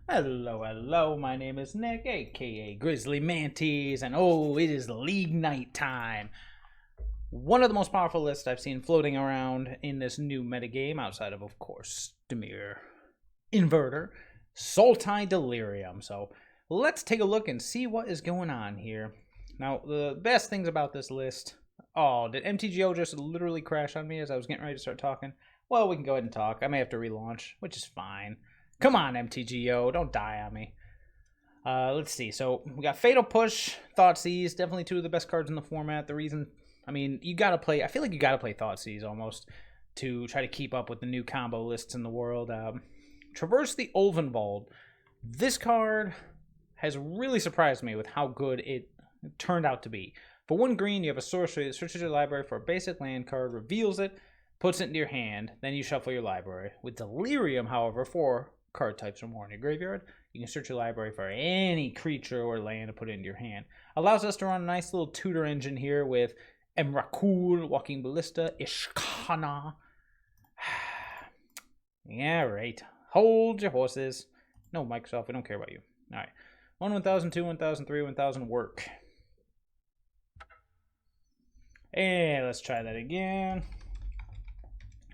Hello, hello, my name is Nick, aka Grizzly Mantis, and oh, it is League Night time. One of the most powerful lists I've seen floating around in this new metagame, outside of course, Demir Inverter, Sultai Delirium. So let's take a look and see what is going on here. Now, the best things about this list. Oh, did MTGO just literally crash on me as I was getting ready to start talking? Well, we can go ahead and talk. I may have to relaunch, which is fine. Come on, MTGO, don't die on me. Let's see. So we got Fatal Push, Thoughtseize, definitely two of the best cards in the format. The reason, I mean, you gotta play. I feel like you gotta play Thoughtseize almost to try to keep up with the new combo lists in the world. Traverse the Ulvenwald. This card has really surprised me with how good it turned out to be. For 1 green, you have a sorcery that searches your library for a basic land card, reveals it, puts it into your hand, then you shuffle your library. With Delirium, however, 4 card types or more in your graveyard, you can search your library for any creature or land to put into your hand. Allows us to run a nice little tutor engine here with Emrakul, Walking Ballista, Ishkana. Yeah, right. Hold your horses. No, Microsoft, we don't care about you. All right. 1, 1000, 2, 1000, 3, 1000, work. And let's try that again.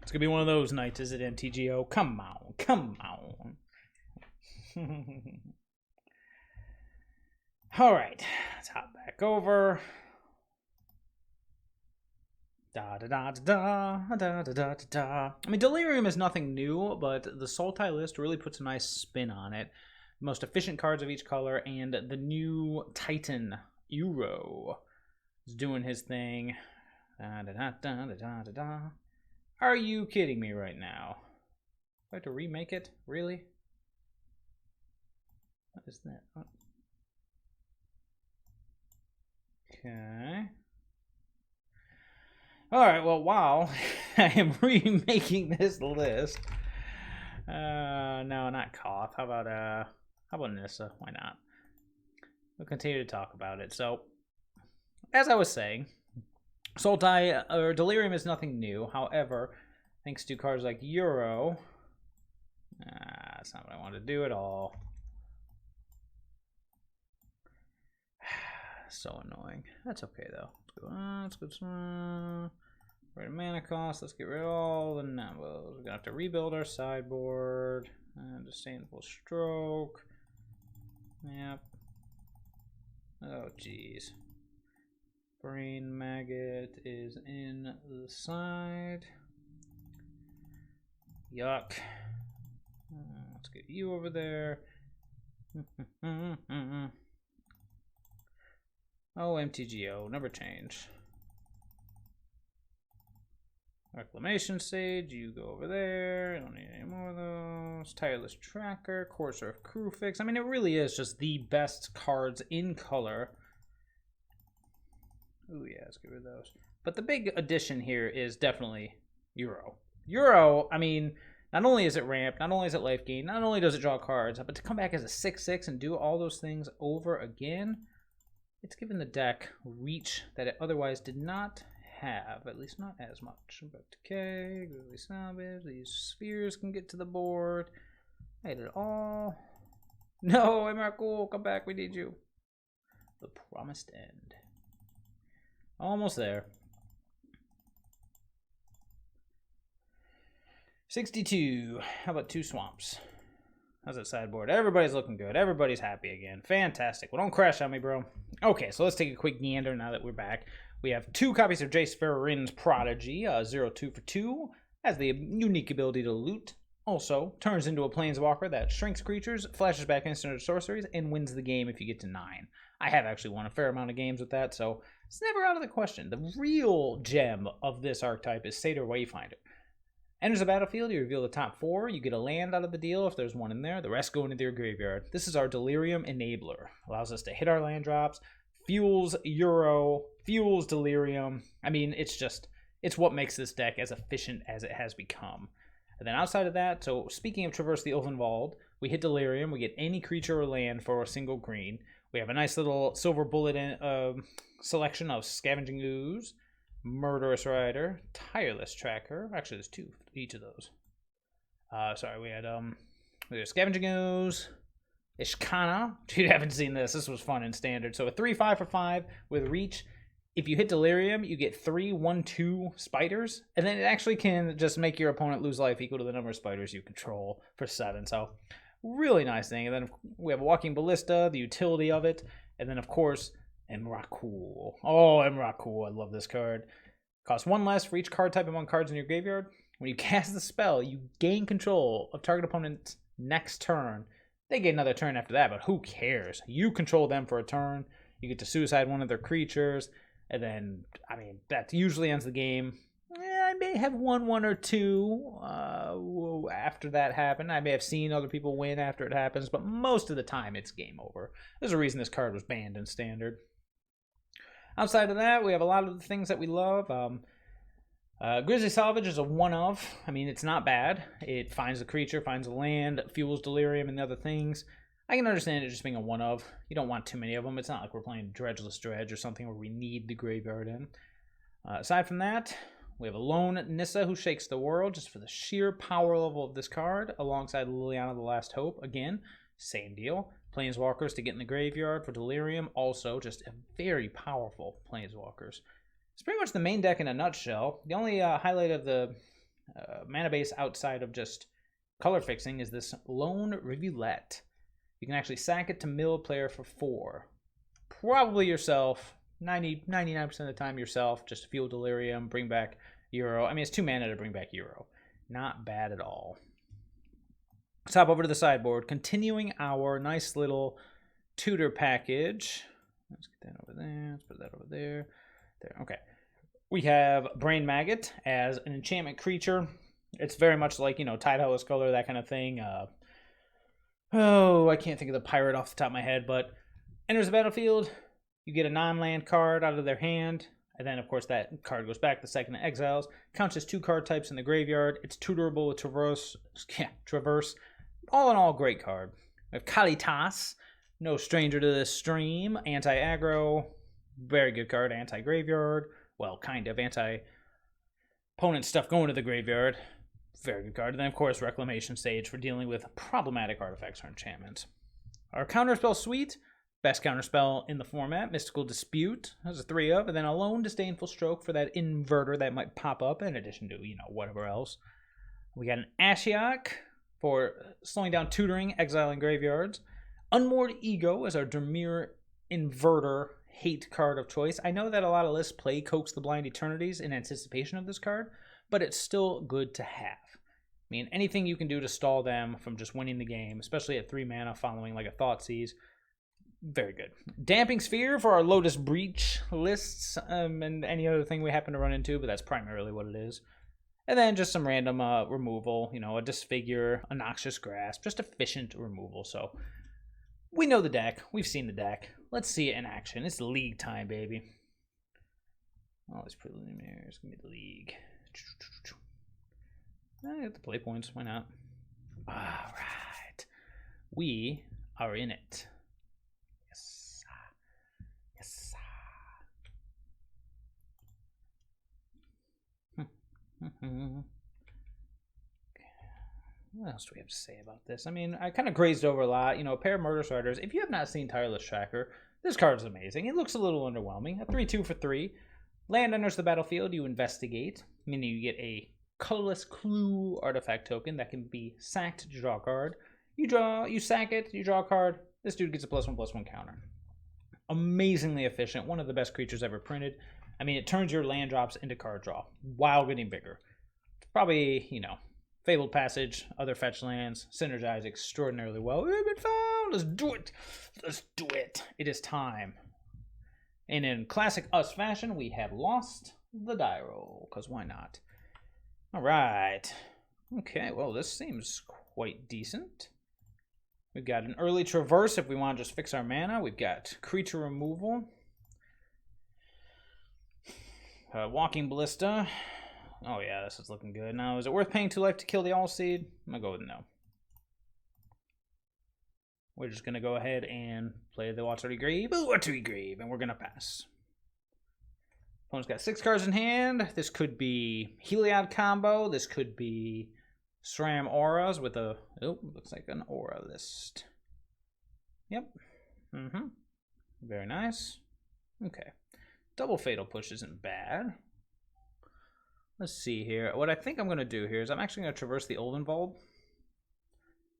It's going to be one of those nights, is it, MTGO? Come on, come on. All right, let's hop back over. Da da da da da da da da. I mean, Delirium is nothing new, but the Sultai list really puts a nice spin on it. Most efficient cards of each color, and the new Titan Euro is doing his thing. Da da da da da da da. Are you kidding me right now? Do I have to remake it? Really? What is that? Oh. Okay. Alright, well, wow. I am remaking this list. No, not Koth. How about Nissa? Why not? We'll continue to talk about it. So, as I was saying, Sultai, or Delirium is nothing new. However, thanks to cards like Euro, that's not what I want to do at all. So annoying. That's okay though. Let's go. Right, mana cost. Let's get rid of all the numbers. We're gonna have to rebuild our sideboard. Understandable stroke. Yep. Oh jeez. Brain maggot is in the side. Yuck. Let's get you over there. Oh, MTGO, never change. Reclamation Sage, you go over there. I don't need any more of those. Tireless Tracker, Courser of Crew Fix. I mean, it really is just the best cards in color. Ooh, yeah, let's get rid of those. But the big addition here is definitely Euro. Euro, I mean, not only is it ramp, not only is it life gain, not only does it draw cards, but to come back as a 6/6 and do all those things over again, it's given the deck reach that it otherwise did not have, at least not as much. But decay, Grizzly Salvage, these spheres can get to the board. I hate it all. No, Emrakul, come back, we need you. The promised end. Almost there. 62. How about 2 swamps? How's that sideboard? Everybody's looking good. Everybody's happy again. Fantastic. Well, don't crash on me, bro. Okay, so let's take a quick gander now that we're back. We have 2 copies of Jace Farrin's Prodigy, 0/2 for 2. Has the unique ability to loot. Also, turns into a Planeswalker that shrinks creatures, flashes back instant sorceries, and wins the game if you get to 9. I have actually won a fair amount of games with that, so it's never out of the question. The real gem of this archetype is Satyr Wayfinder. Enters the battlefield, you reveal the top 4, you get a land out of the deal if there's one in there, the rest go into your graveyard. This is our Delirium Enabler. Allows us to hit our land drops, fuels Euro, fuels Delirium. I mean, it's what makes this deck as efficient as it has become. And then outside of that, so speaking of Traverse the Ulvenwald, we hit Delirium, we get any creature or land for a single green. We have a nice little silver bullet selection of Scavenging Ooze, Murderous Rider, Tireless Tracker. Actually, there's 2 each of those. Sorry, we had Scavenging Ooze, Ishkana. Dude, I haven't seen this. This was fun in standard. So a 3/5 for 5 with reach. If you hit Delirium, you get 3/1/2 spiders, and then it actually can just make your opponent lose life equal to the number of spiders you control for 7. So really nice thing. And then we have Walking Ballista, the utility of it, and then of course Emrakul. Oh, Emrakul! I love this card. Costs 1 less for each card type among cards in your graveyard. When you cast the spell, you gain control of target opponent's next turn. They get another turn after that, but who cares? You control them for a turn. You get to suicide one of their creatures. And then, I mean, that usually ends the game. I may have won 1 or 2 after that happened. I may have seen other people win after it happens, but most of the time it's game over. There's a reason this card was banned in Standard. Outside of that, we have a lot of the things that we love. Grizzly Salvage is a one-of. I mean, it's not bad. It finds the creature, finds the land, fuels Delirium and other things. I can understand it just being a one-of. You don't want too many of them. It's not like we're playing Dredgeless Dredge or something where we need the graveyard in. Aside from that, we have a lone Nissa who shakes the world just for the sheer power level of this card, alongside Liliana the Last Hope. Again, same deal. Planeswalkers to get in the graveyard for Delirium. Also, just a very powerful Planeswalkers. It's pretty much the main deck in a nutshell. The only highlight of the mana base outside of just color fixing is this Lone Rivulet. You can actually sack it to mill a player for 4. Probably yourself. 99% of the time yourself. Just fuel Delirium, bring back Euro. I mean, it's 2 mana to bring back Euro. Not bad at all. Let's hop over to the sideboard. Continuing our nice little tutor package. Let's get that over there. Let's put that over there. There. Okay. We have Brain Maggot as an enchantment creature. It's very much like, you know, Tidehouse's Color, that kind of thing. I can't think of the pirate off the top of my head, but enters the battlefield, you get a non-land card out of their hand, and then, of course, that card goes back the second it exiles. Counts as 2 card types in the graveyard. It's tutorable with Traverse. All in all, great card. We have Kalitas, no stranger to this stream. Anti-aggro, very good card. Anti-graveyard, well, kind of. Anti-opponent stuff going to the graveyard. Very good card. And then, of course, Reclamation Sage for dealing with problematic artifacts or enchantments. Our counterspell suite, best counterspell in the format, Mystical Dispute. That's a 3-of. And then a Lone Disdainful Stroke for that inverter that might pop up in addition to, you know, whatever else. We got an Ashiok for slowing down tutoring, exiling graveyards. Unmoored Ego as our Dermir inverter hate card of choice. I know that a lot of lists play Coax the Blind Eternities in anticipation of this card, but it's still good to have. I mean, anything you can do to stall them from just winning the game, especially at 3 mana following like a Thoughtseize, very good. Damping Sphere for our Lotus Breach lists, and any other thing we happen to run into, but that's primarily what it is. And then just some random removal, you know, a Disfigure, a Noxious Grasp, just efficient removal. So we know the deck. We've seen the deck. Let's see it in action. It's league time, baby. All these preliminaries. Give me the league. I get the play points. Why not? All right. We are in it. Yes. Yes. What else do we have to say about this? I mean, I kind of grazed over a lot. You know, a pair of Murder Starters. If you have not seen Tireless Tracker, this card is amazing. It looks a little underwhelming. A 3/2 for 3. Land enters the battlefield. You investigate, meaning you get a colorless clue artifact token that can be sacked to draw a card. You sack it, you draw a card. This dude gets a +1/+1 counter. Amazingly efficient. One of the best creatures ever printed. I mean, it turns your land drops into card draw while getting bigger. Probably, you know, Fabled Passage, other fetch lands, synergize extraordinarily well. We've been found. Let's do it. Let's do it. It is time. And in classic us fashion, we have lost the die roll, because why not? All right. Okay, well, this seems quite decent. We've got an early Traverse if we want to just fix our mana. We've got creature removal. Walking Ballista. Oh, yeah, this is looking good. Now, is it worth paying 2 life to kill the All-Seed? I'm going to go with no. We're just going to go ahead and play the Watery Grave. Watery Grave, and we're going to pass. Opponent's got 6 cards in hand. This could be Heliod combo. This could be SRAM Auras with a... Oh, looks like an Aura list. Yep. Very nice. Okay. Double fatal push isn't bad. Let's see here. What I think I'm going to do here is I'm actually going to traverse the Ulvenwald.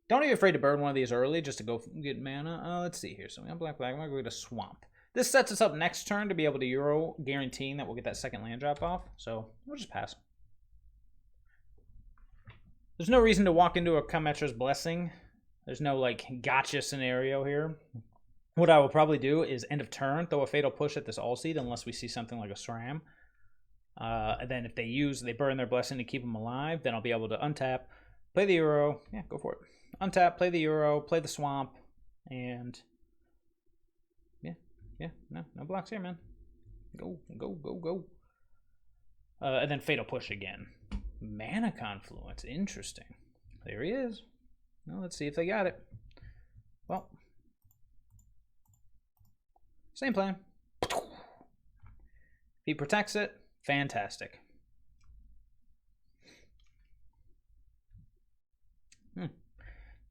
Don't be afraid to burn one of these early just to go get mana. Let's see here. So we have black. I'm going to go to Swamp. This sets us up next turn to be able to Euro, guaranteeing that we'll get that second land drop off. So we'll just pass. There's no reason to walk into a Kametra's Blessing. There's no, like, gotcha scenario here. What I will probably do is end of turn, throw a Fatal Push at this All-Seed unless we see something like a SRAM. And then if they burn their Blessing to keep them alive, then I'll be able to untap, play the Euro. Yeah, go for it. Untap, play the Euro, play the Swamp, and... Yeah, no blocks here, man. Go. And then Fatal Push again. Mana Confluence, interesting. There he is. Well, let's see if they got it. Well, same plan. If he protects it, fantastic.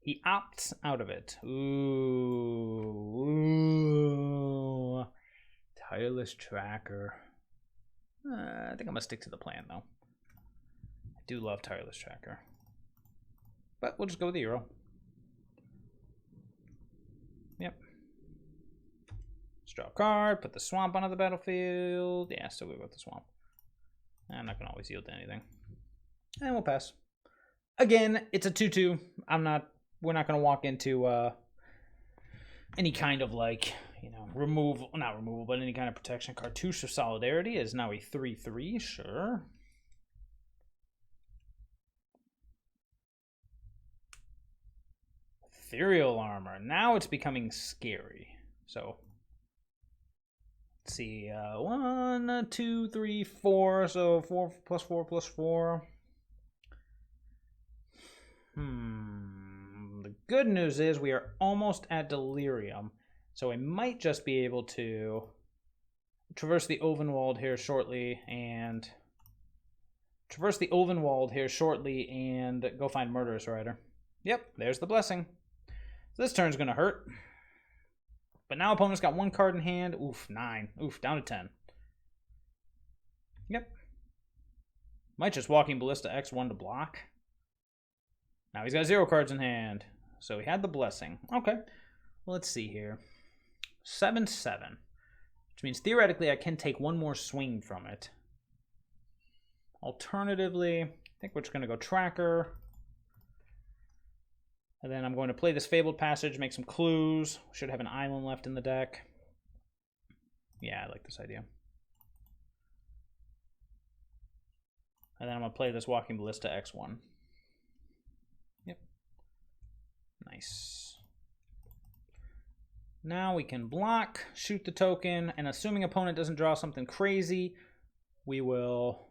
He opts out of it. Ooh. Tireless Tracker. I think I'm going to stick to the plan, though. I do love Tireless Tracker. But we'll just go with the Euro. Yep. Let's draw a card, put the Swamp onto the battlefield. Yeah, still go with the Swamp. I'm not going to always yield to anything. And we'll pass. Again, it's a 2-2. We're not going to walk into any kind of, like, not removal, but any kind of protection card. Tues of Solidarity is now a 3-3, sure. Ethereal Armor. Now it's becoming scary. So, let's see. 1, 2, 3, 4. So 4 plus 4 plus 4. The good news is we are almost at Delirium. So we might just be able to traverse the Ulvenwald here shortly and go find Murderous Rider. Yep, there's the Blessing. So this turn's going to hurt. But now opponent's got one card in hand. Oof, 9. Oof, down to 10. Yep. Might just Walking Ballista X1 to block. Now he's got 0 cards in hand. So he had the Blessing. Okay. Well, let's see here. 7-7. Which means theoretically I can take one more swing from it. Alternatively, I think we're just going to go Tracker. And then I'm going to play this Fabled Passage, make some clues. Should have an island left in the deck. Yeah, I like this idea. And then I'm going to play this Walking Ballista X1. Yep. Nice. Now we can block, shoot the token, and assuming opponent doesn't draw something crazy, we will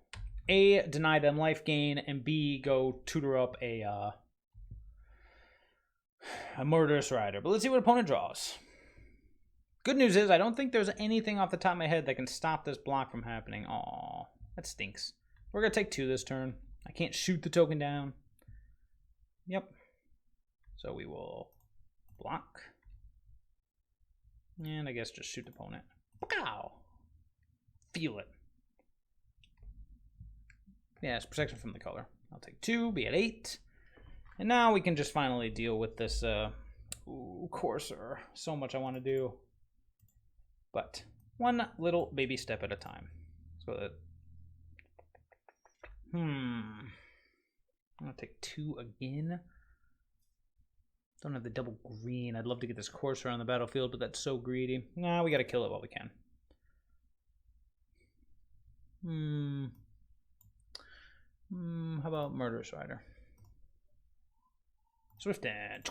A, deny them life gain, and B, go tutor up a Murderous Rider. But let's see what opponent draws. Good news is I don't think there's anything off the top of my head that can stop this block from happening. Aw, that stinks. We're going to take 2 this turn. I can't shoot the token down. Yep. So we will block. And I guess just shoot the opponent. Wow. Feel it. Yeah, it's protection from the color. I'll take 2, be at 8. And now we can just finally deal with this Courser. So much I want to do. But one little baby step at a time. So that I'm gonna take 2 again. Don't have the double green. I'd love to get this Courser on the battlefield, but that's so greedy. Nah, we gotta kill it while we can. How about Murderous Rider? Swift and.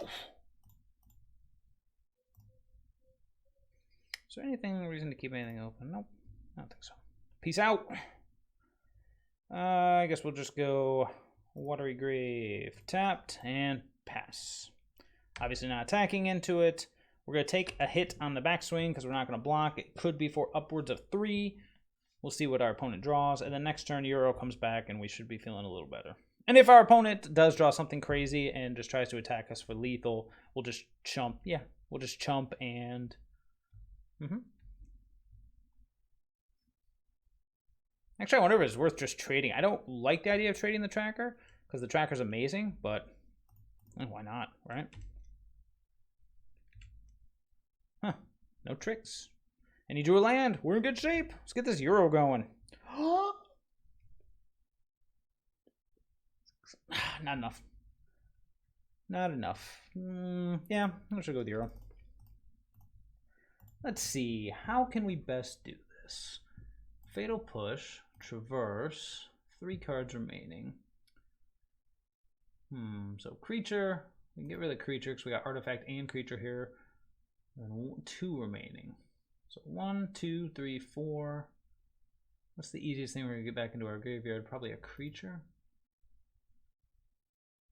Is there reason to keep anything open? Nope. I don't think so. Peace out. I guess we'll just go Watery Grave. Tapped and pass. Obviously not attacking into it. We're going to take a hit on the backswing because we're not going to block. It could be for upwards of 3. We'll see what our opponent draws. And then next turn, Euro comes back and we should be feeling a little better. And if our opponent does draw something crazy and just tries to attack us for lethal, we'll just chump. Yeah, We'll just chump and... Actually, I wonder if it's worth just trading. I don't like the idea of trading the tracker, because the tracker's amazing, but why not, right? Huh. No tricks. And he drew a land. We're in good shape. Let's get this Euro going. Not enough. Not enough. Yeah, I should go with Euro. Let's see. How can we best do this? Fatal Push, Traverse, 3 cards remaining. So creature. We can get rid of the creature because we got artifact and creature here. And 2 remaining. So 1, 2, 3, 4. What's the easiest thing we're going to get back into our graveyard? Probably a creature.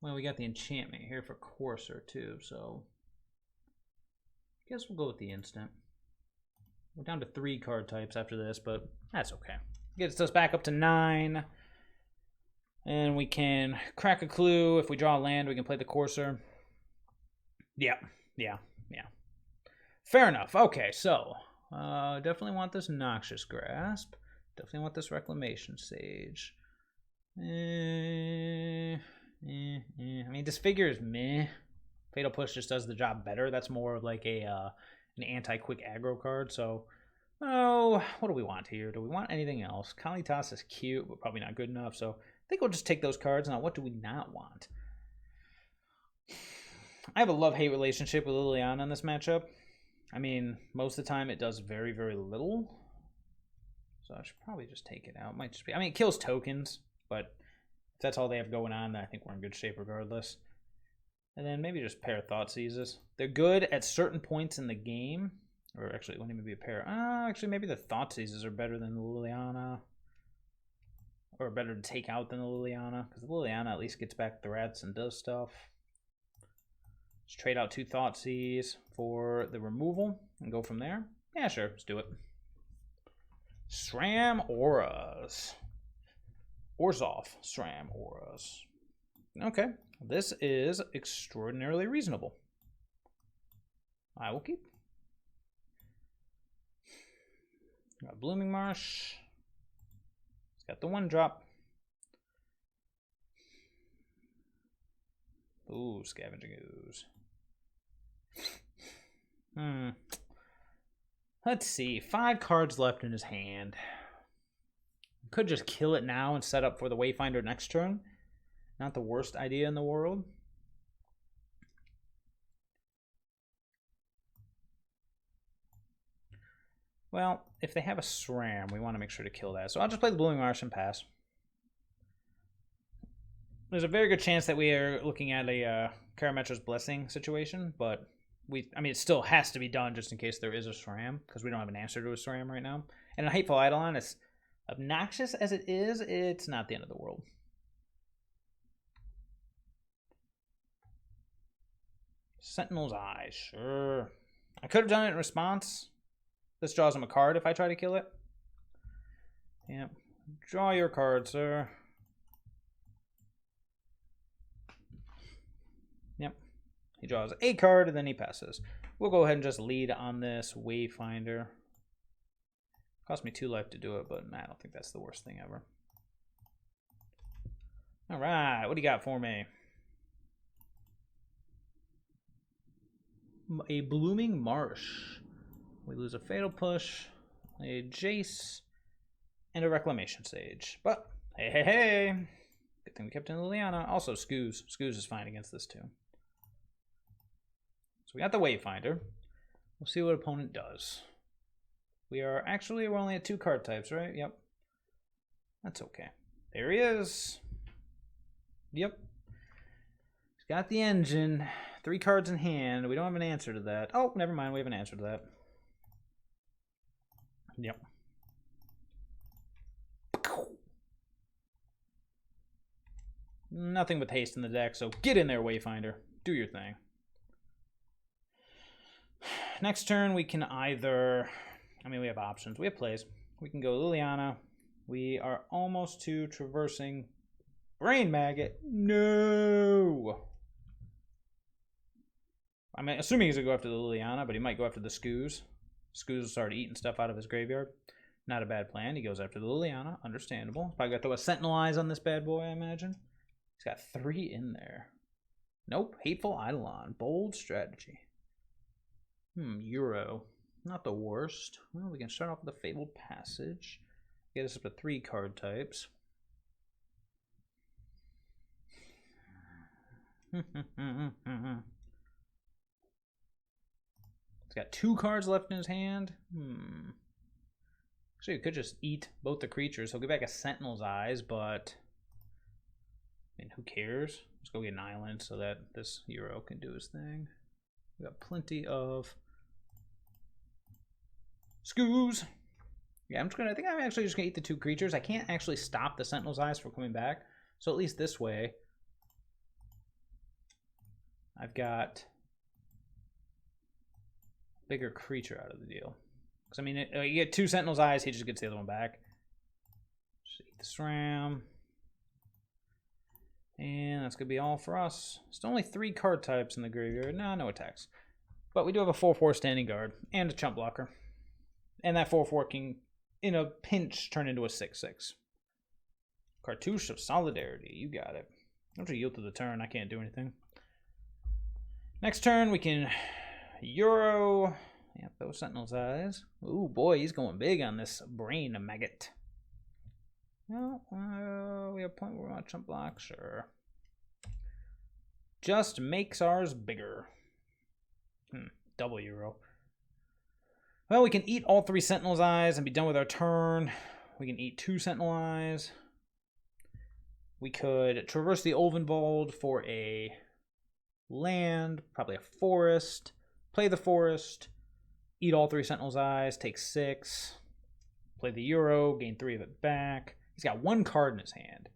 Well, we got the enchantment here for Courser too, so I guess we'll go with the instant. We're down to 3 card types after this, but that's okay. Gets us back up to 9. And we can crack a clue. If we draw a land, we can play the Courser. Yeah. Fair enough. Okay, so definitely want this Noxious Grasp. Definitely want this Reclamation Sage. I mean, this figure is meh. Fatal Push just does the job better. That's more of like a an anti-quick aggro card. So, what do we want here? Do we want anything else? Kalitas is cute, but probably not good enough. So I think we'll just take those cards. Now, what do we not want? I have a love-hate relationship with Liliana in this matchup. I mean, most of the time it does very, very little. So I should probably just take it out. Might just be. I mean, it kills tokens, but if that's all they have going on, then I think we're in good shape regardless. And then maybe just pair of Thoughtseizes. They're good at certain points in the game. Or actually, it wouldn't even be a pair. Actually, maybe the Thoughtseizes are better than the Liliana. Or better to take out than the Liliana. Because the Liliana at least gets back threats and does stuff. Just trade out 2 Thoughtseize for the removal and go from there. Yeah, sure. Let's do it. SRAM Auras. Orzhov, SRAM Auras. Okay, this is extraordinarily reasonable. I will keep. Got Blooming Marsh. It's got the 1-drop. Ooh, Scavenging Ooze. Let's see. 5 cards left in his hand. Could just kill it now and set up for the Wayfinder next turn. Not the worst idea in the world. Well, if they have a SRAM, we want to make sure to kill that. So I'll just play the Blooming Marsh and pass. There's a very good chance that we are looking at a Karametra's Blessing situation, but I mean, it still has to be done just in case there is a SRAM, because we don't have an answer to a SRAM right now. And a Hateful Eidolon, as obnoxious as it is, it's not the end of the world. Sentinel's Eye, sure. I could have done it in response. This draws him a card if I try to kill it. Yep. Draw your card, sir. Yep. He draws a card and then he passes. We'll go ahead and just lead on this Wayfinder. Cost me 2 life to do it, but I don't think that's the worst thing ever. All right, what do you got for me? A Blooming Marsh. We lose a Fatal Push, a Jace, and a Reclamation Sage. But, hey. Good thing we kept in Liliana. Also, Skoos. Skoos is fine against this, too. So we got the Wayfinder. We'll see what opponent does. We're only at 2 card types, right? Yep. That's okay. There he is. Yep. He's got the engine. 3 cards in hand. We don't have an answer to that. Oh, never mind. We have an answer to that. Yep. Nothing but haste in the deck, so get in there, Wayfinder. Do your thing. Next turn, we can either... I mean, we have options. We have plays. We can go Liliana. We are almost to traversing Brain Maggot. No! I'm assuming he's going to go after the Liliana, but he might go after the Skues. Skues will start eating stuff out of his graveyard. Not a bad plan. He goes after the Liliana. Understandable. Probably got to throw a Sentinel Eyes on this bad boy, I imagine. He's got 3 in there. Nope. Hateful Eidolon. Bold strategy. Euro. Not the worst. Well, we can start off with the Fabled Passage. Get us up to 3 card types. He's got 2 cards left in his hand. Actually, we could just eat both the creatures. He'll get back a Sentinel's Eyes, but I mean, who cares? Let's go get an island so that this Euro can do his thing. We got plenty of Skues. Yeah, I think I'm actually just gonna eat the 2 creatures. I can't actually stop the Sentinel's Eyes from coming back. So at least this way, I've got a bigger creature out of the deal. Because, I mean, you get 2 Sentinel's Eyes, he just gets the other one back. Just eat this ram. And that's going to be all for us. Still only 3 card types in the graveyard. No attacks. But we do have a 4/4 standing guard and a chump blocker. And that 4/4 can, in a pinch, turn into a 6/6. Cartouche of Solidarity. You got it. Don't you yield to the turn. I can't do anything. Next turn, we can Euro. Yep, those Sentinel's Eyes. Ooh, boy, he's going big on this brain maggot. No, we have a point where we want chump block. Sure. Just makes ours bigger. Double Euro. Well, we can eat all 3 Sentinel's Eyes and be done with our turn. We can eat 2 Sentinel Eyes. We could traverse the Ulvenwald for a land, probably a forest. Play the forest. Eat all 3 Sentinel's Eyes, take 6. Play the Euro, gain 3 of it back. He's got 1 card in his hand.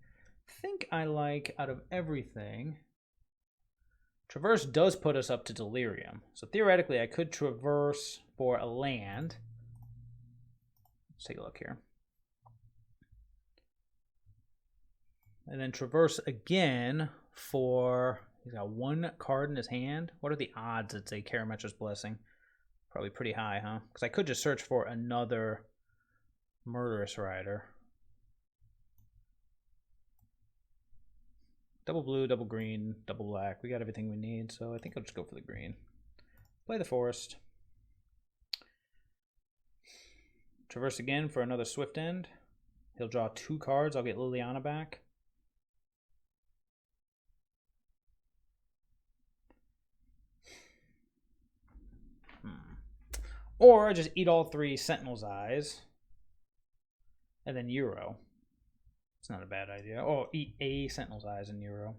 I think I like, out of everything, Traverse does put us up to Delirium. So theoretically, I could Traverse for a land. Let's take a look here. And then Traverse again for... He's got 1 card in his hand. What are the odds it's a Karametra's Blessing? Probably pretty high, huh? Because I could just search for another Murderous Rider. Double blue, double green, double black. We got everything we need, so I think I'll just go for the green. Play the forest. Traverse again for another Swift End. He'll draw 2 cards. I'll get Liliana back. Or I just eat all 3 Sentinel's Eyes. And then Euro. It's not a bad idea. Oh, eat a Sentinel's Eyes in Euro.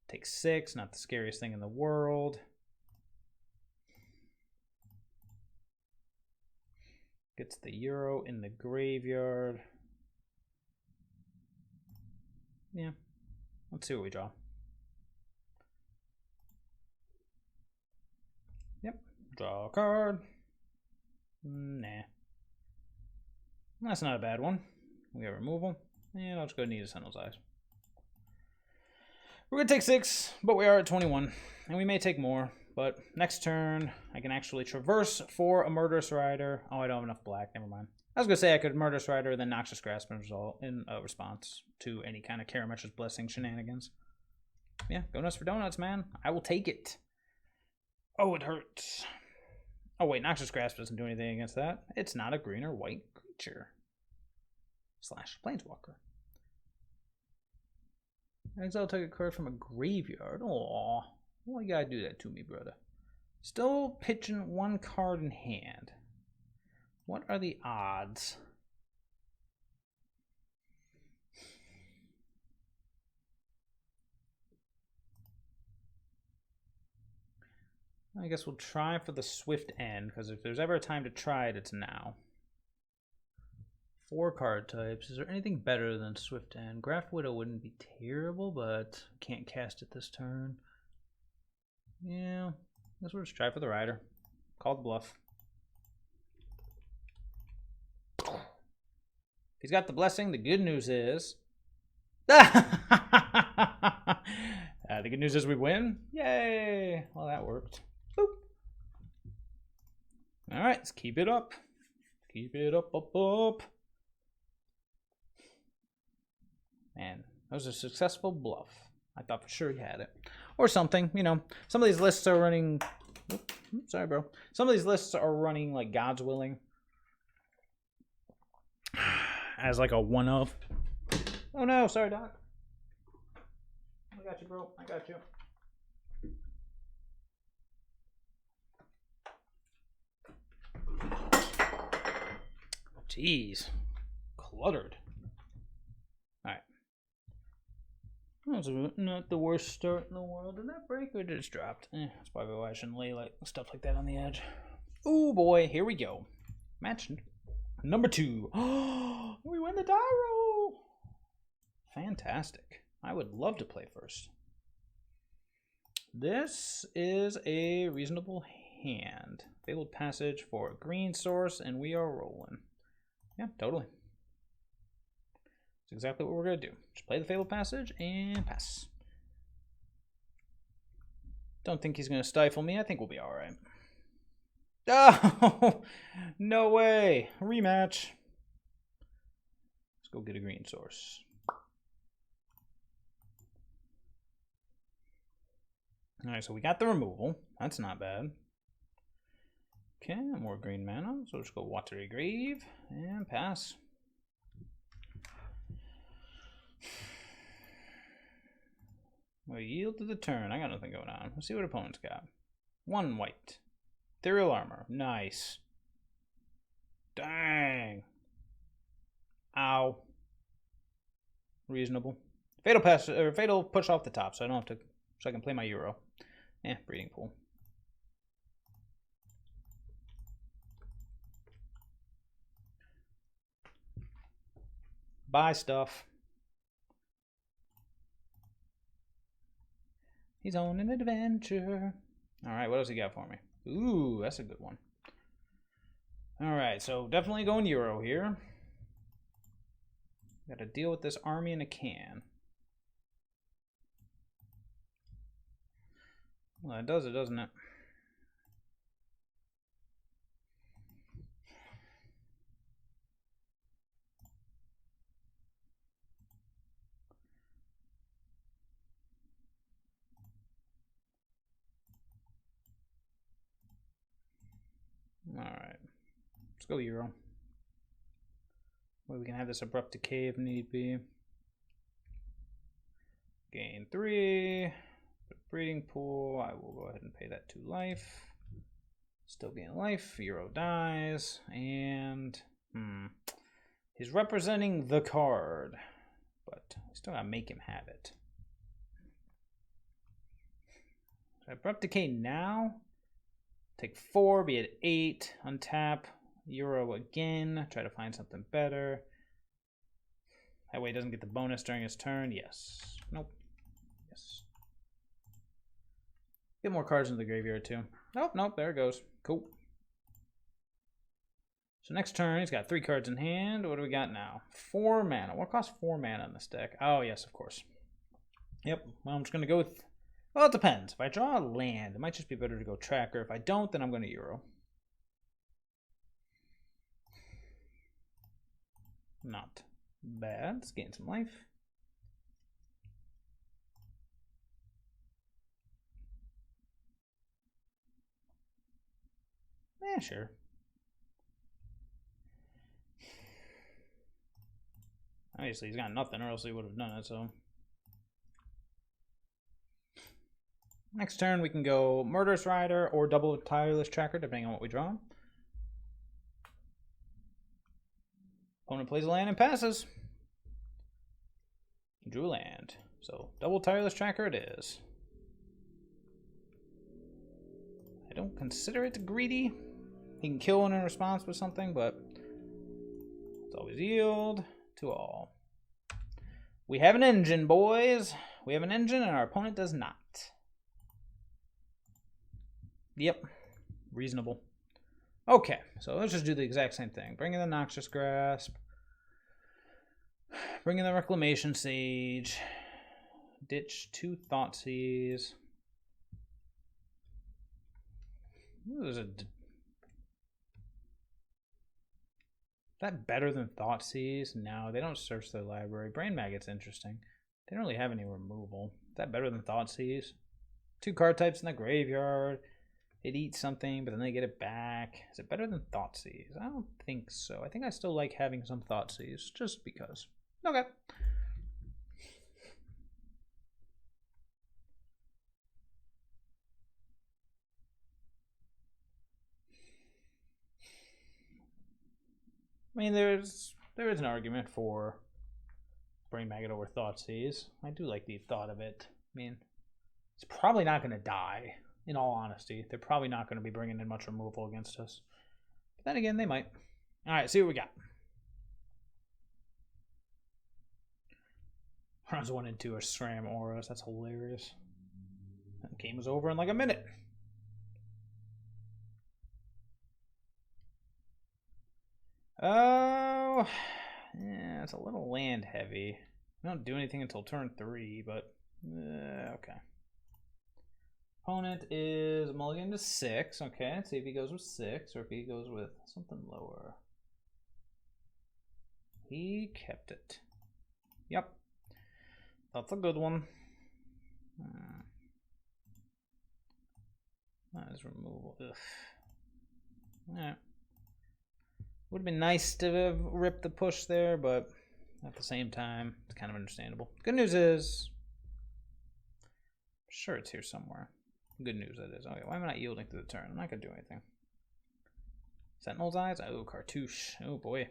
Take 6, not the scariest thing in the world. Gets the Euro in the graveyard. Yeah. Let's see what we draw. Yep. Draw a card. Nah. That's not a bad one. We got removal. And I'll just go need a Sentinel's Eyes. We're going to take 6, but we are at 21. And we may take more. But next turn, I can actually Traverse for a Murderous Rider. Oh, I don't have enough black. Never mind. I was going to say I could Murderous Rider, then Noxious Grasp in response to any kind of Karametra's Blessing shenanigans. Yeah, go nuts for donuts, man. I will take it. Oh, it hurts. Oh, wait, Noxious Grasp doesn't do anything against that. It's not a green or white creature. / Planeswalker. Exile took a card from a graveyard. Aw, why you gotta do that to me, brother? Still pitching 1 card in hand. What are the odds? I guess we'll try for the Swift End, because if there's ever a time to try it, it's now. 4 card types. Is there anything better than Swift End? Graph Widow wouldn't be terrible, but can't cast it this turn. Yeah, I guess we'll just try for the Rider. Call the bluff. He's got the Blessing. The good news is... the good news is we win. Yay! Well, that worked. Boop. All right, let's keep it up. Keep it up, up, up. Man, that was a successful bluff. I thought for sure he had it. Or something, you know. Some of these lists are running... Oops, sorry, bro. Some of these lists are running like God's willing. As like a one-of. Oh no, sorry, Doc. I got you, bro. I got you. Jeez. Cluttered. Alright. That was not the worst start in the world. Did that break or just dropped? That's probably why I shouldn't lay like stuff like that on the edge. Oh boy, here we go. Match number 2. Oh, we win the die roll. Fantastic. I would love to play first. This is a reasonable hand. Fabled Passage for a green source, and we are rolling. Yeah, totally. That's exactly what we're going to do. Just play the Fabled Passage and pass. Don't think he's going to stifle me. I think we'll be all right. Oh, no way. Rematch. Let's go get a green source. All right, so we got the removal. That's not bad. Okay, more green mana. So just go Watery Grave and pass. We yield to the turn. I got nothing going on. Let's see what opponent's got. 1 white. Ethereal Armor. Nice. Dang. Ow. Reasonable. Fatal pass or fatal push off the top, so I don't have to. So I can play my Euro. Breeding Pool. Buy stuff. He's on an adventure. All right, what else he got for me? Ooh, that's a good one. All right, so definitely going Euro here. Got to deal with this army in a can. Well, it does it, doesn't it? All right, let's go Euro. Well, we can have this Abrupt Decay if need be. Gain 3. Breeding Pool. I will go ahead and pay that 2 life. Still gain life. Euro dies. And he's representing the card, but we still gotta make him have it. So Abrupt Decay now. Take 4, be at 8, untap, Euro again, try to find something better. That way he doesn't get the bonus during his turn. Yes. Nope. Yes. Get more cards in the graveyard too. Nope, nope, there it goes. Cool. So next turn, he's got 3 cards in hand. What do we got now? 4 mana. What costs 4 mana on this deck? Oh, yes, of course. Yep, well, I'm just going to go with... Well, it depends. If I draw a land, it might just be better to go Tracker. If I don't, then I'm going to Euro. Not bad. Let's gain some life. Yeah, sure. Obviously, he's got nothing, or else he would have done it, so... Next turn, we can go Murderous Rider or double Tireless Tracker, depending on what we draw. Opponent plays a land and passes. Drew a land. So, double Tireless Tracker it is. I don't consider it greedy. He can kill one in response with something, but it's always yield to all. We have an engine, boys. We have an engine, and our opponent does not. Yep, reasonable. Okay, so let's just do the exact same thing. Bring in the Noxious Grasp. Bring in the Reclamation Sage. Ditch 2 Thoughtseize. There's a that better than Thoughtseize? No, they don't search their library. Brain Maggot's interesting. They don't really have any removal. Is that better than Thoughtseize? 2 card types in the graveyard. It eats something, but then they get it back. Is it better than Thoughtseize? I don't think so. I think I still like having some Thoughtseize, just because. Okay. I mean, there is an argument for Brain Maggot over Thoughtseize. I do like the thought of it. I mean, it's probably not going to die. In all honesty, they're probably not going to be bringing in much removal against us. But then again, they might. All right, see what we got. Rounds 1 and 2 are SRAM auras. That's hilarious. That game was over in like a minute. Oh, yeah, it's a little land heavy. We don't do anything until turn 3, but okay. Opponent is mulligan to 6. Okay, let's see if he goes with 6 or if he goes with something lower. He kept it. Yep. That's a good one. That is removal. Ugh. Yeah. Would have been nice to have ripped the push there, but at the same time, it's kind of understandable. Good news is, I'm sure it's here somewhere. Good news, that is. Okay, why am I not yielding to the turn? I'm not going to do anything. Sentinel's Eyes? Oh, Cartouche. Oh, boy.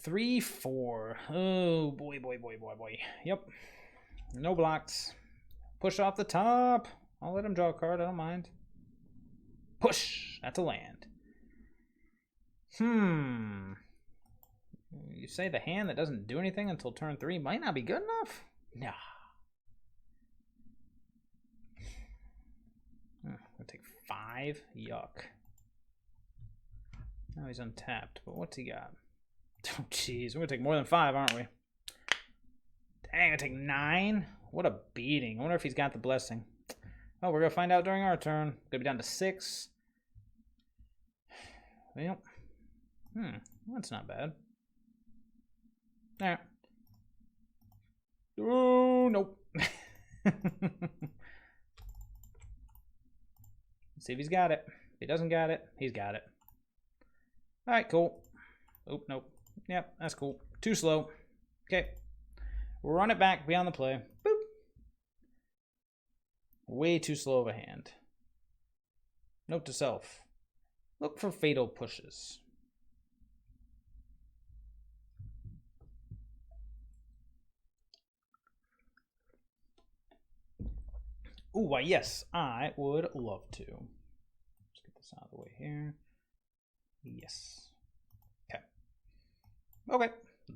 3-4. Oh, boy, boy, boy, boy, boy. Yep. No blocks. Push off the top. I'll let him draw a card. I don't mind. Push. That's a land. You say the hand that doesn't do anything until turn 3 might not be good enough? Nah. I'm gonna take 5. Yuck. Now he's untapped, but what's he got? Oh, jeez. We're gonna take more than 5, aren't we? Dang, I take 9? What a beating. I wonder if he's got the blessing. Oh, we're gonna find out during our turn. Gonna be down to 6. Well, that's not bad. Alright. Oh, nope. Let's see if he's got it. If he doesn't got it, he's got it. Alright, cool. Oh, nope. Yep, that's cool. Too slow. Okay. Run it back beyond the play. Boop. Way too slow of a hand. Note to self. Look for fatal pushes. Ooh, why yes, I would love to. Let's get this out of the way here. Yes. Okay. Okay.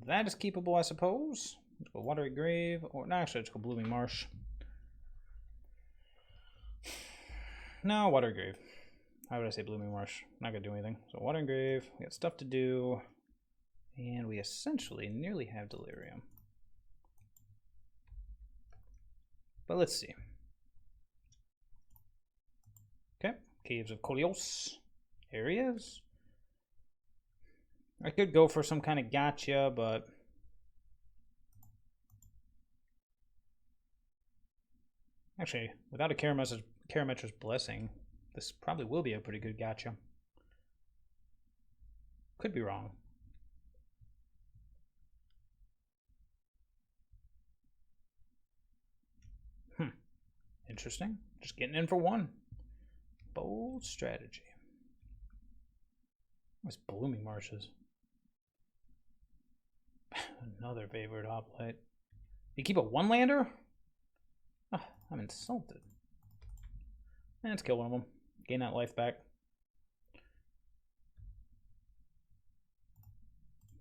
That is keepable, I suppose. Let's go Watery Grave, or no, actually, let's go Blooming Marsh. No, Watery Grave. Why would I say Blooming Marsh? Not gonna do anything. So Watery Grave, we got stuff to do, and we essentially nearly have Delirium. But let's see. Okay, Caves of Kolios. Here he is. I could go for some kind of gotcha, but actually, without a Karametra's Blessing, this probably will be a pretty good gotcha. Could be wrong. Interesting. Just getting in for 1. Bold strategy. What's Blooming Marshes? Another favorite hoplite. You keep a 1-lander? Oh, I'm insulted. Let's kill one of them. Gain that life back.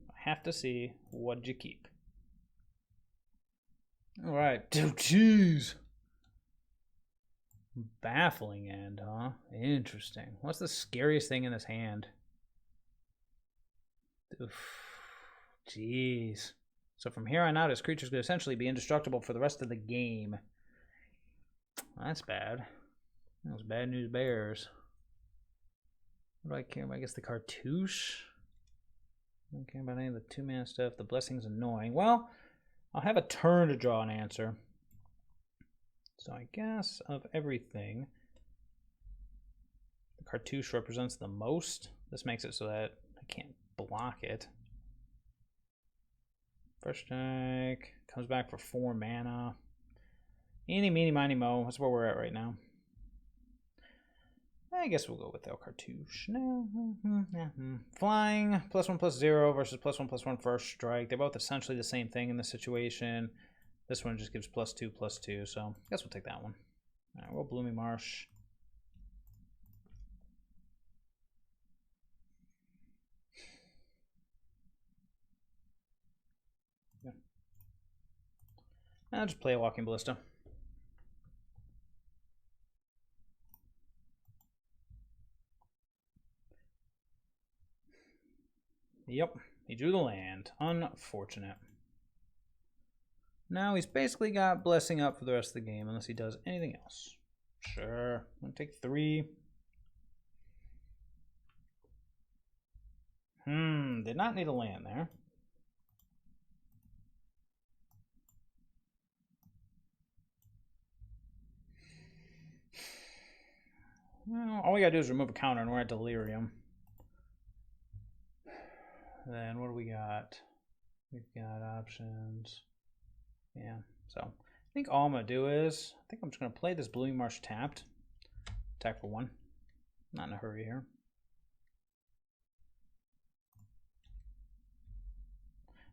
I have to see what'd you keep. Alright. Oh, jeez. Baffling end, huh? Interesting. What's the scariest thing in this hand? Oof. Jeez. So from here on out, his creatures could essentially be indestructible for the rest of the game. That's bad. Those bad news bears. What do I care about? I guess the Cartouche? Don't care about any of the 2-mana stuff. The blessing's annoying. Well, I'll have a turn to draw an answer. So I guess of everything, the cartouche represents the most. This makes it so that I can't block it. First strike. Comes back for 4 mana. Eeny, meeny, miny, mo. That's where we're at right now. I guess we'll go with El Cartouche. No. Flying, +1/+0 versus +1/+1 first strike. They're both essentially the same thing in this situation. This one just gives +2/+2, so I guess we'll take that one. All right, we'll Blooming Marsh. Yeah. I'll just play a Walking Ballista. Yep, he drew the land. Unfortunate. Now he's basically got Blessing up for the rest of the game unless he does anything else. Sure, I'm going to take 3. Did not need a land there. Well, all we gotta do is remove a counter and we're at Delirium. Then what do we got? We've got options. Yeah, so I think all I'm gonna do is, I think I'm just gonna play this Blooming Marsh tapped. Attack for 1. Not in a hurry here.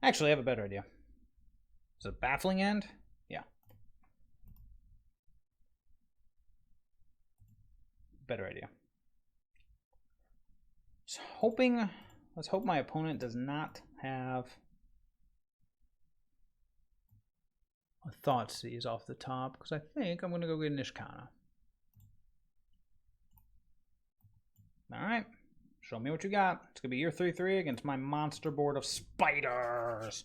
Actually, I have a better idea. Is it a Baffling End? Yeah. Better idea. Just hoping, let's hope my opponent does not have a Thoughtseize off the top, because I think I'm going to go get Nishkana. Alright, show me what you got. It's going to be your 3/3 against my monster board of spiders.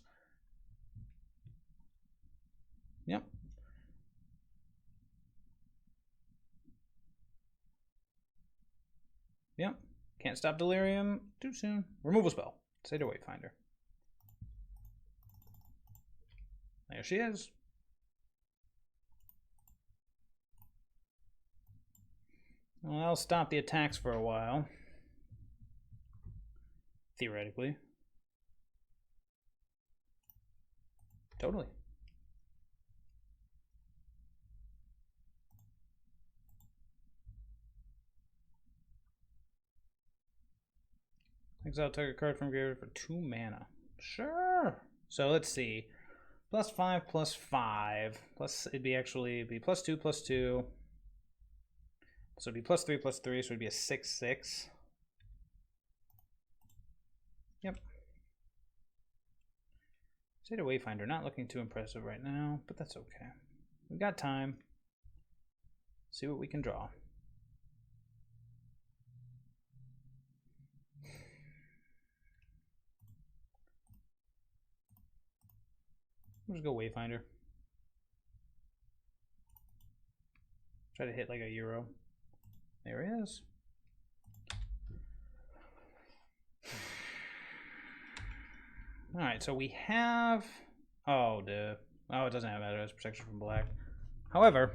Yep. Yep. Can't stop Delirium too soon. Removal spell. Satyr Wayfinder. There she is. Well, I'll stop the attacks for a while. Theoretically. Totally. Exile target card from graveyard for 2 mana. Sure. So let's see. +5/+5. Plus it'd be +2/+2. So it'd be +3/+3, so it'd be a 6/6. Yep. Satyr Wayfinder, not looking too impressive right now, but that's okay. We've got time. See what we can draw. We'll just go Wayfinder. Try to hit like a Euro. There he is. Alright, so we have... Oh, it doesn't have Adverse Protection from black. However,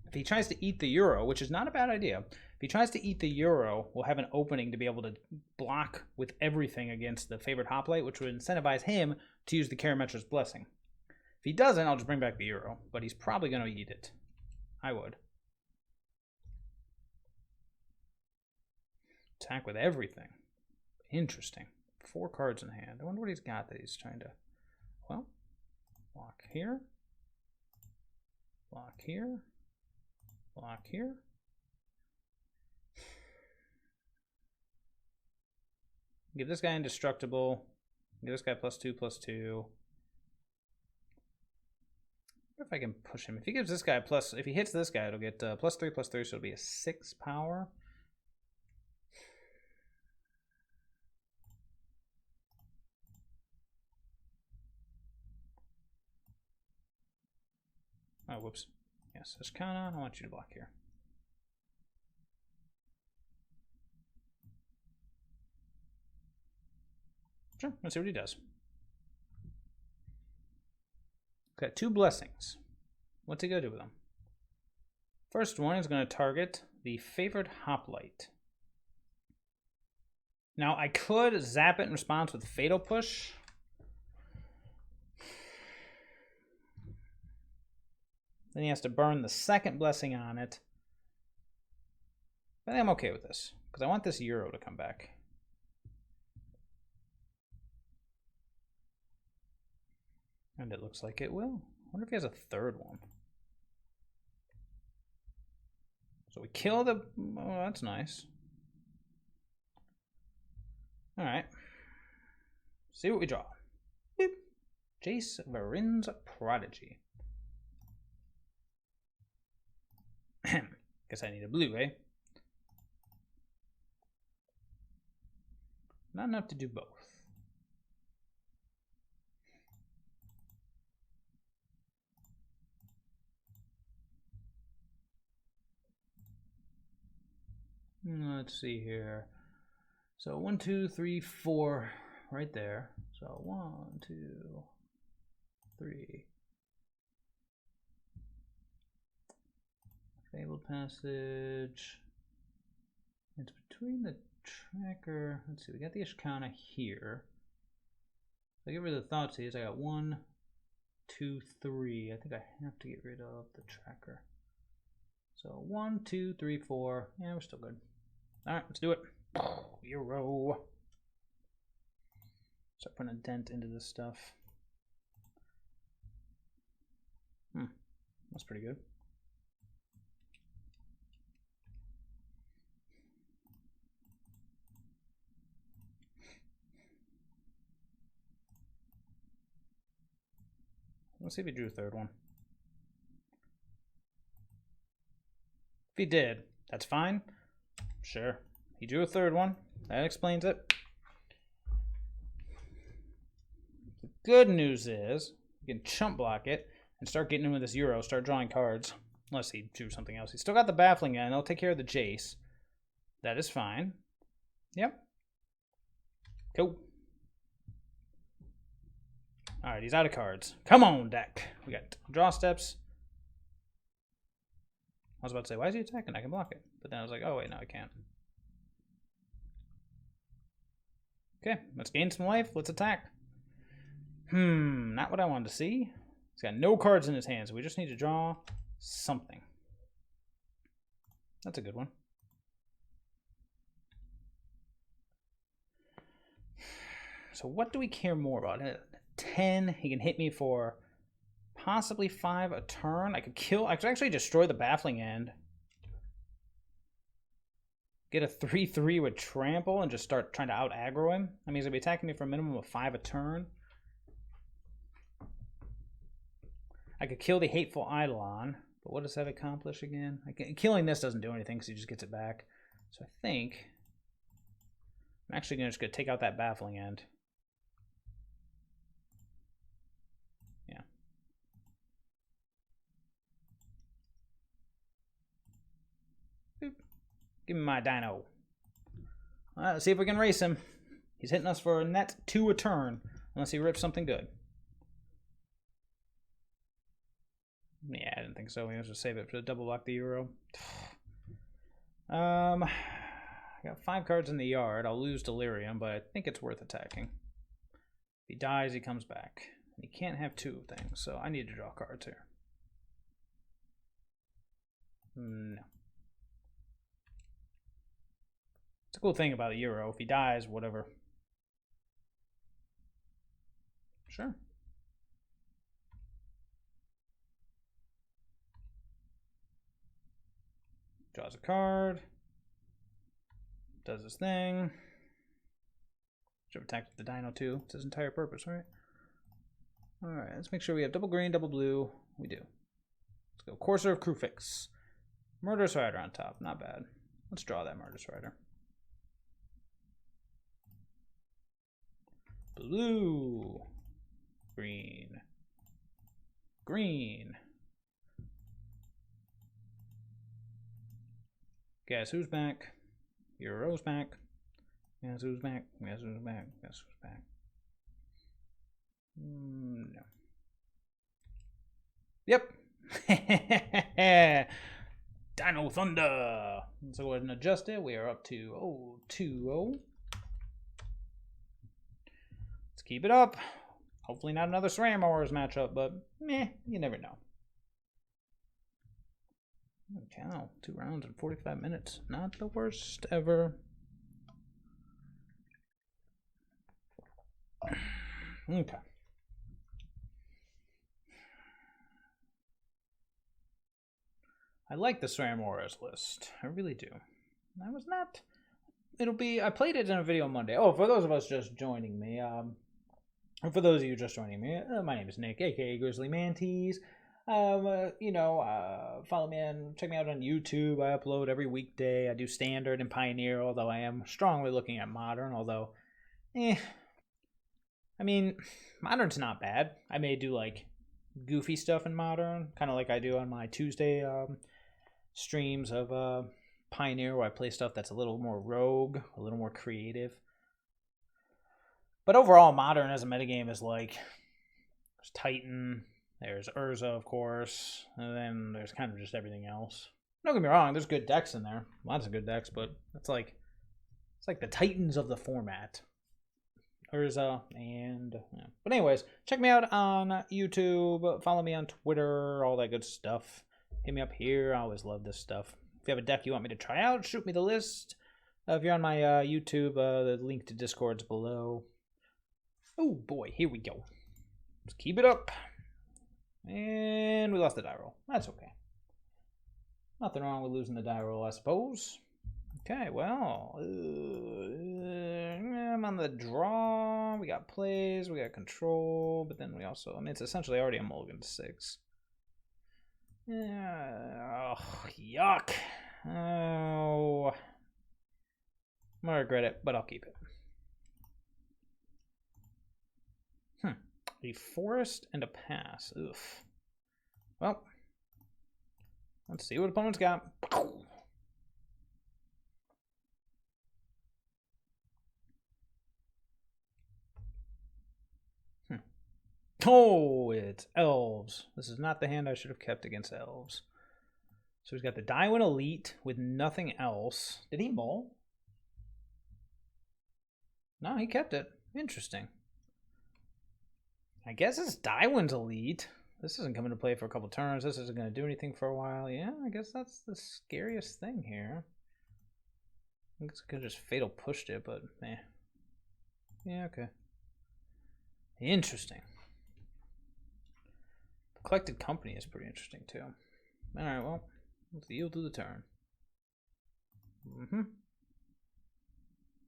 if he tries to eat the Euro, which is not a bad idea, if he tries to eat the Euro, we'll have an opening to be able to block with everything against the favored hoplite, which would incentivize him to use the Karametra's Blessing. If he doesn't, I'll just bring back the Euro, but he's probably going to eat it. I would. Attack with everything. Interesting. 4 cards in hand. I wonder what he's got that he's trying to... Well, block here. Block here. Block here. Give this guy indestructible. Give this guy +2/+2. If I can push him. If he gives this guy if he hits this guy, it'll get +3/+3, so it'll be a 6 power. Oh, whoops. Yes, Ashkana, I want you to block here. Sure, let's see what he does. Got 2 blessings. What's he gonna do with them? First one is gonna target the favored hoplite. Now I could zap it in response with Fatal Push. Then he has to burn the second blessing on it. I think I'm okay with this, because I want this Euro to come back. And it looks like it will. I wonder if he has a third one. So we kill the... Oh, that's nice. Alright. See what we draw. Boop. Jace Varin's Prodigy. Guess I need a blue, eh? Not enough to do both. Let's see here. So 1, 2, 3, 4 right there. So 1, 2, 3. Fabled Passage. It's between the tracker. Let's see, we got the Ishkana here. So I get rid of the Thoughtseize. I got 1, 2, 3. I think I have to get rid of the tracker. So 1, 2, 3, 4. Yeah, we're still good. Alright, let's do it. Euro. Start putting a dent into this stuff. That's pretty good. Let's see if he drew a third one. If he did, that's fine. Sure. He drew a third one. That explains it. The good news is you can chump block it and start getting in with this Euro, start drawing cards. Unless he drew something else. He's still got the Baffling and I'll take care of the Jace. That is fine. Yep. Cool. Alright, he's out of cards. Come on, deck. We got draw steps. I was about to say, why is he attacking? I can block it. But then I was like, oh wait, no, I can't. Okay, let's gain some life. Let's attack. Not what I wanted to see. He's got no cards in his hand, so we just need to draw something. That's a good one. So what do we care more about? 10, he can hit me for possibly 5 a turn. I could actually destroy the Baffling End. Get a 3/3 with Trample and just start trying to out aggro him. I mean, he's gonna be attacking me for a minimum of 5 a turn. I could kill the Hateful Eidolon, but what does that accomplish again? Killing this doesn't do anything because he just gets it back. So I think I'm actually just gonna take out that Baffling End. Yeah. Boop. Give me my dino. All right, let's see if we can race him. He's hitting us for a net 2 a turn, unless he rips something good. Yeah, I didn't think so. We have to save it for the double block the Euro. I got 5 cards in the yard. I'll lose Delirium, but I think it's worth attacking. If he dies, he comes back. He can't have 2 things, so I need to draw cards here. No. It's a cool thing about a Euro. If he dies, whatever. Sure. Draws a card. Does his thing. Should have attacked with the Dino too. It's his entire purpose, right? Alright, let's make sure we have double green, double blue. We do. Let's go Courser of Krufix. Murderous Rider on top. Not bad. Let's draw that Murderous Rider. Blue. Green. Green. Guess who's back? Euro's back. Guess who's back? Guess who's back? Guess who's back? No. Yep. Dino Thunder. So go ahead and adjust it. We are up to 2-0. Let's keep it up. Hopefully not another SRAM Wars matchup, but meh, you never know. Oh, cow, 2 rounds in 45 minutes. Not the worst ever. Okay. I like the SRAM Wars list. I really do. I was not... I played it in a video Monday. Oh, for those of us just joining me, for those of you just joining me, my name is Nick, aka Grizzly Mantis. Follow me and check me out on YouTube. I upload every weekday. I do Standard and Pioneer, although I am strongly looking at Modern, although, I mean, Modern's not bad. I may do, like, goofy stuff in Modern, kind of like I do on my Tuesday streams of Pioneer, where I play stuff that's a little more rogue, a little more creative. But overall, Modern as a metagame is like, there's Titan, there's Urza, of course, and then there's kind of just everything else. Don't get me wrong, there's good decks in there. Lots of good decks, but it's like the Titans of the format. Urza and... Yeah. But anyways, check me out on YouTube, follow me on Twitter, all that good stuff. Hit me up here, I always love this stuff. If you have a deck you want me to try out, shoot me the list. If you're on my YouTube, the link to Discord's below. Oh boy, here we go. Let's keep it up. And we lost the die roll. That's okay. Nothing wrong with losing the die roll, I suppose. Okay, well, I'm on the draw. We got plays, we got control, but then we also, I mean, it's essentially already a mulligan to 6. Oh, yuck. Oh. I'm gonna regret it, but I'll keep it. A forest and a pass. Oof. Well, let's see what opponent's got. Oh, it's elves. This is not the hand I should have kept against elves. So he's got the Daiwin Elite with nothing else. Did he mull? No, he kept it. Interesting. I guess it's Daiwin's Elite. This isn't coming to play for a couple turns. This isn't going to do anything for a while. Yeah, I guess that's the scariest thing here. I guess I could have just fatal pushed it, but eh. Yeah, okay. Interesting. Collected Company is pretty interesting too. Alright, well, let's yield to the turn.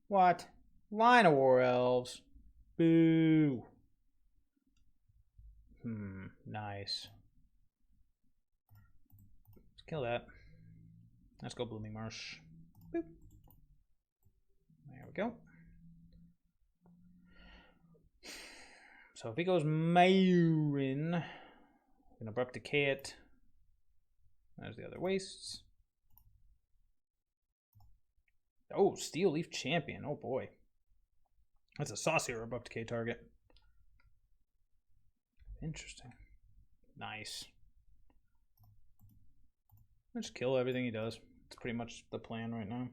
What? Line of War Elves. Boo. Nice. Let's kill that. Let's go Blooming Marsh. Boop. There we go. So if he goes Mayurin, I'm gonna abrupt decay it. There's the other wastes. Oh, Steel Leaf Champion. Oh boy. That's a saucier abrupt decay target. Interesting. Nice. Just kill everything he does. It's pretty much the plan right now.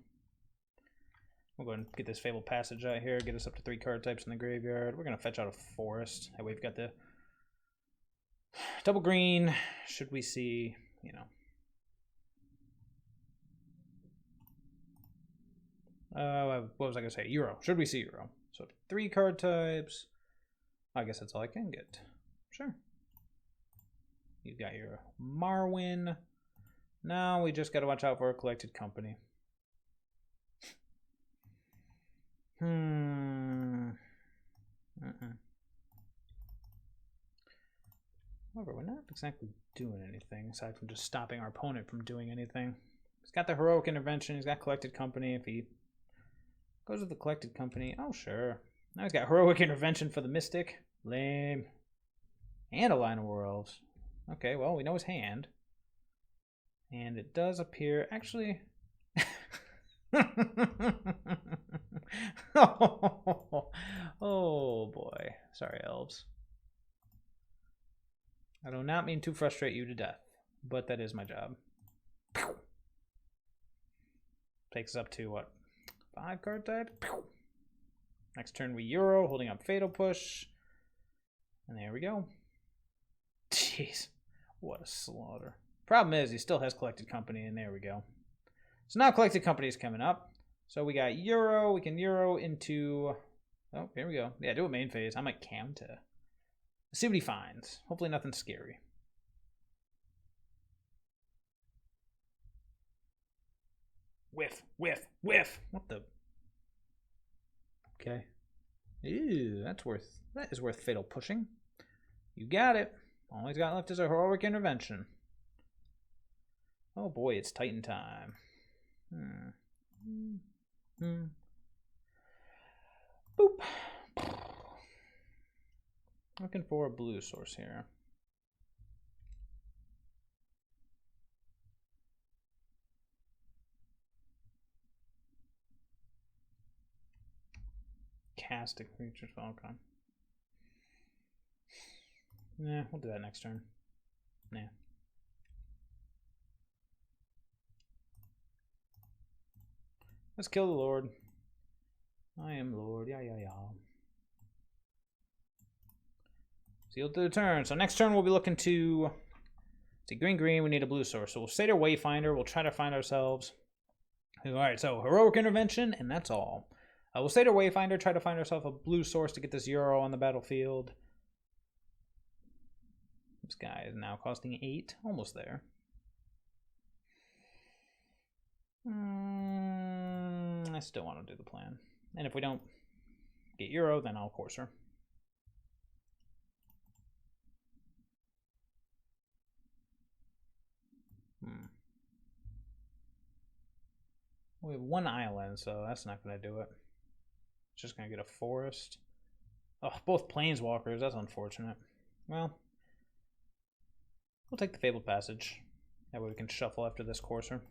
We'll go ahead and get this Fabled Passage out here, get us up to 3 card types in the graveyard. We're going to fetch out a forest. That way we've got the double green. Should we see, you know. What was I going to say? Euro. Should we see Euro? So 3 card types. I guess that's all I can get. Sure. You've got your Marwyn. Now we just got to watch out for a Collected Company. However, we're not exactly doing anything aside from just stopping our opponent from doing anything. He's got the Heroic Intervention. He's got Collected Company. If he goes with the Collected Company, oh sure. Now he's got Heroic Intervention for the Mystic. Lame. And a Line of War Elves. Okay, well, we know his hand. And it does appear, actually... oh boy. Sorry, elves. I do not mean to frustrate you to death, but that is my job. Pew! Takes us up to what? 5 card type? Pew! Next turn we Euro, holding up Fatal Push. And there we go. Jeez, what a slaughter. Problem is, he still has Collected Company, and there we go. So now Collected Company is coming up. So we got Euro, we can Euro into... Oh, here we go. Yeah, do a main phase. I might cam to see what he finds. Hopefully nothing scary. Whiff, whiff, whiff. What the... Okay. Ew, that is worth Fatal Pushing. You got it. All he's got left is a Heroic Intervention. Oh boy, it's Titan time. Boop. Looking for a blue source here. Casting creatures, okay. Nah, we'll do that next turn. Nah. Let's kill the Lord. I am Lord. Yeah. Sealed to the turn. So next turn we'll be looking to see green. We need a blue source. So we'll Satyr Wayfinder. We'll try to find ourselves. Alright, so Heroic Intervention, and that's all. We'll Satyr Wayfinder, try to find ourselves a blue source to get this Euro on the battlefield. This guy is now costing 8. Almost there. I still want to do the plan. And if we don't get Euro, then I'll Courser. We have 1 island, so that's not going to do it. It's just going to get a forest. Oh, both Planeswalkers. That's unfortunate. Well, we'll take the Fabled Passage. That way we can shuffle after this Courser.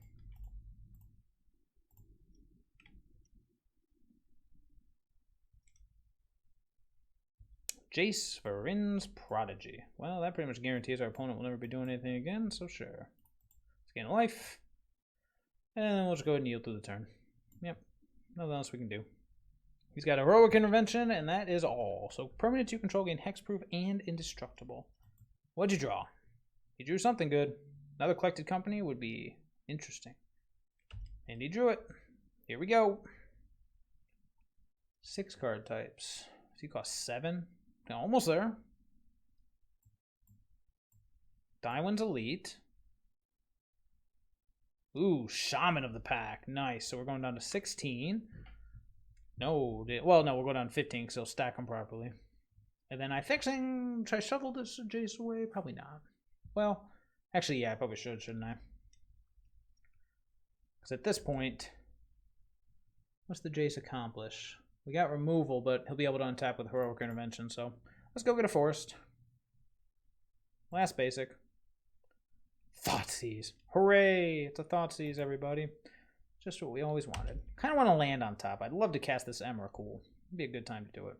Jace Varin's Prodigy. Well, that pretty much guarantees our opponent will never be doing anything again, so sure. Let's gain a life. And then we'll just go ahead and yield to the turn. Yep. Nothing else we can do. He's got a Heroic Intervention, and that is all. So permanents you control gain Hexproof and Indestructible. What'd you draw? He drew something good. Another Collected Company would be interesting. And he drew it. Here we go. 6 card types. So he costs 7. Now, almost there. Daiwin's Elite. Ooh, Shaman of the Pack. Nice. So we're going down to 16. No. Well, no, we'll go down to 15 because he'll stack them properly. And then should I shuttle this Jace away? Probably not. Well, actually, yeah, I probably should, shouldn't I? Because at this point, what's the Jace accomplish? We got removal, but he'll be able to untap with Heroic Intervention, so let's go get a forest. Last basic. Thoughtseize. Hooray! It's a Thoughtseize, everybody. Just what we always wanted. Kind of want to land on top. I'd love to cast this Emrakul. It'd be a good time to do it.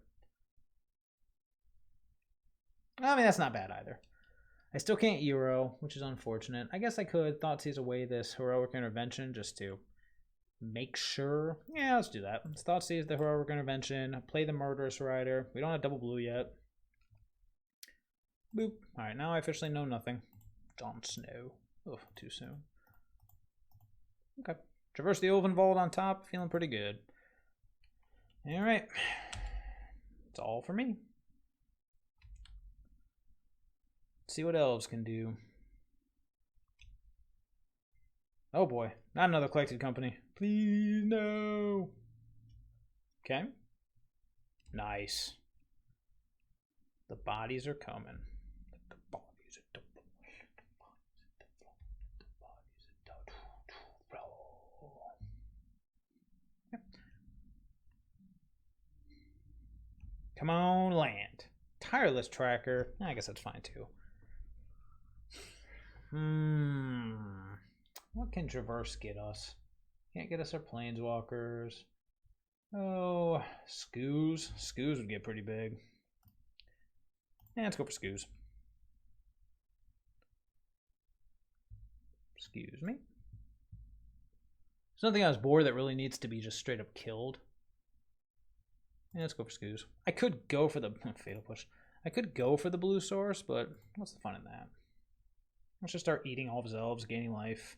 I mean, that's not bad either. I still can't Euro, which is unfortunate. I guess I could Thoughtseize away this Heroic Intervention just to make sure. Yeah, let's do that. Let's Thoughtseize the Heroic Intervention. Play the Murderous Rider. We don't have double blue yet. Boop. Alright, now I officially know nothing. Jon Snow. Oh, too soon. Okay. Traverse the Ulvenwald on top. Feeling pretty good. Alright. That's all for me. Let's see what elves can do. Oh boy. Not another Collected Company. Please, no. Okay. Nice. The bodies are coming. The bodies are coming. Come on, land. Tireless Tracker. I guess that's fine too. What can Traverse get us? Can't get us our Planeswalkers. Oh, Skoos. Skoos would get pretty big. Yeah, let's go for Skoos. Excuse me. There's nothing on this board that really needs to be just straight up killed. Yeah, let's go for Scoos. I could go for the Fatal Push. I could go for the blue source, but what's the fun in that? Let's just start eating all of his elves, gaining life.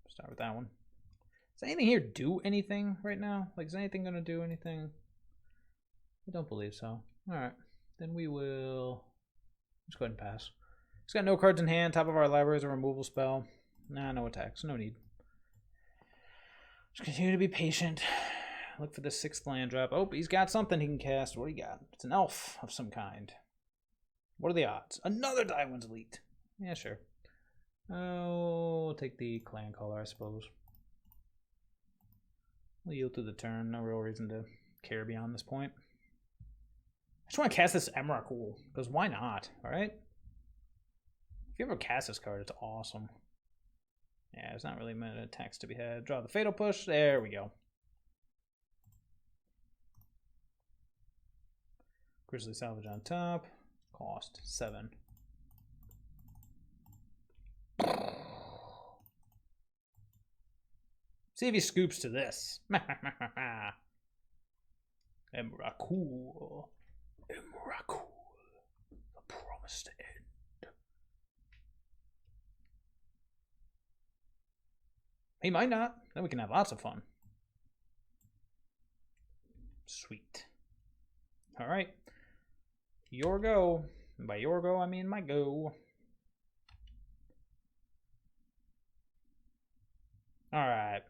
Start with that one. Does anything here do anything right now? Like, is anything going to do anything? I don't believe so. Alright. Then we will... Let's go ahead and pass. He's got no cards in hand. Top of our library is a removal spell. Nah, no attacks. No need. Just continue to be patient. Look for the 6th land drop. Oh, he's got something he can cast. What do you got? It's an elf of some kind. What are the odds? Another Diamond's leaked. Yeah, sure. Oh, we'll take the clan caller, I suppose. We'll yield to the turn. No real reason to care beyond this point. I just want to cast this Emrakul, because why not, alright? If you ever cast this card, it's awesome. Yeah, there's not really many attacks to be had. Draw the Fatal Push. There we go. Grizzly Salvage on top. Cost 7. See if he scoops to this. Emrakul. Emrakul. The promised end. He might not. Then we can have lots of fun. Sweet. Alright. Your go. And by your go, I mean my go. Alright.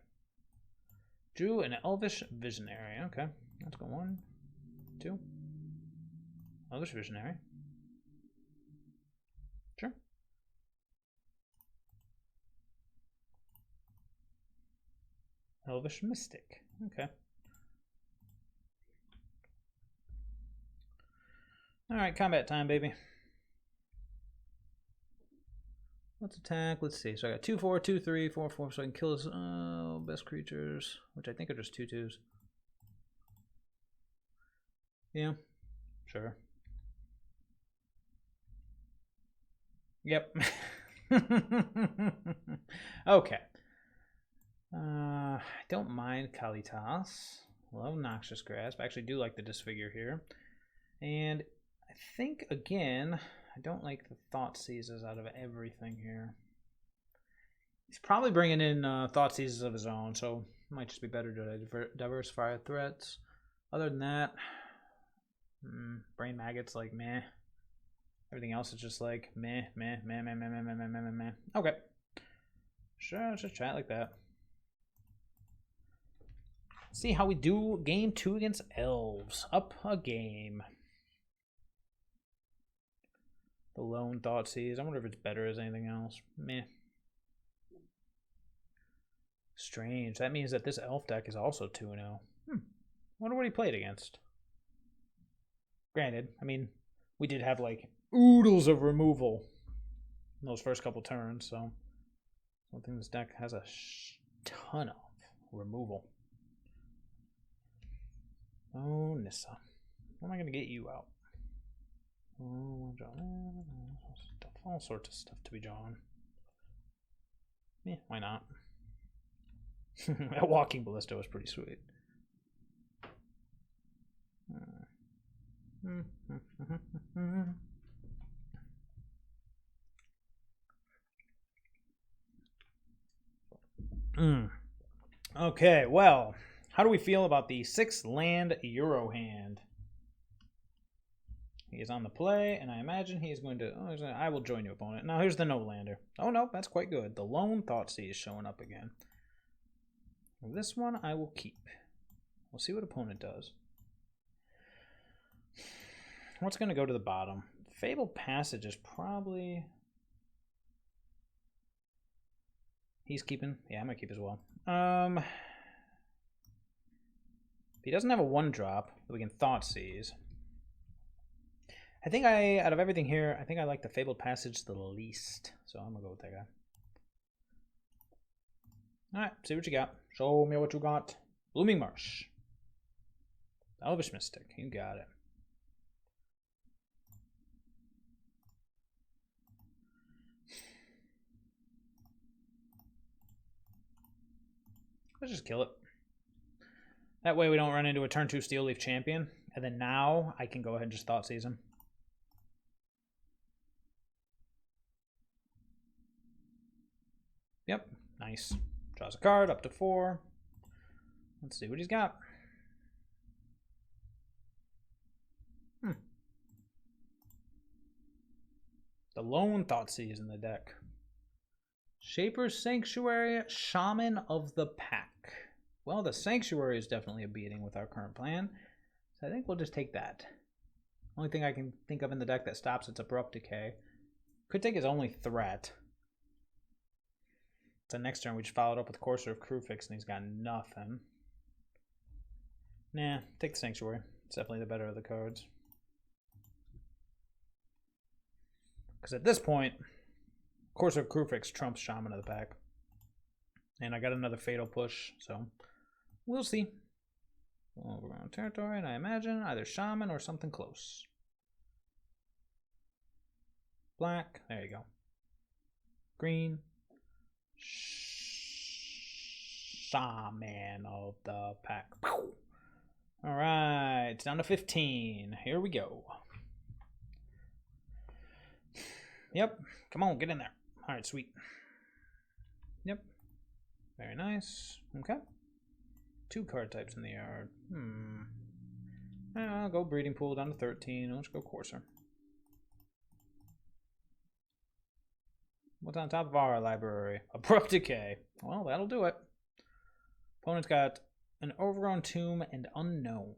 Drew an Elvish Visionary. Okay. Let's go 1, 2. Elvish Visionary. Sure. Elvish Mystic. Okay. Alright, combat time, baby. Let's attack. Let's see. So I got 2, 4, 2, 3, 4, 4. So I can kill his best creatures, which I think are just 2 2s. Yeah, sure. Yep. Okay. I don't mind Kalitas. Love Noxious Grasp. I actually do like the Disfigure here. And I think, again, I don't like the Thought Seizes out of everything here. He's probably bringing in Thought Seizes of his own, so it might just be better to diversify our threats. Other than that, Brain Maggot's like meh. Everything else is just like meh, meh, meh, meh, meh, meh, meh, meh, meh, meh, meh. Okay. Sure, let's just chat like that. See how we do game 2 against elves. Up a game. The Lone Thoughtseize. I wonder if it's better as anything else. Meh. Strange. That means that this elf deck is also 2-0. Wonder what he played against. Granted, I mean, we did have like oodles of removal in those first couple turns, so I don't think this deck has a ton of removal. Oh, Nissa. When am I going to get you out? Oh, all sorts of stuff to be drawn. Yeah, why not? That Walking Ballista was pretty sweet. Okay, well, how do we feel about the 6-land Euro hand? He is on the play, and I imagine he is going to... Oh, I will join you, opponent. Now, here's the no-lander. Oh, no, that's quite good. The Lone Thoughtseize is showing up again. This one I will keep. We'll see what opponent does. What's going to go to the bottom? Fabled Passage is probably... He's keeping. Yeah, I'm going to keep as well. If he doesn't have a 1-drop, we can Thoughtseize. I think out of everything here, I think I like the Fabled Passage the least. So I'm going to go with that guy. Alright, see what you got. Show me what you got. Blooming Marsh. Elvish Mystic, you got it. Let's just kill it. That way we don't run into a turn 2 Steel Leaf champion. And then now I can go ahead and just Thought Seize him. Yep, nice. Draws a card, up to 4. Let's see what he's got. The lone Thoughtseize in the deck. Shaper's Sanctuary, Shaman of the Pack. Well, the Sanctuary is definitely a beating with our current plan. So I think we'll just take that. Only thing I can think of in the deck that stops its Abrupt Decay. Could take his only threat. So next turn we just followed up with Courser of Crewfix and he's got nothing. Nah, take the Sanctuary. It's definitely the better of the cards. Because at this point, Courser of Crewfix trumps Shaman of the Pack. And I got another Fatal Push, so we'll see. Overgrown territory, and I imagine either Shaman or something close. Black, there you go. Green. Shaman of the Pack. Alright, it's down to 15. Here we go. Yep, come on, get in there. Alright, sweet. Yep. Very nice. Okay. 2 card types in the yard. I'll go Breeding Pool down to 13. Let's go Courser. What's on top of our library? Abrupt Decay. Well, that'll do it. Opponent's got an Overgrown Tomb and Unknown.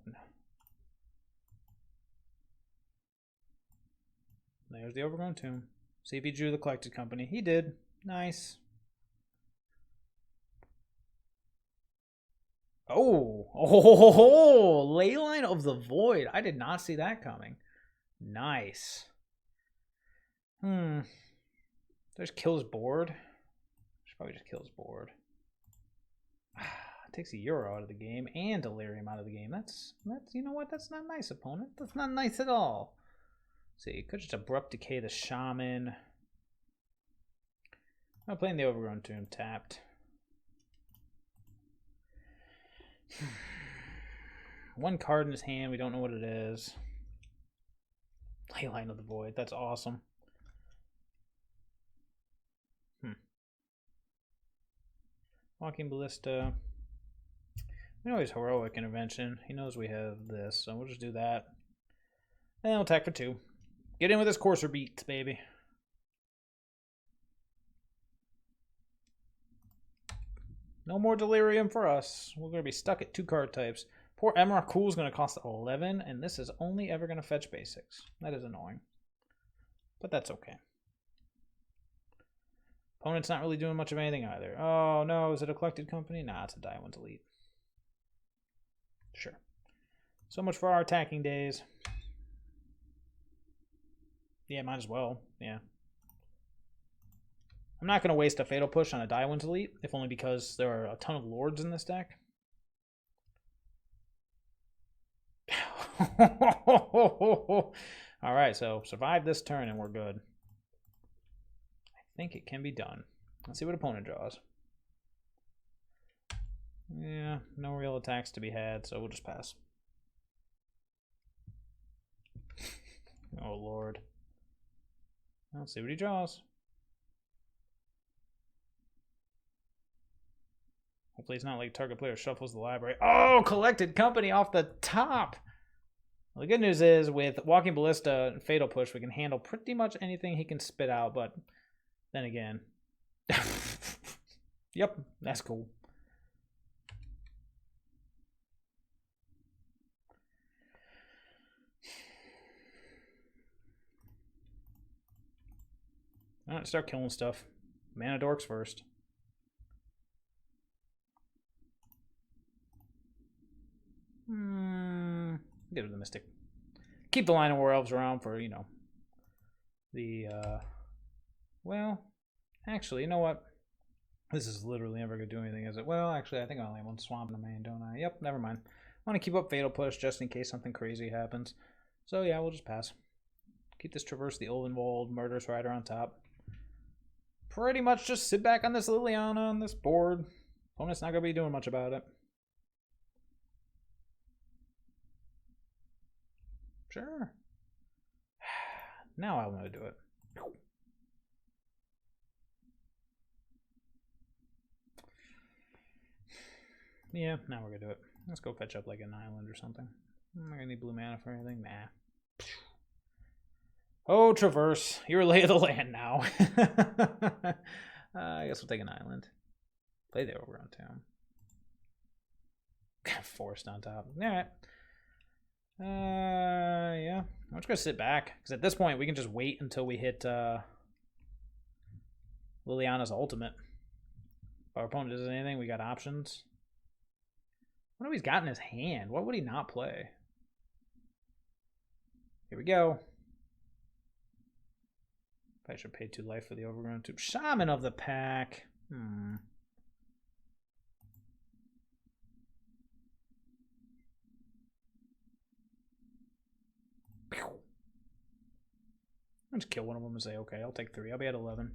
There's the Overgrown Tomb. See if he drew the Collected Company. He did. Nice. Oh, Leyline of the Void. I did not see that coming. Nice. Just kill his board. Should probably just kill his board. Takes a Euro out of the game and Delirium out of the game. That's you know what? That's not nice, opponent. That's not nice at all. Let's see, could just Abrupt Decay the Shaman. I'm playing the Overgrown Tomb tapped. One card in his hand, we don't know what it is. Leyline of the Void, that's awesome. Walking Ballista. We know he's Heroic Intervention. He knows we have this, so we'll just do that. And we'll attack for 2. Get in with this Courser beats, baby. No more Delirium for us. We're going to be stuck at 2 card types. Poor Emrakul is going to cost 11, and this is only ever going to fetch basics. That is annoying. But that's okay. Opponent's not really doing much of anything either. Oh, no. Is it a Collected Company? Nah, it's a Diamond Elite. Sure. So much for our attacking days. Yeah, might as well. Yeah. I'm not going to waste a Fatal Push on a Diamond Elite, if only because there are a ton of Lords in this deck. Alright, so survive this turn and we're good. I think it can be done. Let's see what opponent draws. Yeah, no real attacks to be had, so we'll just pass. Oh, Lord. Let's see what he draws. Hopefully it's not like target player shuffles the library. Oh, Collected Company off the top. Well, the good news is with Walking Ballista and Fatal Push, we can handle pretty much anything he can spit out, but then again. Yep, that's cool. Alright, start killing stuff. Mana Dorks first. Get rid of the Mystic. Keep the line of War Elves around for, you know, the, well, actually, you know what? This is literally never going to do anything, is it? Well, actually, I think I only have 1 Swamp in the main, don't I? Yep, never mind. I want to keep up Fatal Push just in case something crazy happens. So, yeah, we'll just pass. Keep this Traverse the Ulvenwald, Murderous Rider on top. Pretty much just sit back on this Liliana on this board. Opponent's not going to be doing much about it. Sure. Now I want to do it. Yeah, now we're going to do it. Let's go fetch up like an island or something. I'm not going to need blue mana for anything. Nah. Oh, Traverse. You're lay of the land now. I guess we'll take an island. Play the overgrown town. Got forced on top. Alright. Yeah. I'm just going to sit back. Because at this point, we can just wait until we hit Liliana's ultimate. If our opponent does anything, we got options. What have he got in his hand? What would he not play? Here we go. I should pay 2 life for the overgrown 2. Shaman of the pack. I'll just kill one of them and say, okay, I'll take 3. I'll be at 11.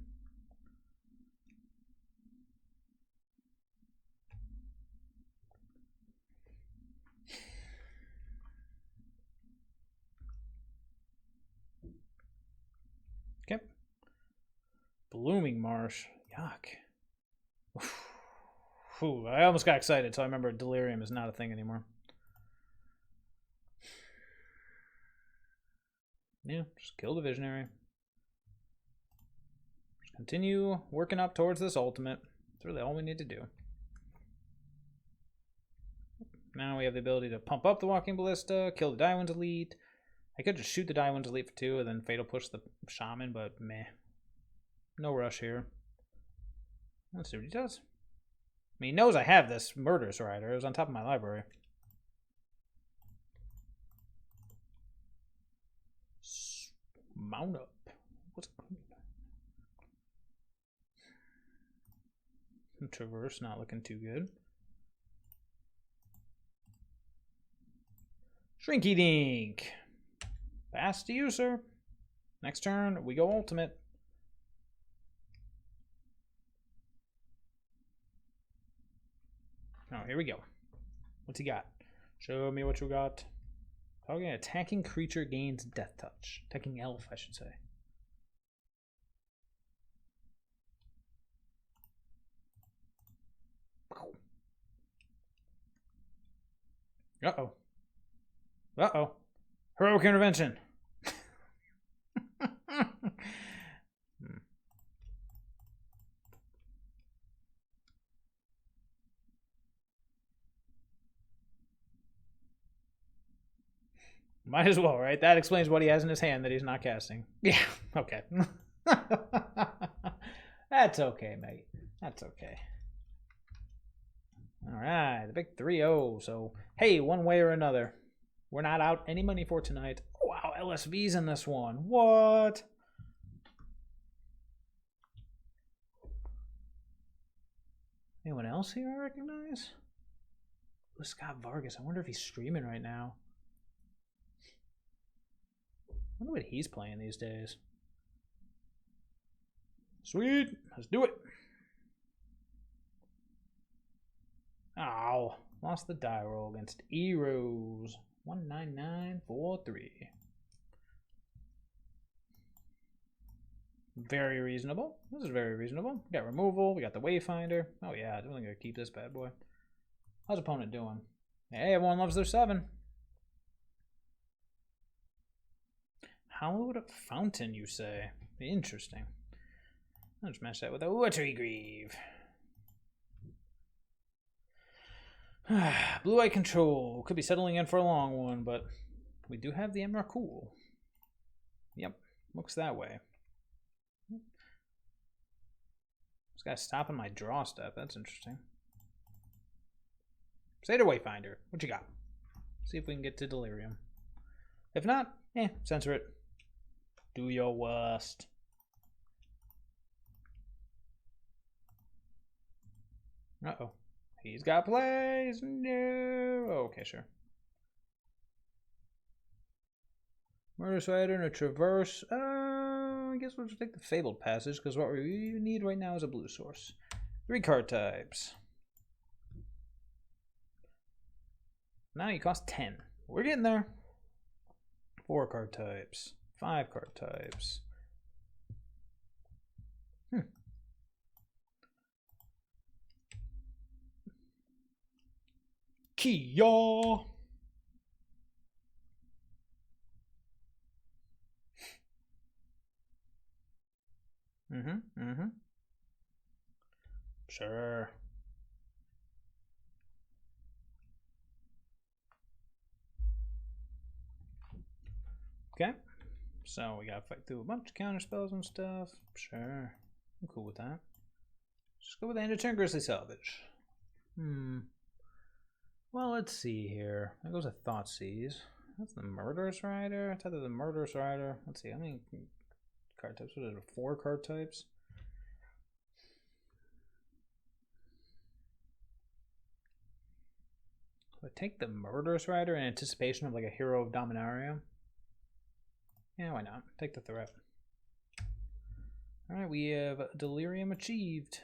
Okay. Blooming Marsh. Yuck. Ooh, I almost got excited, so I remember Delirium is not a thing anymore. Yeah, just kill the Visionary. Just continue working up towards this ultimate. That's really all we need to do. Now we have the ability to pump up the Walking Ballista, kill the Daiwin's Elite. I could just shoot the Daiwin's Elite for 2 and then Fatal Push the Shaman, but meh. No rush here. Let's see what he does. I mean, he knows I have this Murderous Rider. It was on top of my library. Mount up. What's it? Traverse not looking too good. Shrinky Dink. Pass to you, sir. Next turn, we go ultimate. Oh, here we go. What's he got? Show me what you got. Okay, attacking creature gains death touch. Attacking elf, I should say. Uh-oh. Uh-oh. Heroic intervention. Might as well, right? That explains what he has in his hand that he's not casting. Yeah, okay. That's okay, mate. That's okay. All right, the big 3-0. So, hey, one way or another, we're not out any money for tonight. Oh, wow, LSV's in this one. What? Anyone else here I recognize? Scott Vargas. I wonder if he's streaming right now. I wonder what he's playing these days. Sweet. Let's do it. Ow. Lost the die roll against E-Rose. 19943. Very reasonable. This is very reasonable. We got removal. We got the Wayfinder. Oh, yeah. Definitely going to keep this bad boy. How's opponent doing? Hey, everyone loves their 7. Hallowed Fountain, you say? Interesting. I'll just match that with a Watery Greave. Blue-Eye Control. Could be settling in for a long one, but we do have the Emrakul. Yep, looks that way. This guy's stopping my draw step. That's interesting. Say to Wayfinder. What you got? See if we can get to Delirium. If not, censor it. Do your worst. Uh-oh. He's got plays. No. Okay, sure. Murderous Rider and a Traverse. I guess we'll just take the Fabled Passage, because what we need right now is a blue source. 3 card types. Now you cost 10. We're getting there. 4 card types. 5 card types. Kia! Sure. Okay. So we gotta fight through a bunch of counter spells and stuff. Sure. I'm cool with that. Just go with the end of turn Grizzly Salvage. Well, let's see here. There goes a Thoughtseize. That's the Murderous Rider. I thought that the Murderous Rider. Let's see, how many card types? What is it? 4 card types? I take the Murderous Rider in anticipation of like a Hero of Dominaria. Yeah, why not? Take the threat. Alright, we have Delirium achieved.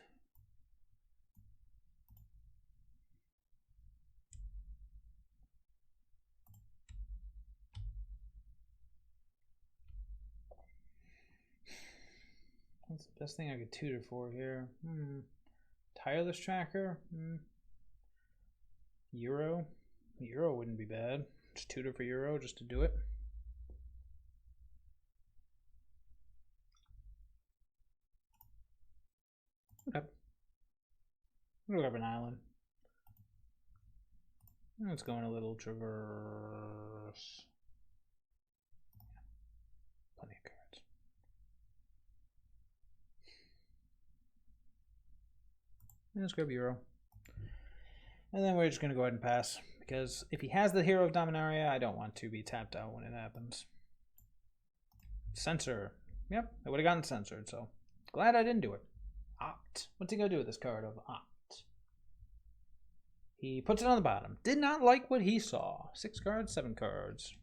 What's the best thing I could tutor for here? Tireless Tracker? Euro? Euro wouldn't be bad. Just tutor for Euro just to do it. Okay. We'll grab an island. Let's go in a little traverse. Plenty of cards. And let's grab Euro. And then we're just going to go ahead and pass. Because if he has the Hero of Dominaria, I don't want to be tapped out when it happens. Censor. Yep, I would have gotten censored, so glad I didn't do it. Opt. What's he going to do with this card of Opt? He puts it on the bottom. Did not like what he saw. 6 cards, 7 cards.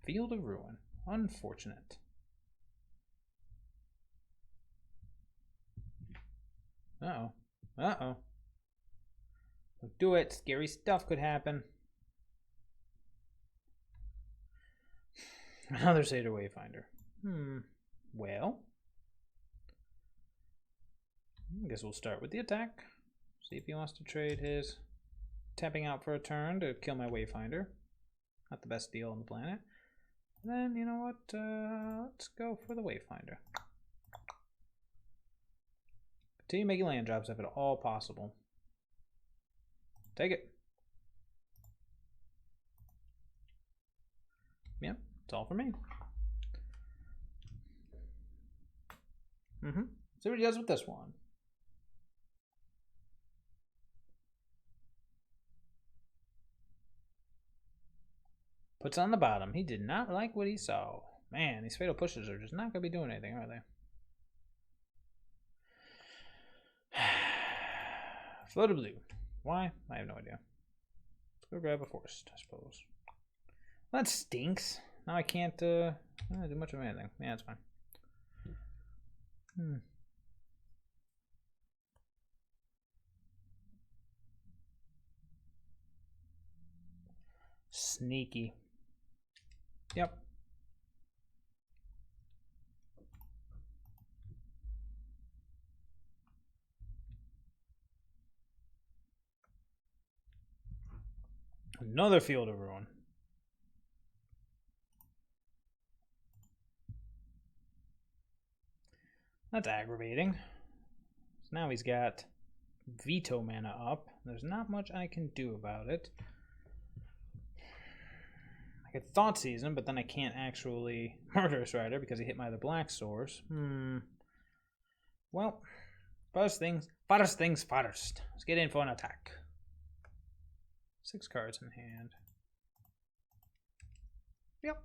Field of Ruin. Unfortunate. Uh-oh. Uh-oh. Don't do it. Scary stuff could happen. Another Satyr Wayfinder. Well. I guess we'll start with the attack. See if he wants to trade his tapping out for a turn to kill my Wayfinder. Not the best deal on the planet. And then, you know what? Let's go for the Wayfinder. Continue making land drops if at all possible. Take it. Yep, it's all for me. See what he does with this one. Puts on the bottom. He did not like what he saw. Man, these fatal pushes are just not going to be doing anything, are they? Floated blue. Why? I have no idea. Let's go grab a forest, I suppose. Well, that stinks. Now I can't do much of anything. Yeah, that's fine. Sneaky. Yep. Another Field of Ruin. That's aggravating. So now he's got veto mana up. There's not much I can do about it. I could Thoughtseize him, but then I can't actually Murderous Rider because he hit my other black source. Well, first things first. Let's get in for an attack. 6 cards in hand. Yep.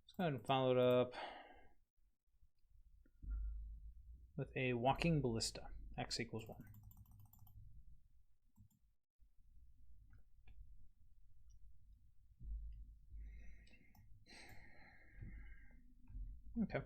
Let's go ahead and follow it up with a Walking Ballista. X equals 1. Okay.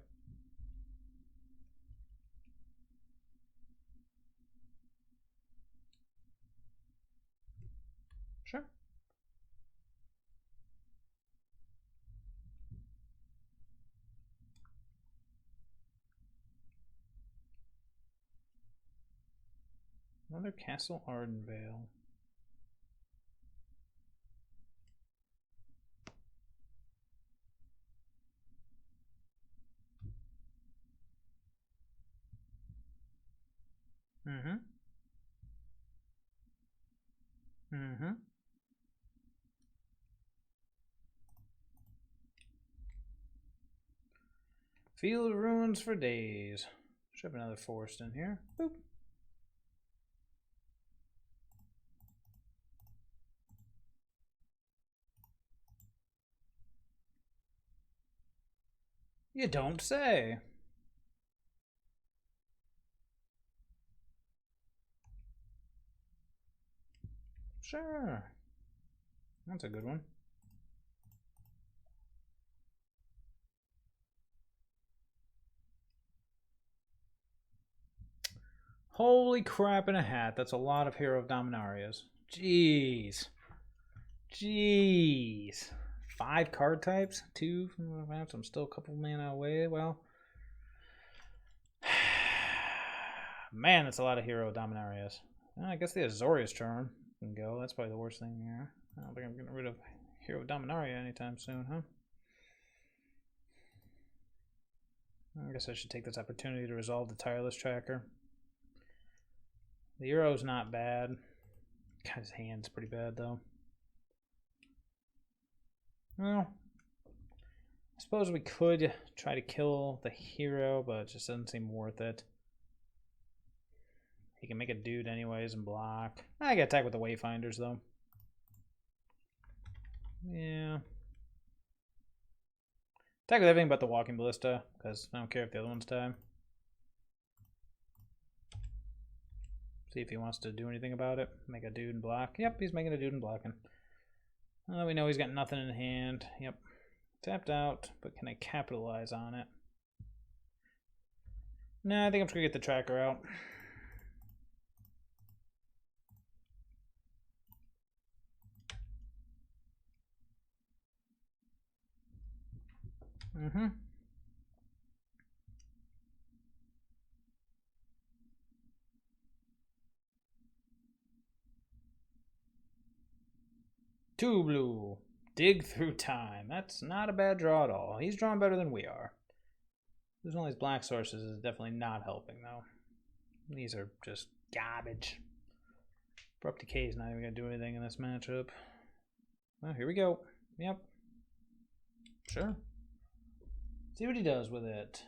Another Castle Ardenvale. Mm-hmm. Mm-hmm. Field of ruins for days. Should have another forest in here. Boop. You don't say. Sure. That's a good one. Holy crap in a hat. That's a lot of Hero of Dominarias. Jeez. Jeez. 5 card types? 2 from the maps. I'm still a couple mana away. Well. Man, that's a lot of Hero of Dominarias. Well, I guess the Azorius charm can go. That's probably the worst thing here. I don't think I'm getting rid of Hero of Dominaria anytime soon, huh? I guess I should take this opportunity to resolve the Tireless Tracker. The Euro's not bad. God, his hand's pretty bad, though. Well, I suppose we could try to kill the hero, but it just doesn't seem worth it. He can make a dude anyways and block. I gotta attack with the Wayfinders, though. Yeah. Attack with everything but the Walking Ballista, because I don't care if the other ones die. See if he wants to do anything about it. Make a dude and block. Yep, he's making a dude and blocking. We know he's got nothing in hand. Yep. Tapped out, but can I capitalize on it? Nah, I think I'm just going to get the tracker out. Mm-hmm. Two blue. Dig through time. That's not a bad draw at all. He's drawn better than we are. Losing all these black sources is definitely not helping, though. These are just garbage. Abrupt Decay is not even going to do anything in this matchup. Well, here we go. Yep. Sure. See what he does with it.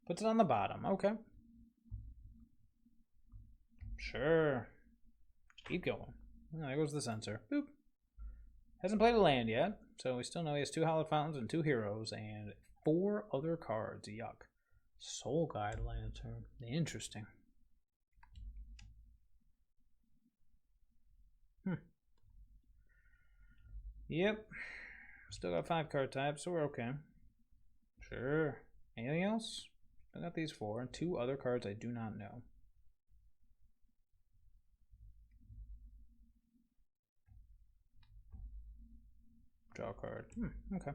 Puts it on the bottom. Okay. Sure. Keep going. Oh, there goes the sensor. Boop. Hasn't played a land yet, so we still know he has 2 Hallowed Fountains and 2 heroes and 4 other cards. Yuck. Soul Guide Lantern. Interesting. Yep. Still got 5 card types, so we're okay. Sure. Anything else? I got these 4 and 2 other cards I do not know. Draw a card. Okay.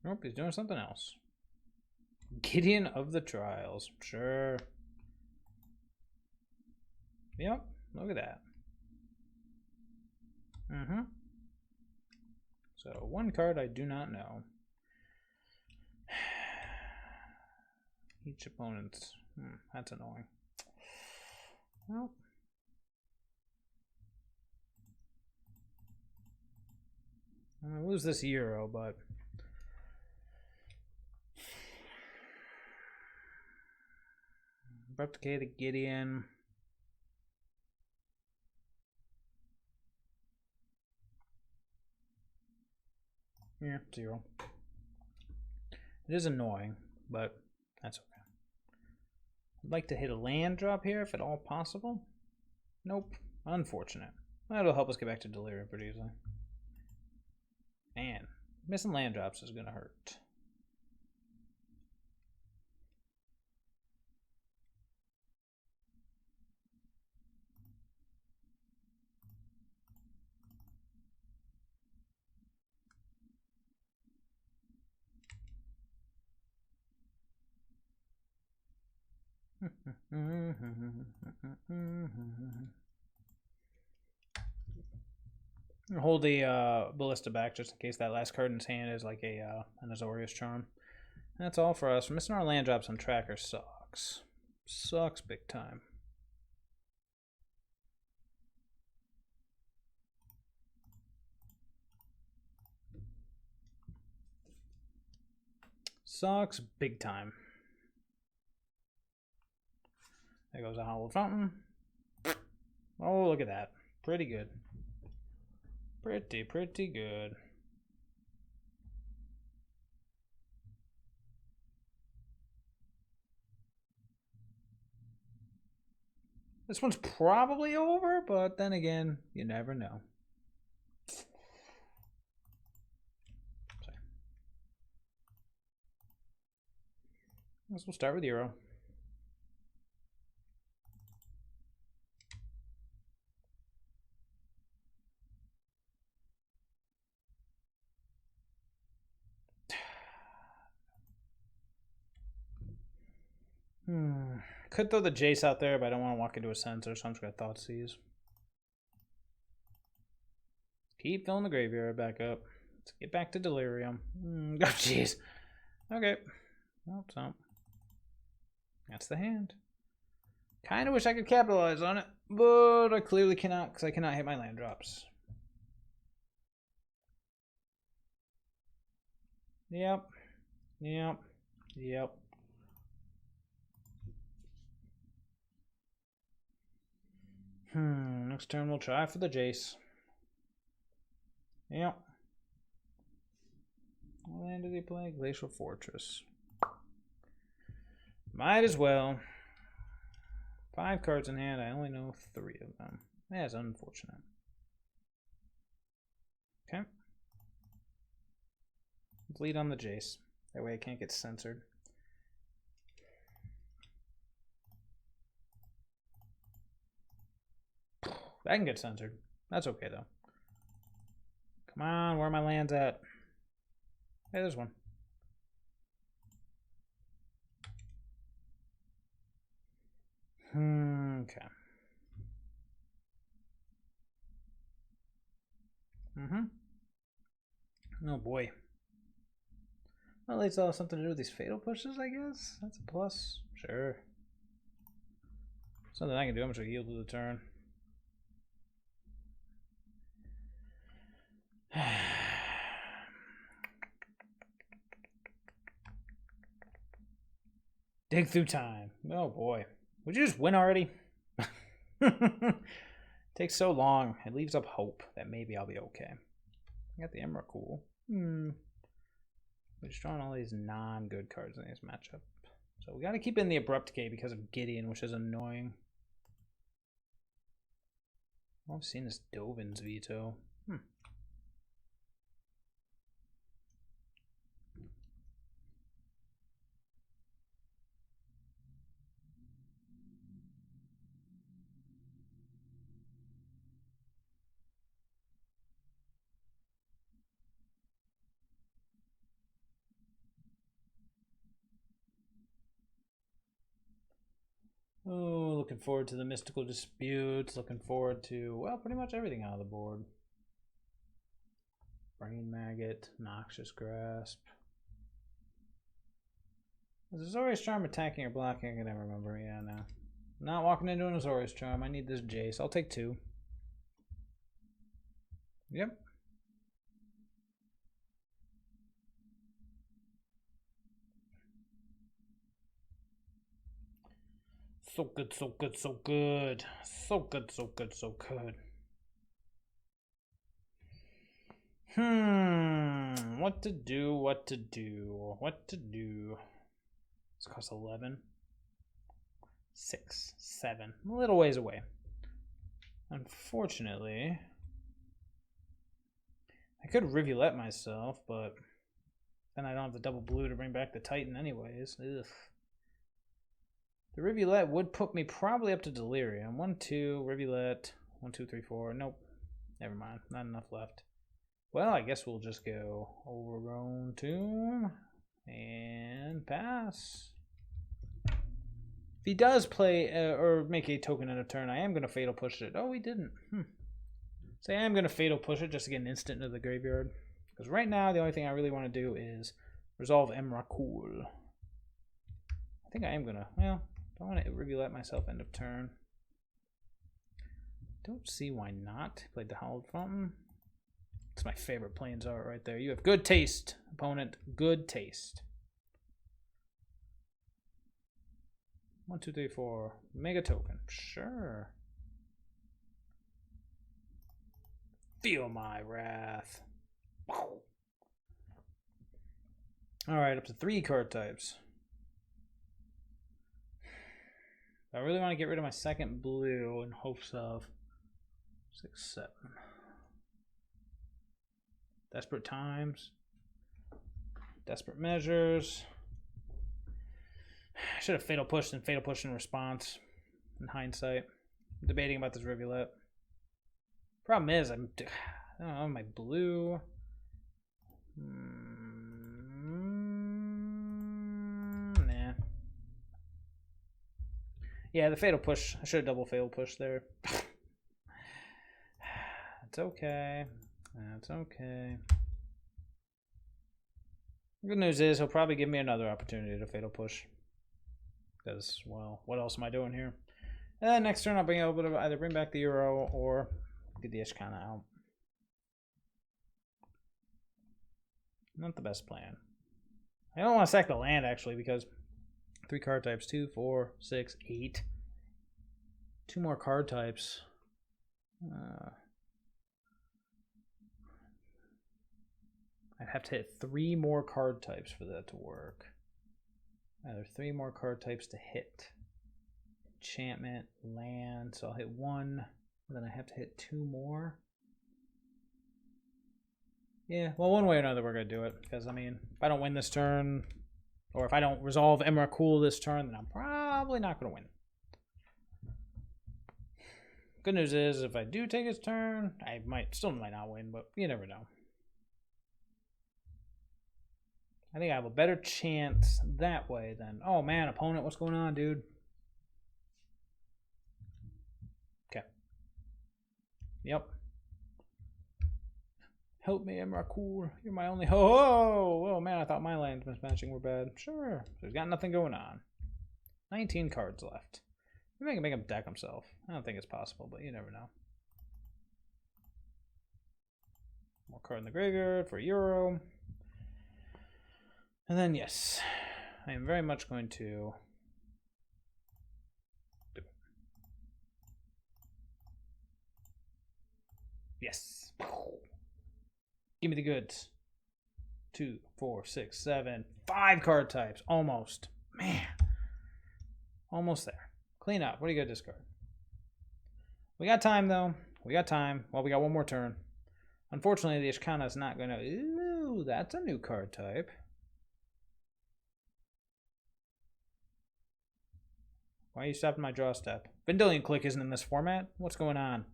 Nope, he's doing something else. Gideon of the Trials. Sure. Yep, look at that. So, 1 card I do not know. Each opponent's... that's annoying. Well... I'm going to lose this Euro, but... Abrupt Decay to Gideon. Yeah, 0. It is annoying, but that's okay. I'd like to hit a land drop here if at all possible. Nope. Unfortunate. That'll help us get back to Delirium pretty easily. Man, missing land drops is going to hurt. Hold the ballista back just in case that last card in his hand is like an Azorius charm. That's all for us. Missing our land drops on tracker sucks. Sucks big time. Sucks big time. There goes a Hollow Fountain. Oh, look at that. Pretty good. Pretty good. This one's probably over, but then again, you never know. We'll start with Euro. Could throw the Jace out there, but I don't want to walk into a sensor, so I'm just going to Thoughtseize. Keep filling the graveyard back up. Let's get back to Delirium. Oh, jeez. Okay. Well, so that's the hand. Kind of wish I could capitalize on it, but I clearly cannot because I cannot hit my land drops. Yep. Next turn we'll try for the Jace. Yep. What land did he play? Glacial Fortress. Might as well. 5 cards in hand. I only know 3 of them. That's unfortunate. Okay. Bleed on the Jace. That way I can't get censored. I can get censored. That's okay though. Come on, where are my lands at? Hey, there's one. Okay. Oh boy. Well, it's all something to do with these fatal pushes, I guess. That's a plus. Sure. Something I can do. I'm just gonna yield to the turn. Dig through time. Oh boy. Would you just win already? Takes so long. It leaves up hope that maybe I'll be okay. I got the Emrakul. We're just drawing all these non-good cards in this matchup. So we got to keep in the Abrupt Decay because of Gideon, which is annoying. All I've seen is Dovin's Veto. Oh, looking forward to the Mystical Disputes. Looking forward to, well, pretty much everything out of the board. Brain Maggot, Noxious Grasp. Is Azorius Charm attacking or blocking? I can never remember. Yeah, no. Not walking into an Azorius Charm. I need this Jace. I'll take 2. Yep. So good, so good, so good. So good, so good, so good. What to do, what to do, what to do. This costs 11. 6, 7. A little ways away. Unfortunately, I could Rivulet myself, but then I don't have the double blue to bring back the Titan anyways. Ugh. The Rivulet would put me probably up to Delirium. 1, 2, Rivulet. 1, 2, 3, 4. Nope. Never mind. Not enough left. Well, I guess we'll just go Overgrown Tomb and pass. If he does play or make a token in a turn, I am going to Fatal Push it. Oh, he didn't. So I am going to Fatal Push it just to get an instant into the graveyard. Because right now, the only thing I really want to do is resolve Emrakul. I think I am going to, well, I want to Rivulet myself end of turn. Don't see why not. Played the Hallowed Fountain. It's my favorite Plains art right there. You have good taste, opponent. Good taste. 1, 2, 3, 4. Mega token. Sure. Feel my wrath. Alright, up to 3 card types. I really want to get rid of my second blue in hopes of 6, 7. Desperate Times. Desperate Measures. I should have Fatal Pushed and Fatal Push in response. In hindsight. I'm debating about this Rivulet. Problem is, I don't know, my blue. Nah. Yeah, the Fatal Push. I should have double Fatal Push there. It's okay. That's okay. Good news is he'll probably give me another opportunity to Fatal Push. Because, well, what else am I doing here? And next turn I'll be able to either bring back the Euro or get the Ishkana out. Not the best plan. I don't want to sack the land actually because 3 card types, 2, 4, 6, 8. 2 more card types. I'd have to hit 3 more card types for that to work. Either 3 more card types to hit. Enchantment, land, so I'll hit 1, then I have to hit 2 more. Yeah, well, one way or another we're going to do it, because, I mean, if I don't win this turn, or if I don't resolve Emrakul this turn, then I'm probably not going to win. Good news is, if I do take his turn, I still might not win, but you never know. I think I have a better chance that way than, oh man, opponent, what's going on, dude? Okay. Yep. Help me, Emrakul. You're my only oh man, I thought my land mismatching were bad. Sure. So he's got nothing going on. 19 cards left. Maybe I can make him deck himself. I don't think it's possible, but you never know. More card in the graveyard for Euro. And then, yes, I am very much going to do it. Yes. Give me the goods. 2, 4, 6, 7, 5 card types. Almost. Man. Almost there. Clean up. What do you got to discard? We got time, though. We got time. Well, we got 1 more turn. Unfortunately, the Ishkana is not going to... Ooh, that's a new card type. Why are you stopping my draw step? Vendilion Click isn't in this format. What's going on?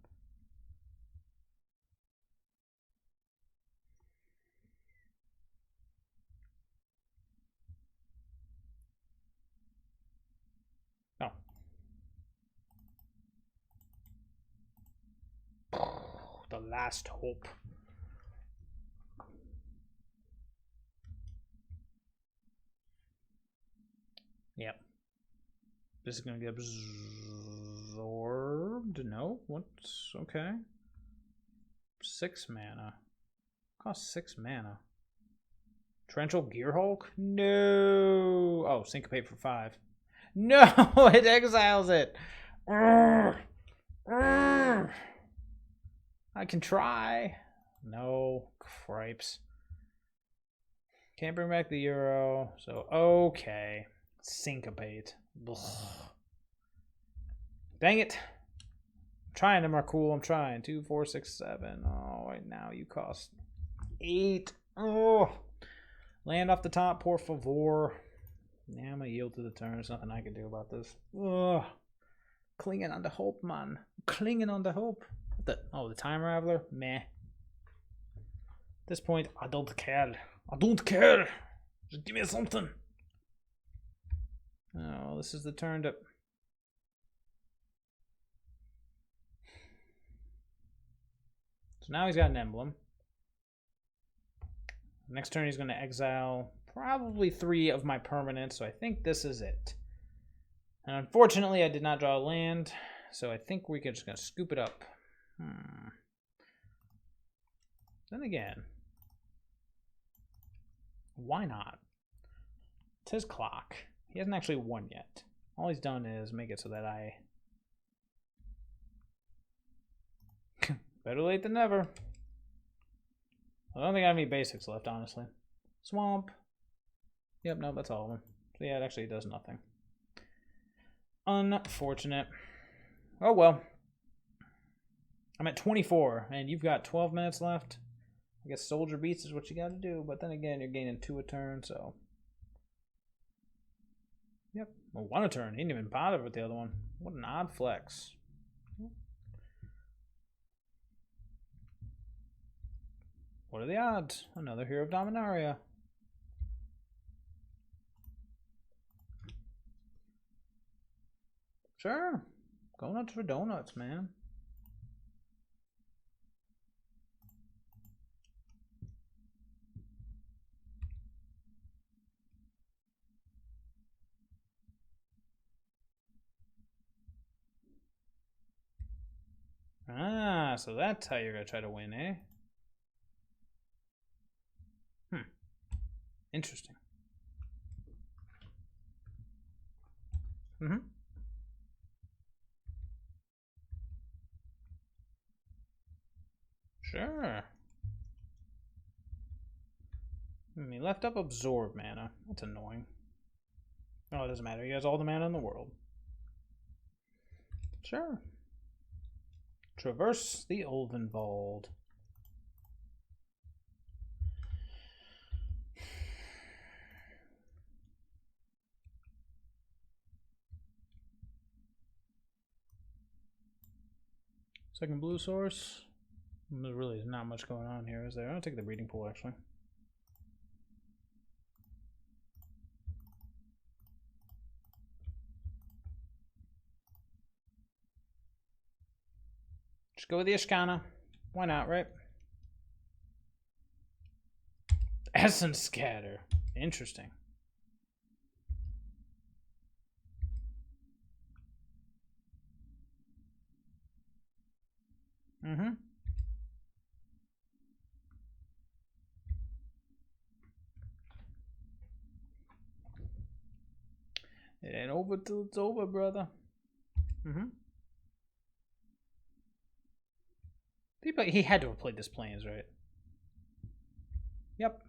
Oh. The last hope. Yep. This is going to get absorbed. No, what's okay? 6 mana. Cost 6 mana. Torrential Gearhulk? No. Oh, Syncopate for 5. No, it exiles it. I can try. No, cripes. Can't bring back the Euro. So, okay. Syncopate. Ugh. Dang it. I'm trying, Emrakul. I'm trying. 2, 4, 6, 7. Oh, right now you cost 8. Oh. Land off the top, por favor. Yeah, I'm going to yield to the turn. There's nothing I can do about this. Ugh. Clinging on the hope, man. Clinging on the hope. The Time Raveler? Meh. At this point, I don't care. I don't care. Just give me something. Oh, this is the turn to So now he's got an emblem. Next turn he's going to exile probably 3 of my permanents, so I think this is it. And unfortunately I did not draw a land, so I think we're just going to scoop it up. Then again, why not? It's his clock. He hasn't actually won yet. All he's done is make it so that I... Better late than never. I don't think I have any basics left, honestly. Swamp. Yep, no, that's all of them. So yeah, it actually does nothing. Unfortunate. Oh well. I'm at 24, and you've got 12 minutes left. I guess soldier beats is what you gotta do, but then again, you're gaining 2 a turn, so... Yep, well, 1 a turn. He didn't even bother with the other one. What an odd flex. What are the odds? Another Hero of Dominaria. Sure. Go nuts for donuts, man. Ah, so that's how you're going to try to win, eh? Interesting. Sure. He left up absorb mana. That's annoying. Oh, it doesn't matter. He has all the mana in the world. Sure. Traverse the Ulvenwald. Second blue source. There really is not much going on here, is there? I'll take the breeding pool, actually. Just go with the Ishkana. Why not, right? Essence Scatter. Interesting. It ain't over till it's over, brother. He had to have played this Plains, right? Yep.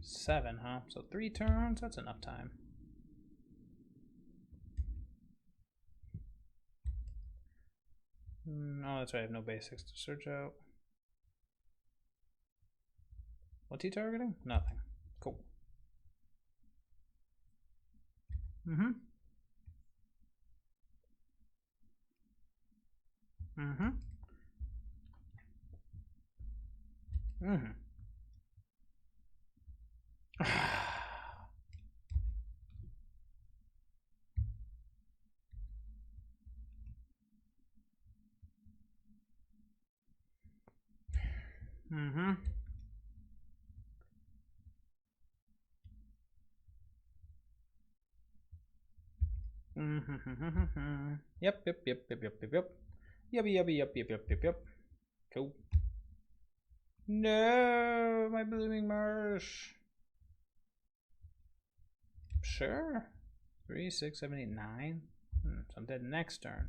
7, huh? So 3 turns, that's enough time. No, that's right, I have no basics to search out. What's he targeting? Nothing. Cool. Yep. Yep. Cool. No, my blooming marsh. Sure. 3, 6, 7, 8, 9. So I'm dead next turn.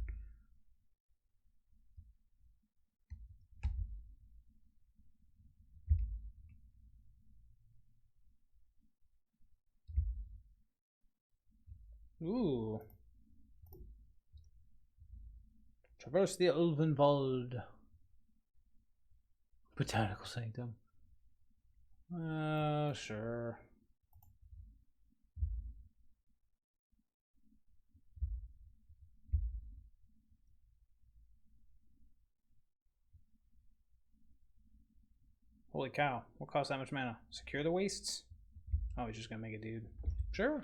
Ooh. Traverse the Ulvenwald. Botanical Sanctum. Sure. Holy cow. What costs that much mana? Secure the wastes? Oh, he's just gonna make a dude. Sure.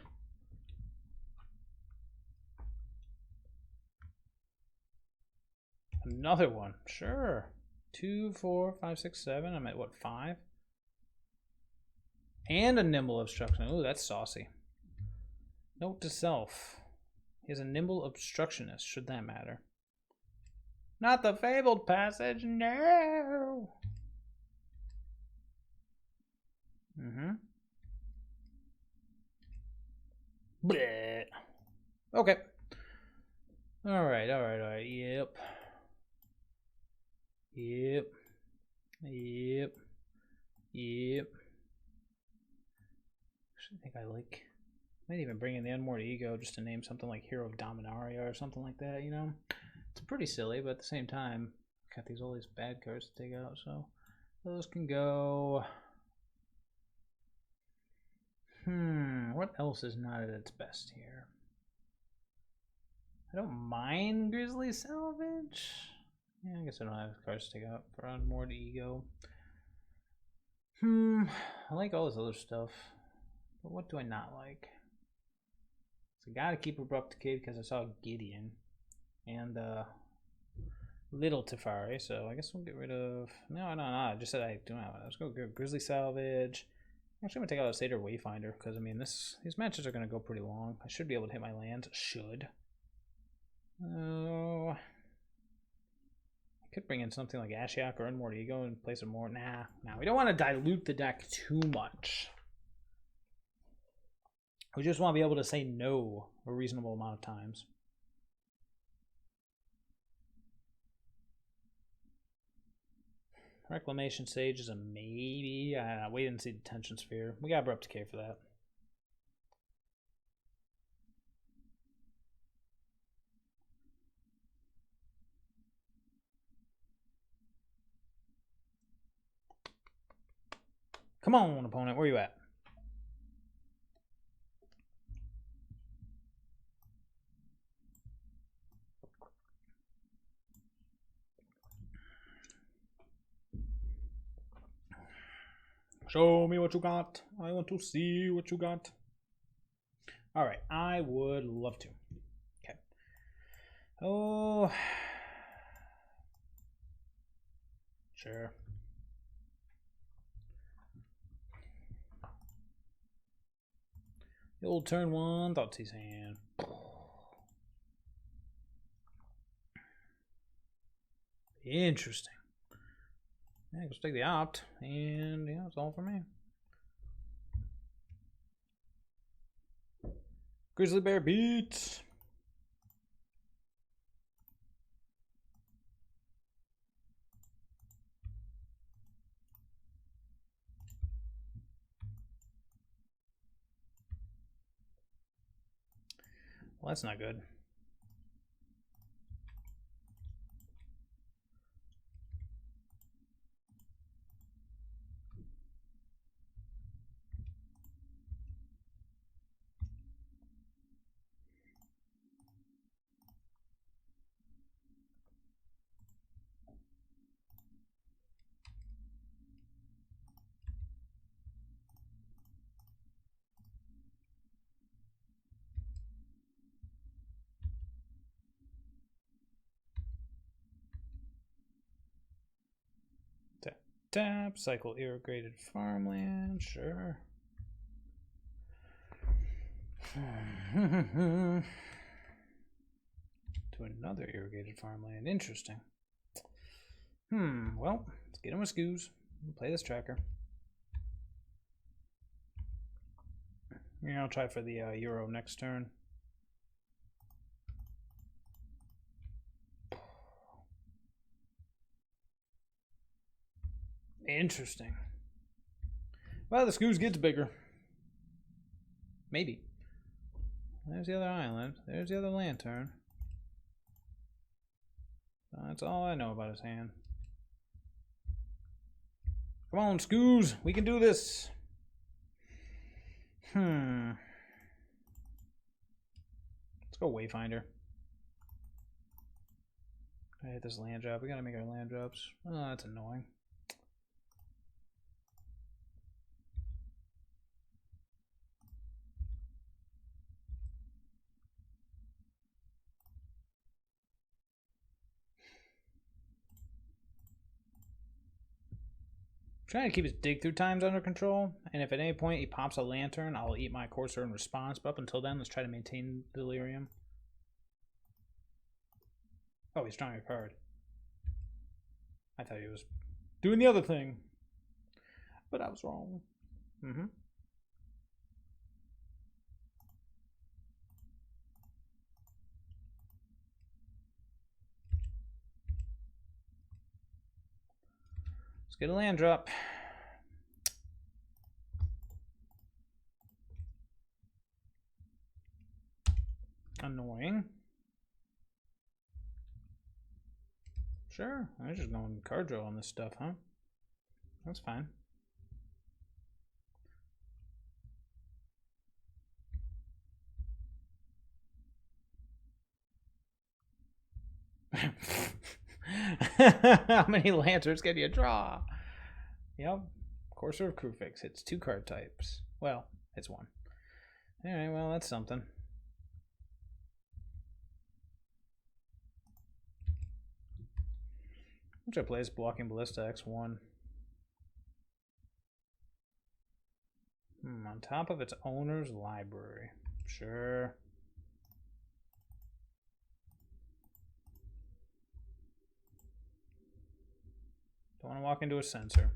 Another one. Sure. 2, 4, 5, 6, 7. I'm at what, 5? And a nimble obstruction. Ooh, that's saucy. Note to self. He has a nimble obstructionist, should that matter. Not the fabled passage, no! Bleh. Okay. Alright. Yep. I think I might even bring in the Unmoored Ego just to name something like Hero of Dominaria or something like that, you know? It's pretty silly, but at the same time, got all these bad cards to take out, so those can go. What else is not at its best here? I don't mind Grizzly Salvage. Yeah, I guess I don't have cards to take out for Unmoored Ego. I like all this other stuff, but what do I not like? So I gotta keep Abrupt Decay because I saw Gideon and Little Teferi, so I guess we'll get rid of. No, I just said I do not. Let's go Grizzly Salvage. Actually, I'm gonna take out a Seder Wayfinder because I mean these matches are gonna go pretty long. I should be able to hit my lands. Should. Oh, I could bring in something like Ashiok or Unmoored Ego and play some more. Nah, we don't want to dilute the deck too much. We just want to be able to say no a reasonable amount of times. Reclamation Sage is a maybe. I don't know. Wait and see Detention Sphere. We got Abrupt Decay for that. Come on, opponent. Where you at? Show me what you got. I want to see what you got. All right. I would love to. Okay. Oh. Sure. The old turn 1, Thoughtseize hand. Interesting. Yeah, let's take the opt, and yeah, that's all for me. Grizzly Bear beats. Well, that's not good. Tap, cycle irrigated farmland, sure. To another irrigated farmland, interesting. Well, let's get him with Scoos. Play this tracker. Yeah, I'll try for the Euro next turn. Interesting. Well, the Scoos gets bigger. Maybe. There's the other island. There's the other lantern. That's all I know about his hand. Come on, Scoos. We can do this. Let's go Wayfinder. I hit this land drop. We gotta make our land drops. Oh, that's annoying. Trying to keep his dig through times under control, and if at any point he pops a lantern, I'll eat my courser in response. But up until then, let's try to maintain Delirium. Oh, he's drawing a card. I thought he was doing the other thing, but I was wrong. Let's get a land drop. Annoying. Sure, I'm just going card draw on this stuff, huh? That's fine. How many lanterns can you draw? Yep. Courser of Crufix. It's 2 card types. Well, it's 1. Alright, well, that's something. Which I play is Blocking Ballista X1. On top of its owner's library. Sure. Don't want to walk into a sensor.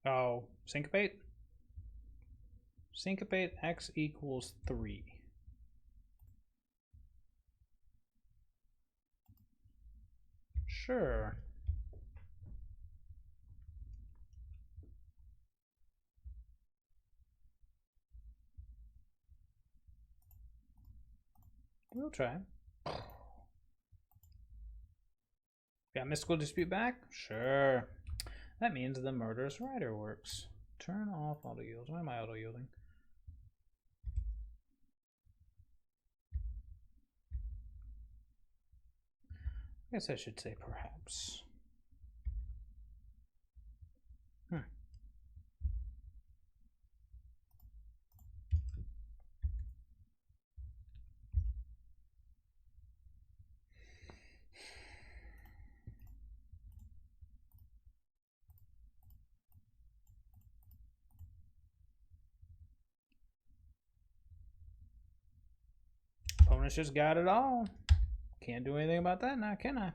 Oh, syncopate? Syncopate x equals 3. Sure. We'll try. Got Mystical Dispute back? Sure. That means the Murderous Rider works. Turn off auto yields. Why am I auto yielding? I guess I should say perhaps. Opponent's just got it all. Can't do anything about that now, can I?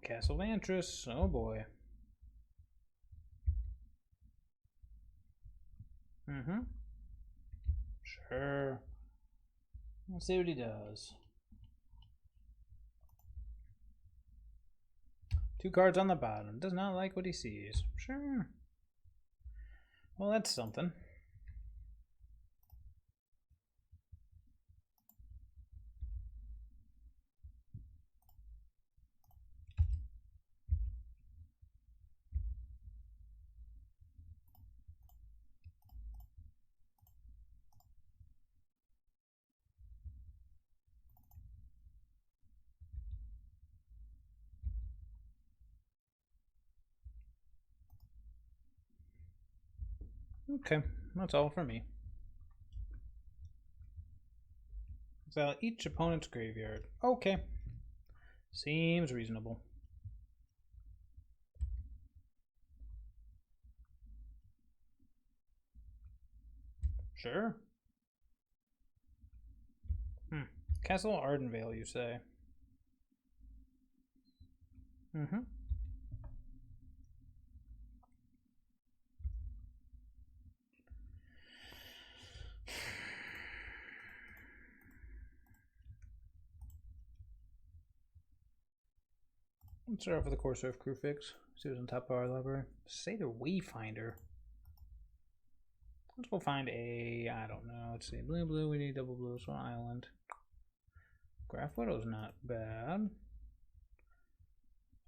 Castle Vantris. Oh boy. Sure. Let's see what he does. 2 cards on the bottom. Does not like what he sees. Sure. Well, that's something. Okay, that's all for me. So each opponent's graveyard. Okay. Seems reasonable. Sure. Castle Ardenvale, you say? Let's start off with the Courser of Crufix. See what's on top of our library. Satyr Wayfinder. Let's go find a, I don't know, let's see, blue, we need double blue, so island. Graph Widow's not bad.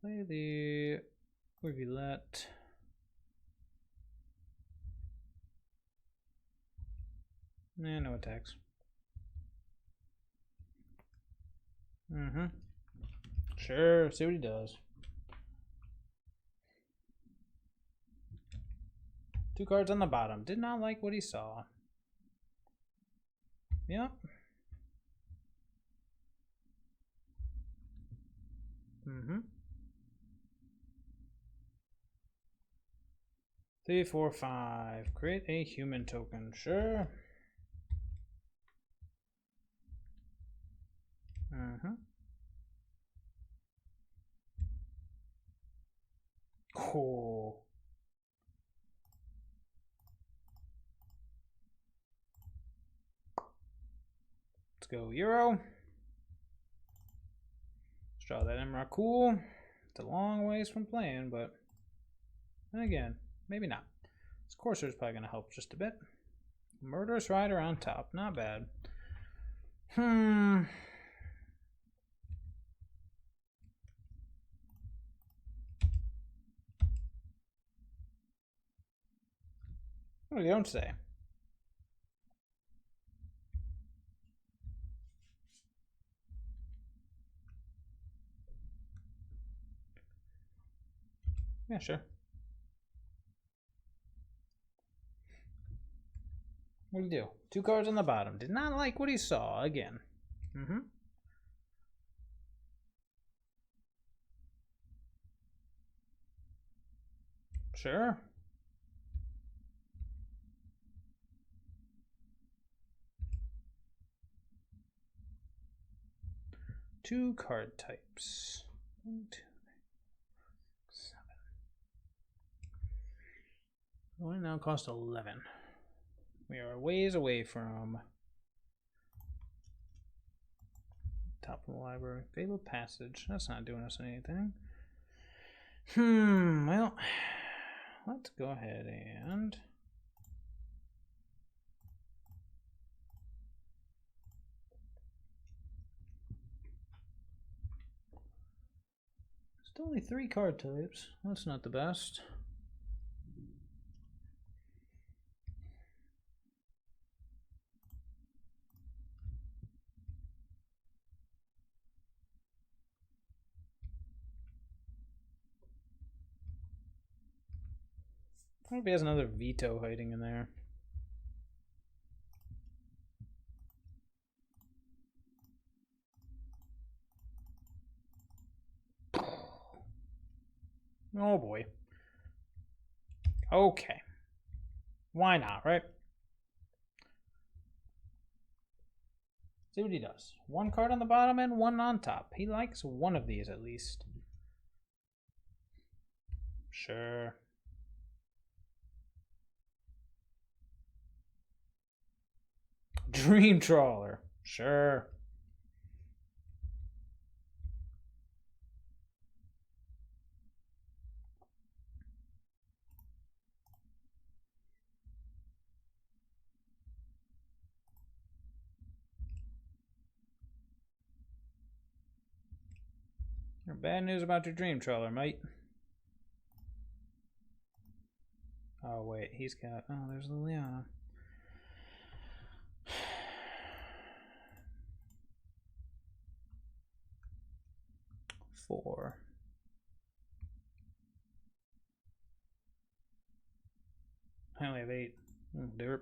Play the Rivulet. Nah, no attacks. Sure, see what he does. 2 cards on the bottom. Did not like what he saw. Yep. 3, 4, 5. Create a human token. Sure. Cool. Let's go Euro. Let's draw that Emrakul. It's a long ways from playing, but then again, maybe not. This Courser is probably going to help just a bit. Murderous Rider on top. Not bad. What do you don't say? Yeah, sure. What do you do? 2 cards on the bottom. Did not like what he saw again. Sure. Two card types. 1, 2, 7. One now cost 11. We are a ways away from top of the library. Fabled Passage. That's not doing us anything. Well, let's go ahead and still only 3 card types. That's not the best. I wonder if he has another veto hiding in there. Oh boy. Okay. Why not, right? See what he does. 1 card on the bottom and 1 on top. He likes one of these at least. Sure. Dream Trawler. Sure. Bad news about your Dream Trawler, mate. Oh, wait. He's got... Oh, there's Liliana. Four. I only have 8. Derp.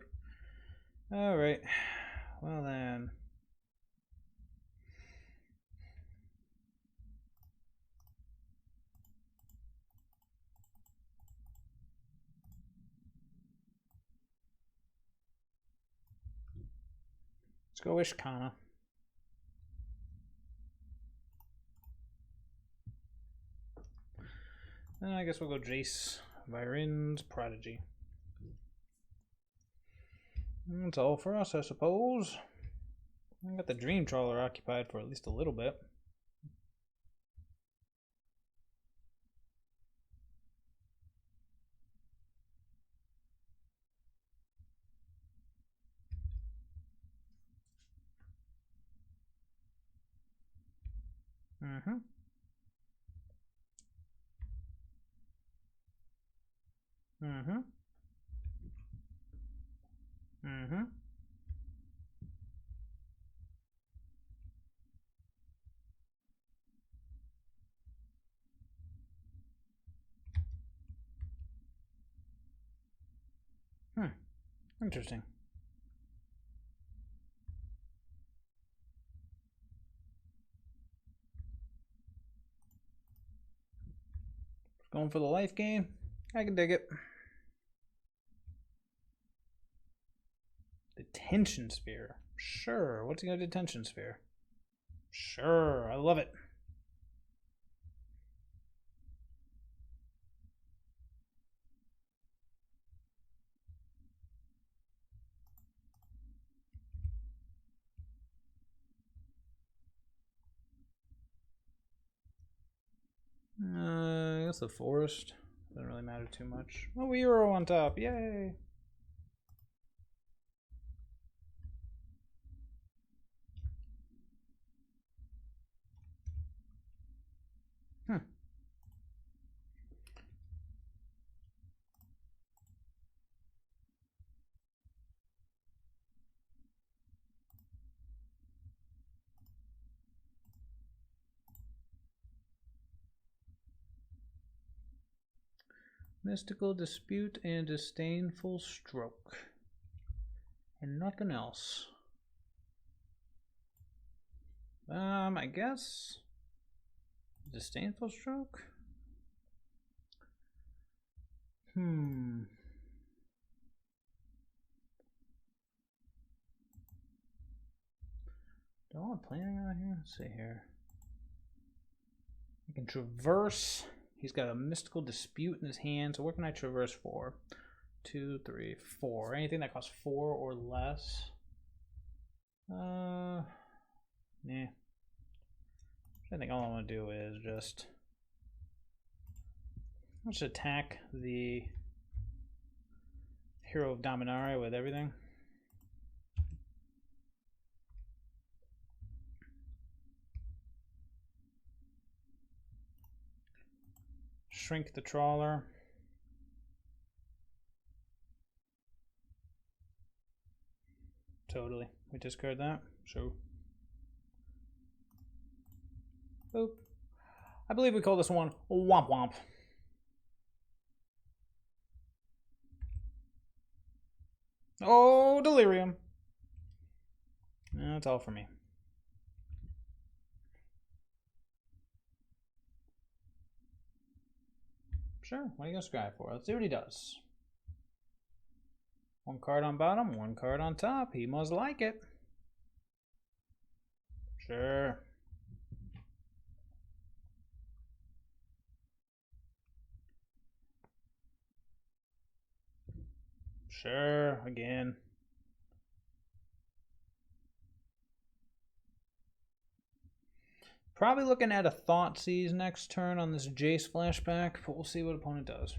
Alright. Well then. Let's go Ishkana. And I guess we'll go Jace. Viren's Prodigy. That's all for us, I suppose. I got the Dream Trawler occupied for at least a little bit. Mm-hmm. Mm-hmm. Interesting. Going for the life gain. I can dig it. Detention sphere. Sure. What's he got? Detention sphere. Sure. I love it. I guess the forest doesn't really matter too much. Oh, we Euro on top. Yay. Mystical dispute and disdainful stroke. And nothing else. I guess disdainful stroke. Don't want planning out here. Let's see here. I can traverse. He's got a mystical dispute in his hand. So what can I traverse for? 2, 3, 4. Anything that costs 4 or less. Nah. I think all I want to do is just let's attack the Hero of Dominaria with everything. Shrink the trawler. Totally. We discard that. So. Boop. I believe we call this one Womp Womp. Oh, Delirium. That's all for me. Sure, what are you going to scry for? Let's see what he does. 1 card on bottom, 1 card on top. He must like it. Sure. Sure, again. Probably looking at a Thoughtseize next turn on this Jace flashback, but we'll see what opponent does.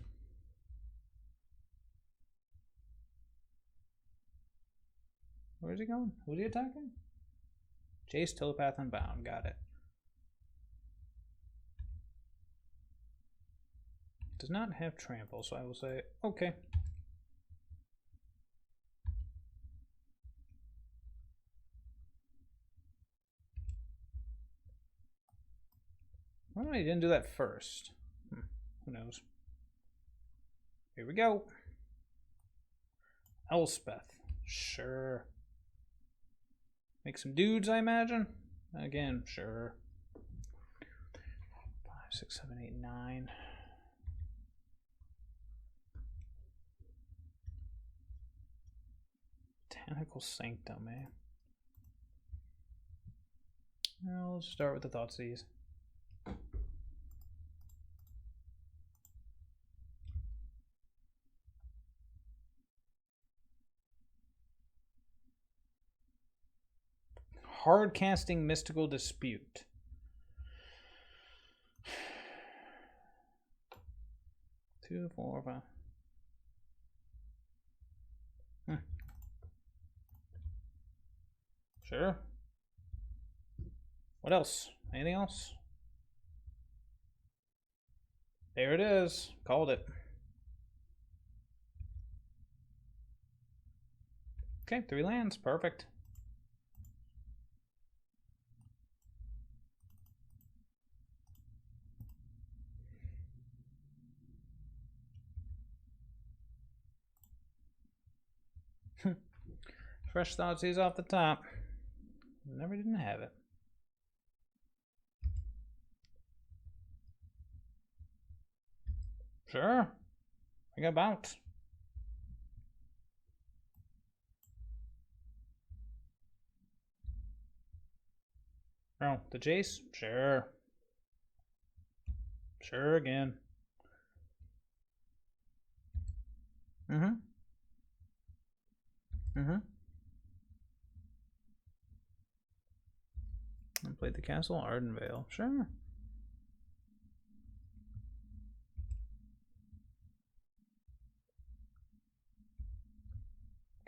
Where's he going? Who's he attacking? Jace, Telepath, Unbound. Got it. Does not have trample, so I will say, okay. Why don't I didn't do that first? Who knows? Here we go. Elspeth. Sure. Make some dudes, I imagine. Again, sure. 5, 6, 7, 8, 9. Botanical Sanctum, eh? Well, let's start with the Thoughtseize. Hard casting Mystical Dispute. Two, 4, 5. Sure. What else? Anything else? There it is. Called it. Okay, 3 lands. Perfect. Fresh Thoughtseize off the top. Never didn't have it. Sure. I got bounce. Oh, the Jace? Sure. Sure again. Mm-hmm. Mm-hmm. I played the castle, Ardenvale. Sure.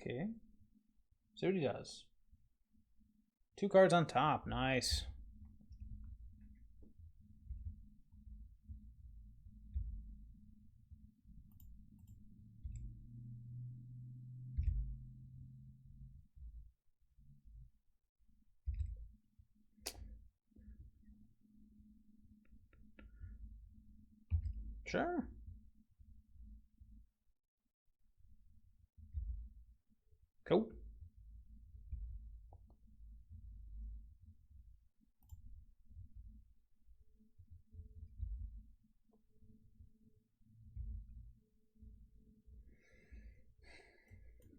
Okay. See what he does. 2 cards on top. Nice. Sure. Cool.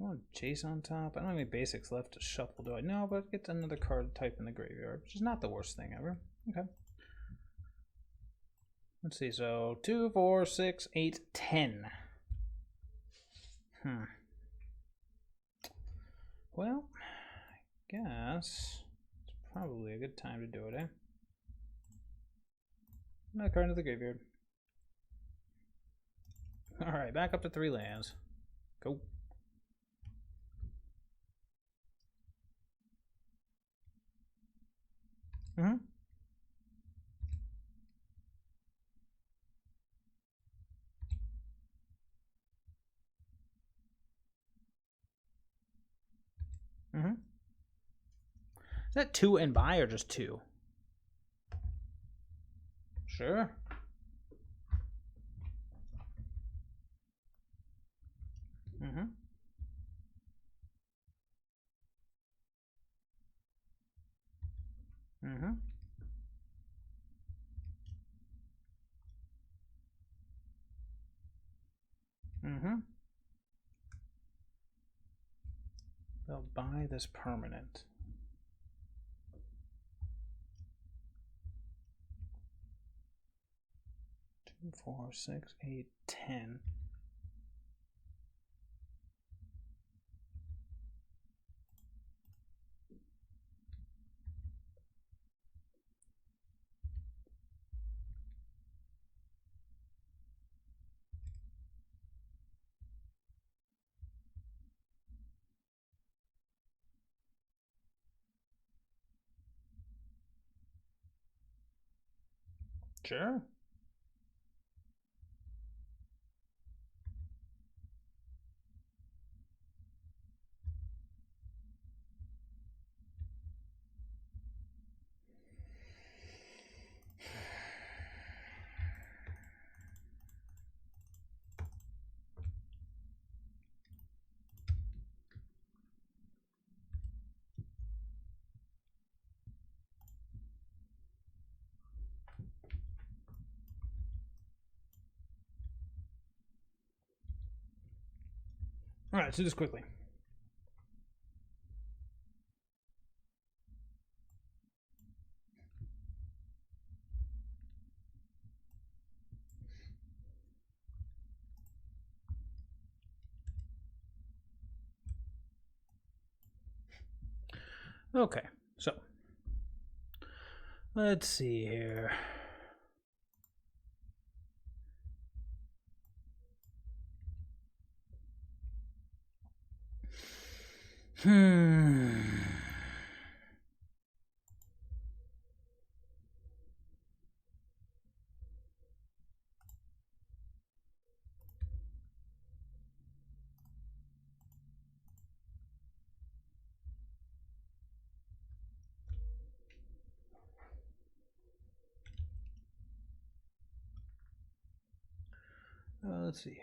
Oh, Chase on top. I don't have any basics left to shuffle, do I? No, but get another card type in the graveyard, which is not the worst thing ever. Okay. Let's see. So 2, 4, 6, 8, 10. Well, I guess it's probably a good time to do it, eh? Another card into the graveyard. Alright, back up to 3 lands. Go. Mm-hmm. Mm-hmm. Is that 2 and buy or just 2? Sure. Mm-hmm. Mm-hmm. Mm-hmm. They'll buy this permanent. Two, 4, 6, 8, 10. Sure. Alright, let's do this quickly. Okay, so let's see here. Let's see here.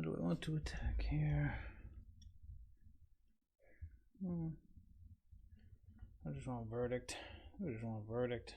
Do I want to attack here? I just want a verdict. I just want a verdict.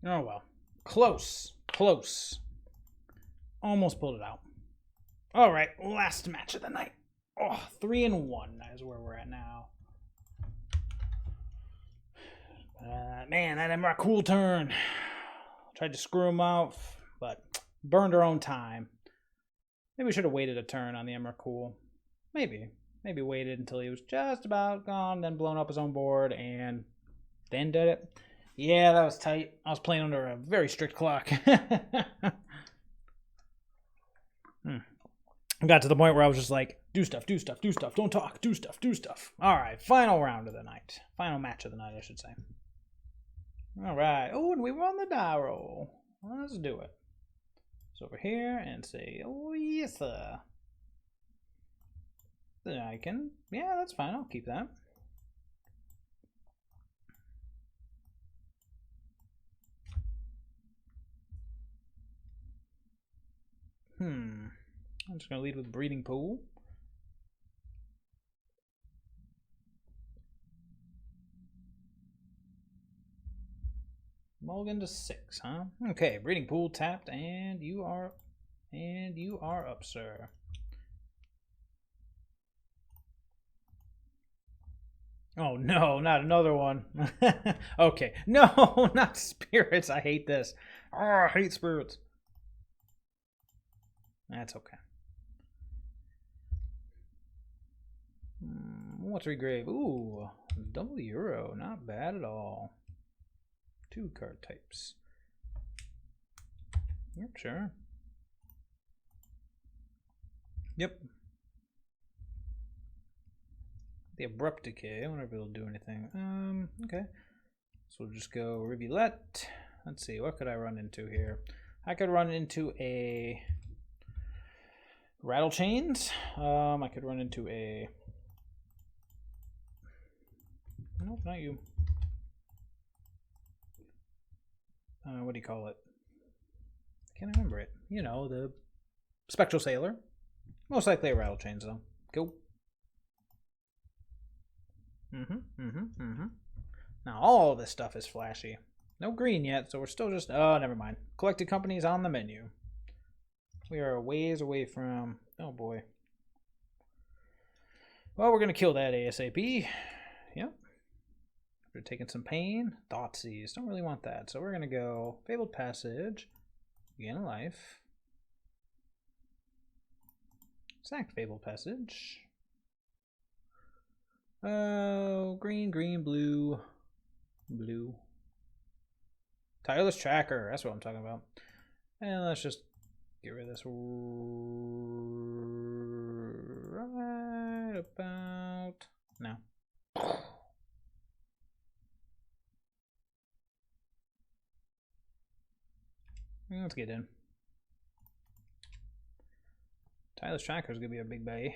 Oh well. Close. Close. Almost pulled it out. Alright, last match of the night. Oh, 3-1 is where we're at now. Man, that Emra cool turn. Tried to screw him out, but burned our own time. Maybe we should have waited a turn on the Emra cool. Maybe. Maybe waited until he was just about gone, then blown up his own board, and then did it. Yeah, that was tight. I was playing under a very strict clock. I got to the point where I was just like, do stuff, do stuff, do stuff, don't talk, do stuff, do stuff. All right, final round of the night. Final match of the night, I should say. All right. Oh, and we were on the die roll. Let's do it. So over here and say, oh, yes, sir. Then I can, yeah, that's fine. I'll keep that. I'm just going to lead with Breeding Pool. Mulligan to 6, huh? Okay, Breeding Pool tapped, and you are up, sir. Oh no, not another one. Okay, no, not spirits. I hate this. Oh, I hate spirits. That's okay. What's regrave? Ooh, double Euro. Not bad at all. 2 card types. Yep, sure. Yep. The Abrupt Decay. I wonder if it'll do anything. Okay. So we'll just go Rivulet. Let's see, what could I run into here? I could run into a Rattle Chains. I could run into a... Nope, not you. What do you call it? I can't remember it. You know, the Spectral Sailor. Most likely a Rattle Chains, though. Go. Now, all this stuff is flashy. No green yet, so we're still just... Oh, never mind. Collected companies on the menu. We are a ways away from... Oh, boy. Well, we're going to kill that ASAP. Yep. We're taking some pain. Thoughtseize. Don't really want that. So we're going to go Fabled Passage. Gain a life. Sack Fabled Passage. Oh, green, green, blue. Blue. Tireless Tracker. That's what I'm talking about. And let's just get rid of this right about now. Let's get in. Tireless Tracker is going to be a big bay.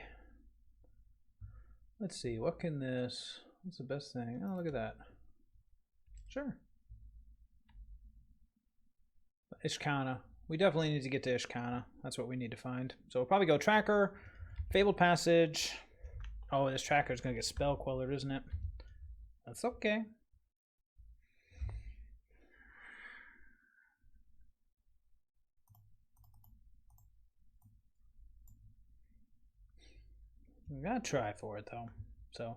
Let's see, what can this... What's the best thing? Oh, look at that. Sure. Ishkana. We definitely need to get to Ishkana. That's what we need to find. So we'll probably go Tracker, Fabled Passage. Oh, this Tracker is going to get Spell Queller, isn't it? That's okay. We gotta try for it though. So,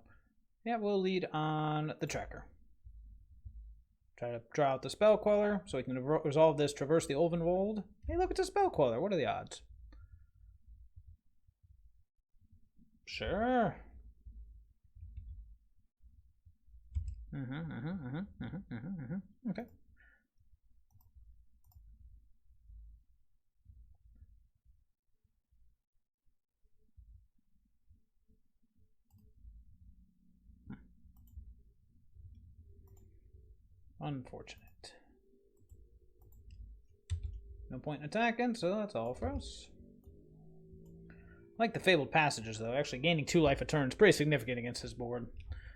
yeah, we'll lead on the Tracker. Try to draw out the Spell Queller so we can resolve this. Traverse the Ulvenwold. Hey, look, it's a Spell Queller. What are the odds? Sure. Okay. Unfortunate. No point in attacking, so that's all for us. I like the Fabled Passages, though. Actually, gaining 2 life a turn is pretty significant against his board.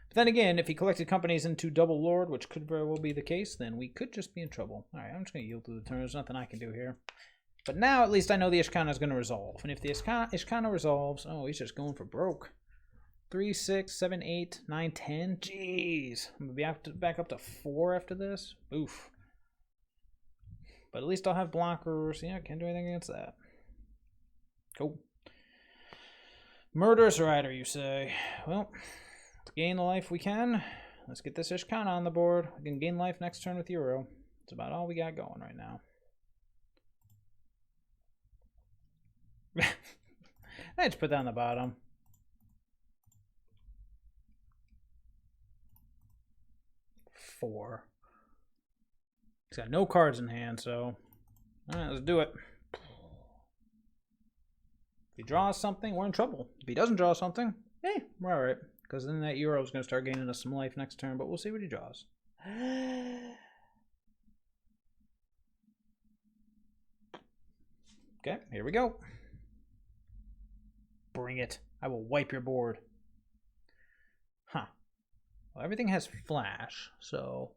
But then again, if he collected companies into Double Lord, which could very well be the case, then we could just be in trouble. Alright, I'm just going to yield through the turn. There's nothing I can do here. But now, at least I know the Ishkana is going to resolve. And if the Ishkana resolves... Oh, he's just going for broke. 3, 6, 7, 8, 9, 10. Jeez. I'm going to be back up to 4 after this. Oof. But at least I'll have blockers. Yeah, can't do anything against that. Cool. Murderous Rider, you say. Well, to gain the life we can. Let's get this Ishkana on the board. We can gain life next turn with Euro. That's about all we got going right now. I just put that on the bottom. Four. He's got no cards in hand, so... Alright, let's do it. If he draws something, we're in trouble. If he doesn't draw something, hey, we're alright. Because then that Euro is going to start gaining us some life next turn, but we'll see what he draws. Okay, here we go. Bring it. I will wipe your board. Huh. Well, everything has flash, so...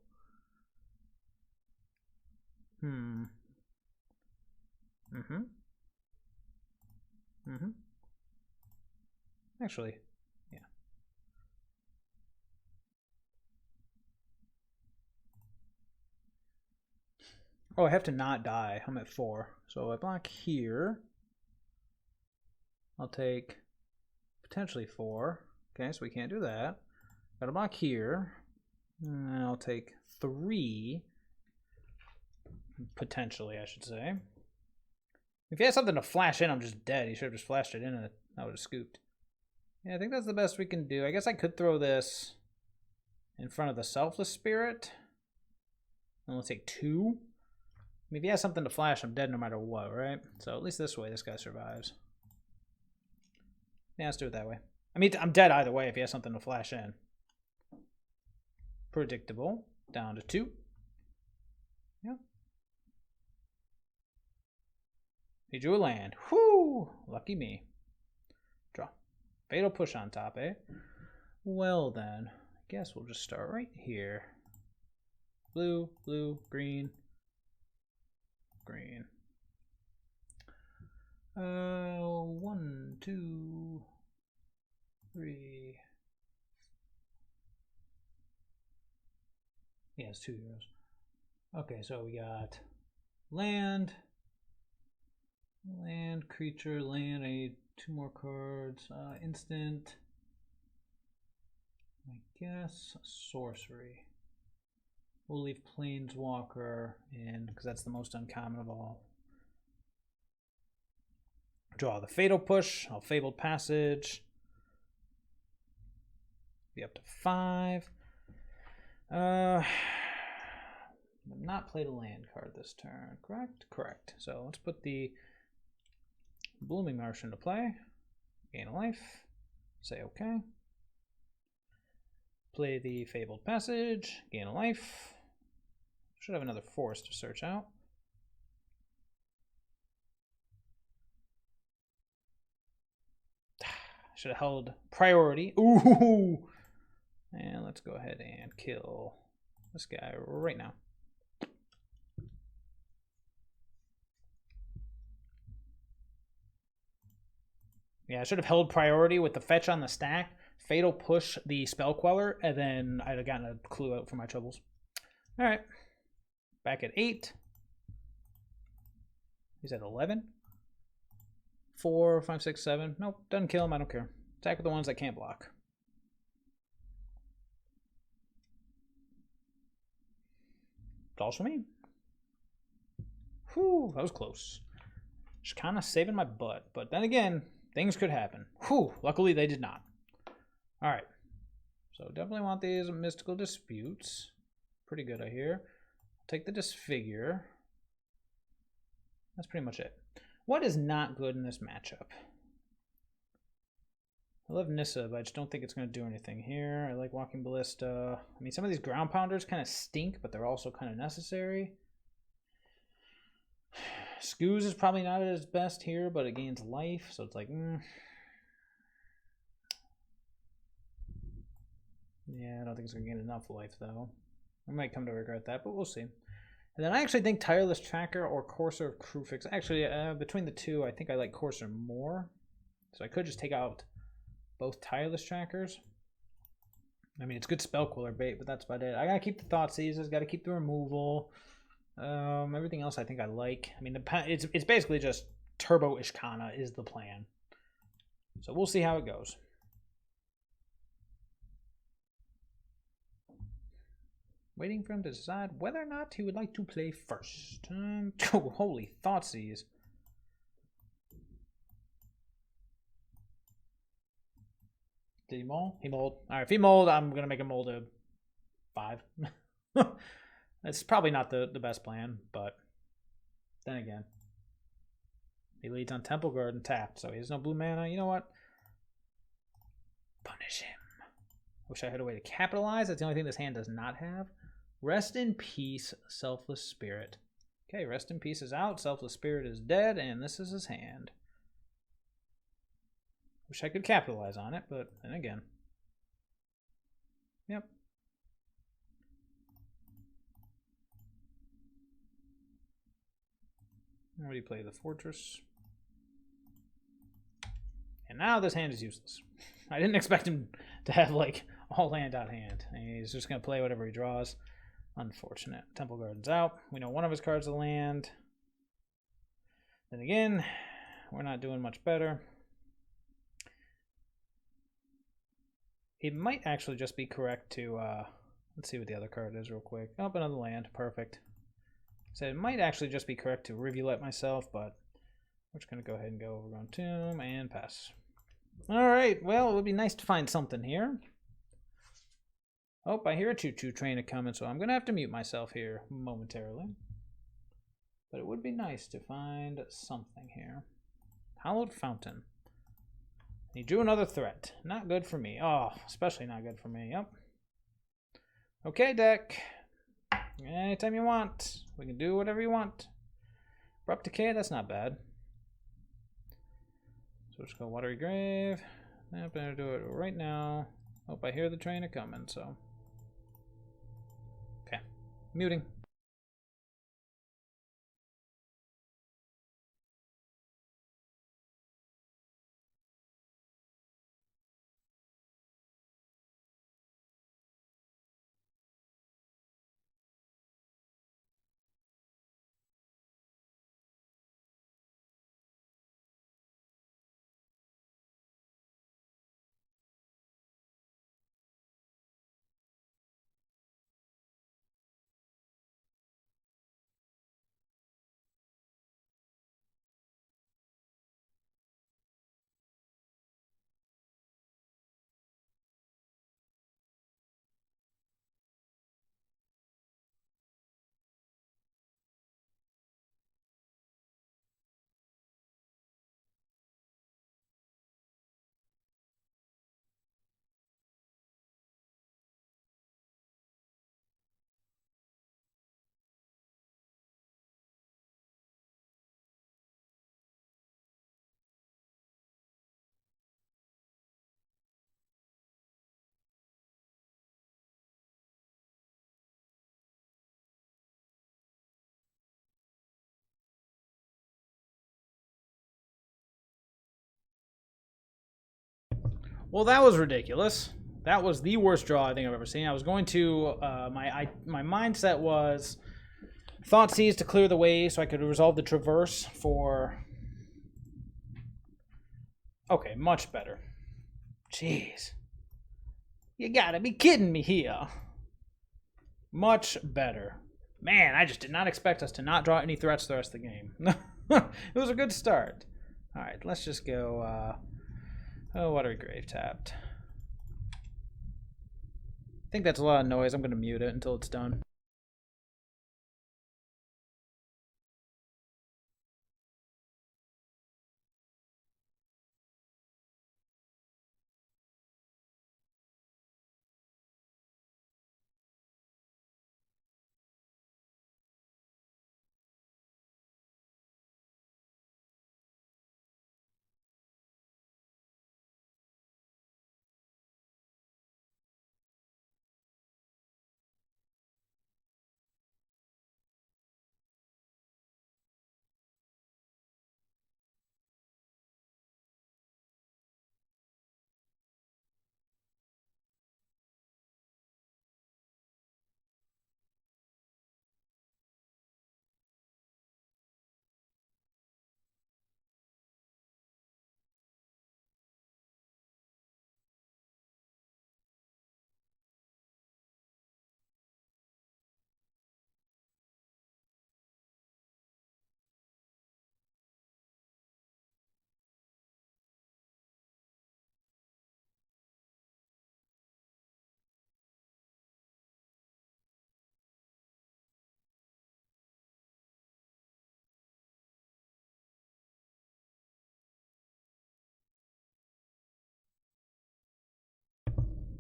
Actually, yeah. Oh, I have to not die. I'm at 4. So I block here. I'll take potentially 4. Okay, so we can't do that. Got a block here. And I'll take 3. Potentially, I should say. If he has something to flash in, I'm just dead. He should have just flashed it in and I would have scooped. Yeah, I think that's the best we can do. I guess I could throw this in front of the Selfless Spirit. And we'll take 2. I mean, if he has something to flash, I'm dead no matter what, right? So at least this way, this guy survives. Yeah, let's do it that way. I mean, I'm dead either way if he has something to flash in. Predictable. Down to 2. Yep. He drew a land. Whoo! Lucky me. Draw. Fatal Push on top, eh? Well then, I guess we'll just start right here. Blue, blue, green, green. 1, 2, 3. Yeah, it's 2 euros. Okay, so we got land, creature, land. I need 2 more cards. Instant. I guess sorcery. We'll leave Planeswalker in because that's the most uncommon of all. Draw the Fatal Push. I'll Fabled Passage. Be up to 5. Not played a land card this turn, correct? Correct. So let's put the Blooming Marsh into play. Gain a life. Say okay. Play the Fabled Passage. Gain a life. Should have another forest to search out. Should have held priority. Ooh! And let's go ahead and kill this guy right now. Yeah, I should have held priority with the fetch on the stack, Fatal Push the Spell Queller, and then I'd have gotten a clue out for my troubles. All right. Back at 8. He's at 11. 4, 5, 6, 7. Nope, doesn't kill him. I don't care. Attack with the ones that can't block. Calls for me. Whew, that was close. Just kind of saving my butt. But then again, things could happen. Whew, luckily they did not. All right. So definitely want these Mystical Disputes. Pretty good, I hear. Take the Disfigure. That's pretty much it. What is not good in this matchup? I love Nissa, but I just don't think it's going to do anything here. I like Walking Ballista. I mean, some of these ground pounders kind of stink, but they're also kind of necessary. Skoos is probably not at its best here, but it gains life, so it's like, Yeah, I don't think it's going to gain enough life, though. I might come to regret that, but we'll see. And then I actually think Tireless Tracker or Courser of Crewfix. Actually, between the two, I think I like Courser more. So I could just take out both Tireless Trackers. I mean, it's good Spell Queller bait, but that's about it. I got to keep the Thoughtseizes, got to keep the removal. Everything else I think I like. I mean, it's basically just Turbo Ishkana is the plan. So we'll see how it goes. Waiting for him to decide whether or not he would like to play first. Oh, holy Thoughtseize. Did he mold? He mold. Alright, if he mold, I'm going to make him mold a 5. That's probably not the best plan, but then again. He leads on Temple Guard and tapped, so he has no blue mana. You know what? Punish him. Wish I had a way to capitalize. That's the only thing this hand does not have. Rest in peace, Selfless Spirit. Okay, Rest in Peace is out. Selfless Spirit is dead, and this is his hand. Wish I could capitalize on it, but then again. Yep. What do you play? The Fortress. And now this hand is useless. I didn't expect him to have, like, all land out hand. He's just going to play whatever he draws. Unfortunate. Temple Garden's out. We know one of his cards is land. Then again, we're not doing much better. It might actually just be correct to, let's see what the other card is real quick. Oh, another land. Perfect. So it might actually just be correct to Rivulet myself, but we're just going to go ahead and go Overgrown Tomb and pass. All right. Well, it would be nice to find something here. Oh, I hear a choo-choo train coming, so I'm going to have to mute myself here momentarily. But it would be nice to find something here. Hallowed Fountain. He drew another threat. Not good for me. Oh, especially not good for me. Yep. Okay, deck. Anytime you want. We can do whatever you want. Abrupt Decay, that's not bad. So let's go Watery Grave. I'm going to do it right now. Hope I hear the train coming, so. Okay. Muting. Well, that was ridiculous. That was the worst draw I think I've ever seen. I was going to my mindset was Thoughtseize to clear the way so I could resolve the traverse for. Okay, much better. Jeez, you gotta be kidding me here. Much better. Man, I just did not expect us to not draw any threats the rest of the game. It was a good start. All right, let's just go. Oh, Watery Grave tapped. I think that's a lot of noise. I'm going to mute it until it's done.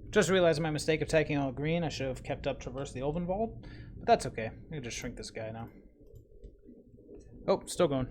Just realized my mistake of taking all green. I should have kept up Traverse the Ulvenwald, but that's okay. I can just shrink this guy now. Oh, still going.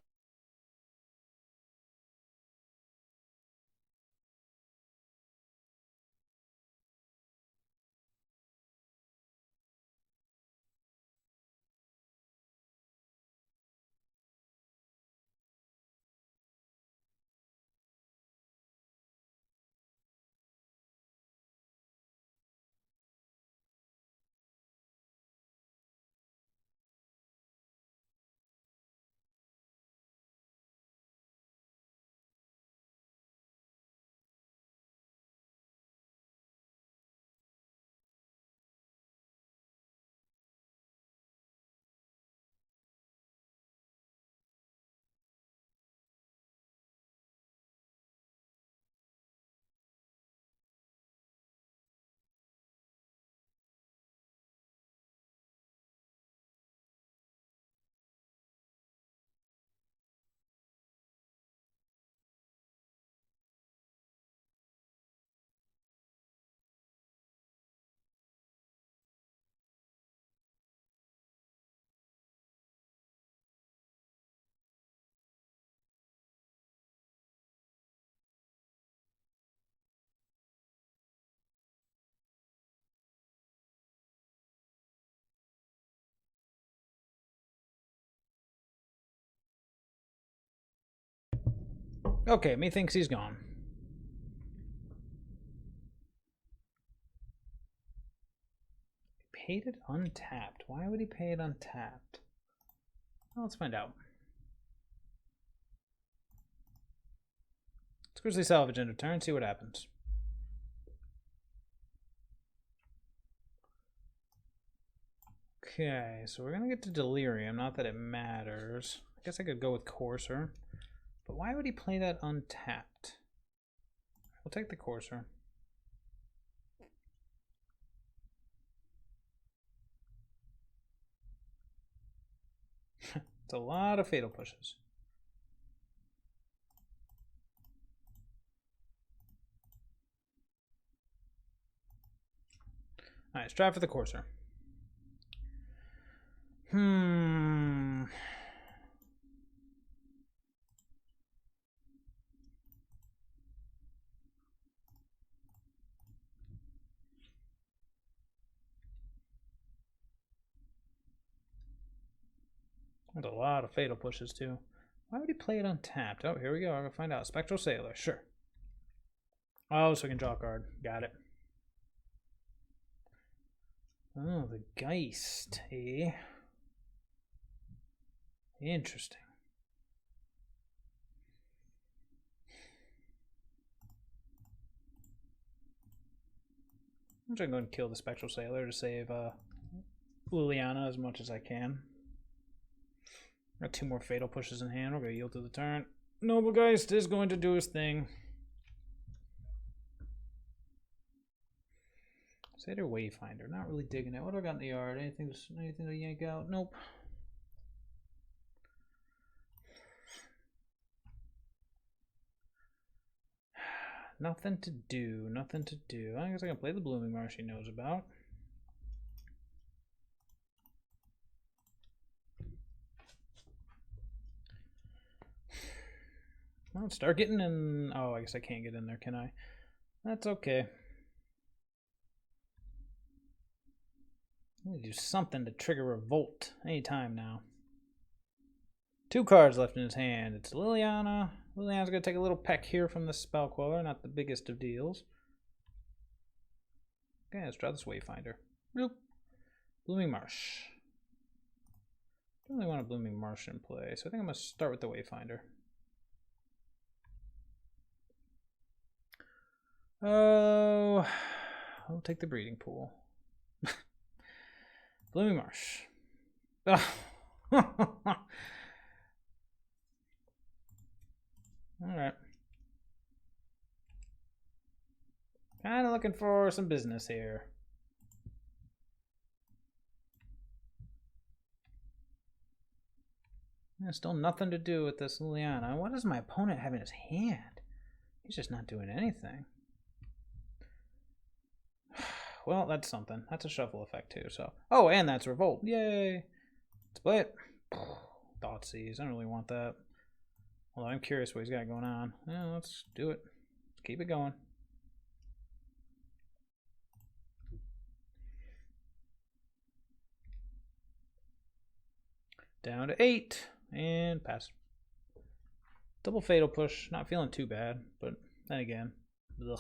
Okay, methinks he's gone. He paid it untapped. Why would he pay it untapped? Well, let's find out. Let's Grizzly Salvage into turn, see what happens. Okay, so we're gonna get to Delirium. Not that it matters. I guess I could go with Courser. But why would he play that untapped? We'll take the Courser. It's a lot of fatal pushes. Alright, let's try for the Courser. There's a lot of fatal pushes too. Why would he play it untapped? Oh, here we go. I'm gonna find out. Spectral Sailor, sure. Oh, so I can draw a card. Got it. Oh, the Geist, eh? Interesting. I'm just going to go and kill the Spectral Sailor to save Liliana as much as I can. Got 2 more Fatal Pushes in hand. We're going to yield to the turn. Noble Geist is going to do his thing. Satyr Wayfinder. Not really digging it. What do I got in the yard? Anything to yank out? Nope. Nothing to do. Nothing to do. I guess I can play the Blooming Marsh he knows about. Well, start getting in. Oh, I guess I can't get in there, can I? That's okay. I need to do something to trigger Revolt anytime now. 2 cards left in his hand. It's Liliana. Liliana's going to take a little peck here from the Spell Queller. Not the biggest of deals. Okay, let's draw this Wayfinder. Bloop. Blooming Marsh. Don't really want a Blooming Marsh in play, so I think I'm going to start with the Wayfinder. Oh, I'll take the Breeding Pool. Blooming Marsh. Oh. Alright. Kind of looking for some business here. There's still nothing to do with this Liliana. What does my opponent have in his hand? He's just not doing anything. Well, that's something. That's a shuffle effect too, so. Oh, and that's Revolt. Yay! Let's play it. Thoughtseize. I don't really want that. Although I'm curious what he's got going on. Yeah, let's do it. Let's keep it going. Down to 8. And pass. Double Fatal Push. Not feeling too bad, but then again. Ugh.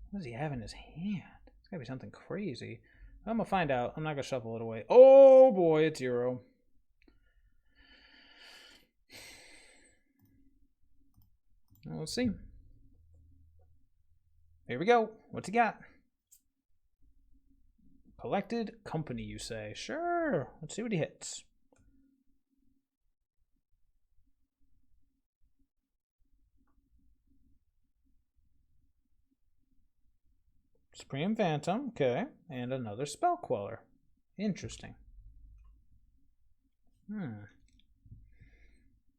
What does he have in his hand? It's gotta be something crazy. I'm gonna find out. I'm not gonna shuffle it away. Oh boy, it's Euro. Well, let's see. Here we go. What's he got? Collected Company, you say? Sure. Let's see what he hits. Supreme Phantom, okay. And another Spell Queller. Interesting.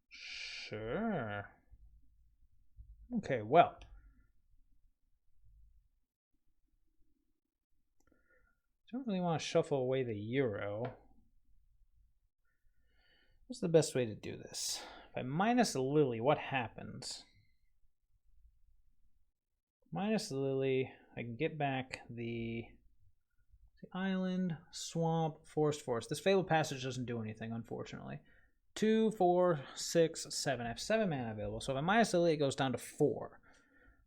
Sure. Okay, well. Don't really want to shuffle away the Euro. What's the best way to do this? If I minus Lily, what happens? Minus Lily, I can get back the island, swamp, forest. This Fabled Passage doesn't do anything, unfortunately. 2, 4, 6, 7. I have 7 mana available. So if I minus Lily, it goes down to 4.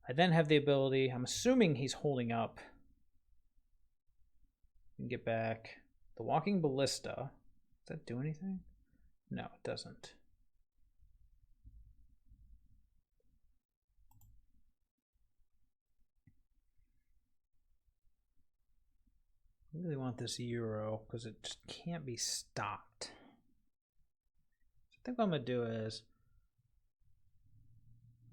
I then have the ability, I'm assuming he's holding up. You can get back the Walking Ballista. Does that do anything? No, it doesn't. I really want this Euro because it just can't be stopped. So I think what I'm going to do is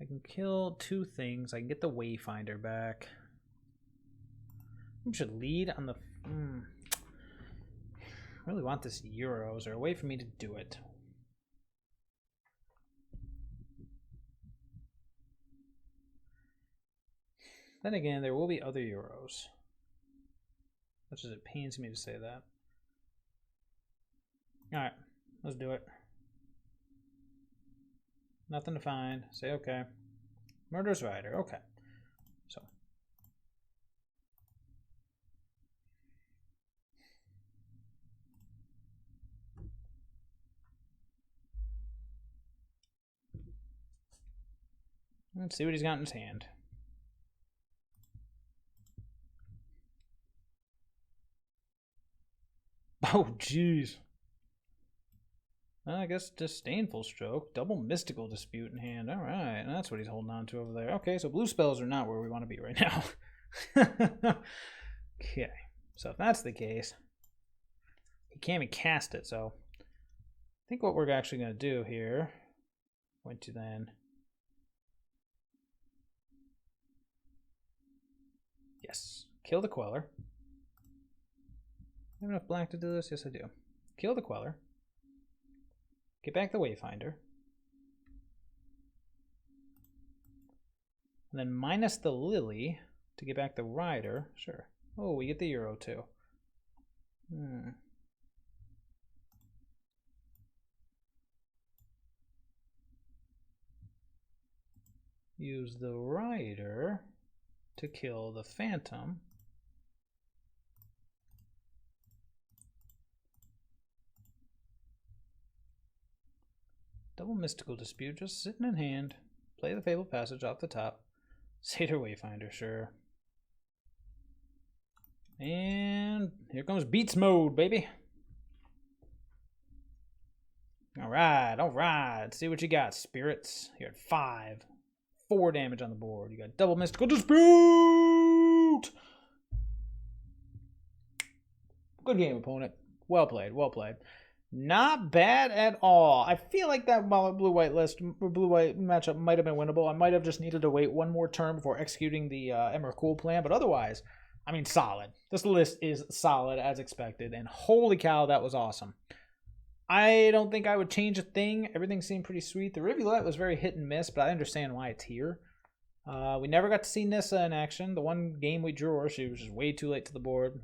I can kill 2 things. I can get the Wayfinder back. I should lead on the... I really want this Euro. Is there a way for me to do it? Then again, there will be other Euros. Much as it pains me to say that. Alright, let's do it. Nothing to find. Say okay. Murderous Rider, okay. So. Let's see what he's got in his hand. Oh, jeez. I guess Disdainful Stroke. Double Mystical Dispute in hand. Alright, that's what he's holding on to over there. Okay, so blue spells are not where we want to be right now. Okay, so if that's the case, he can't even cast it, so I think what we're actually going to do here, going to then... Yes, kill the Queller. I have enough black to do this? Yes, I do. Kill the Queller. Get back the Wayfinder. And then minus the Lily to get back the Rider. Sure. Oh, we get the Euro too. Use the Rider to kill the Phantom. Double Mystical Dispute, just sitting in hand. Play the Fabled Passage off the top. Satyr Wayfinder, sure. And here comes Beats Mode, baby. Alright, alright. Let's see what you got, Spirits. You're at 5. 4 damage on the board. You got Double Mystical Dispute! Good game, opponent. Well played, well played. Not bad at all. I feel like that blue-white matchup might have been winnable. I might have just needed to wait one more turn before executing the Emrakul plan, but otherwise, I mean, solid. This list is solid as expected, and holy cow, that was awesome. I don't think I would change a thing. Everything seemed pretty sweet. The Rivulet was very hit and miss, but I understand why it's here. We never got to see Nissa in action. The one game we drew her, she was just way too late to the board.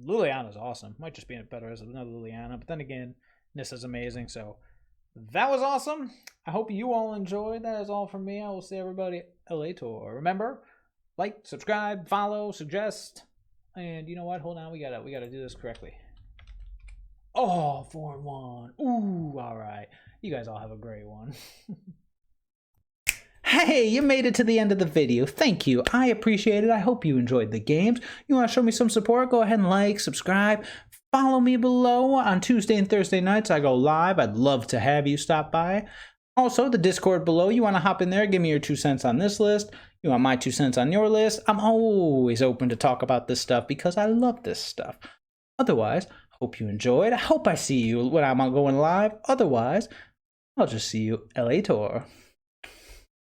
Liliana's awesome. Might just be better as another Liliana, but then again, Nissa's amazing. So that was awesome. I hope you all enjoyed. That is all from me. I will see everybody later. Remember, like, subscribe, follow, suggest, and you know what? Hold on, we gotta do this correctly. Oh, 4-1. Ooh, all right. You guys all have a great one. Hey, you made it to the end of the video. Thank you. I appreciate it. I hope you enjoyed the games. You want to show me some support? Go ahead and like, subscribe. Follow me below. On Tuesday and Thursday nights, I go live. I'd love to have you stop by. Also, the Discord below. You want to hop in there, give me your 2 cents on this list. You want my 2 cents on your list. I'm always open to talk about this stuff because I love this stuff. Otherwise, hope you enjoyed. I hope I see you when I'm going live. Otherwise, I'll just see you later.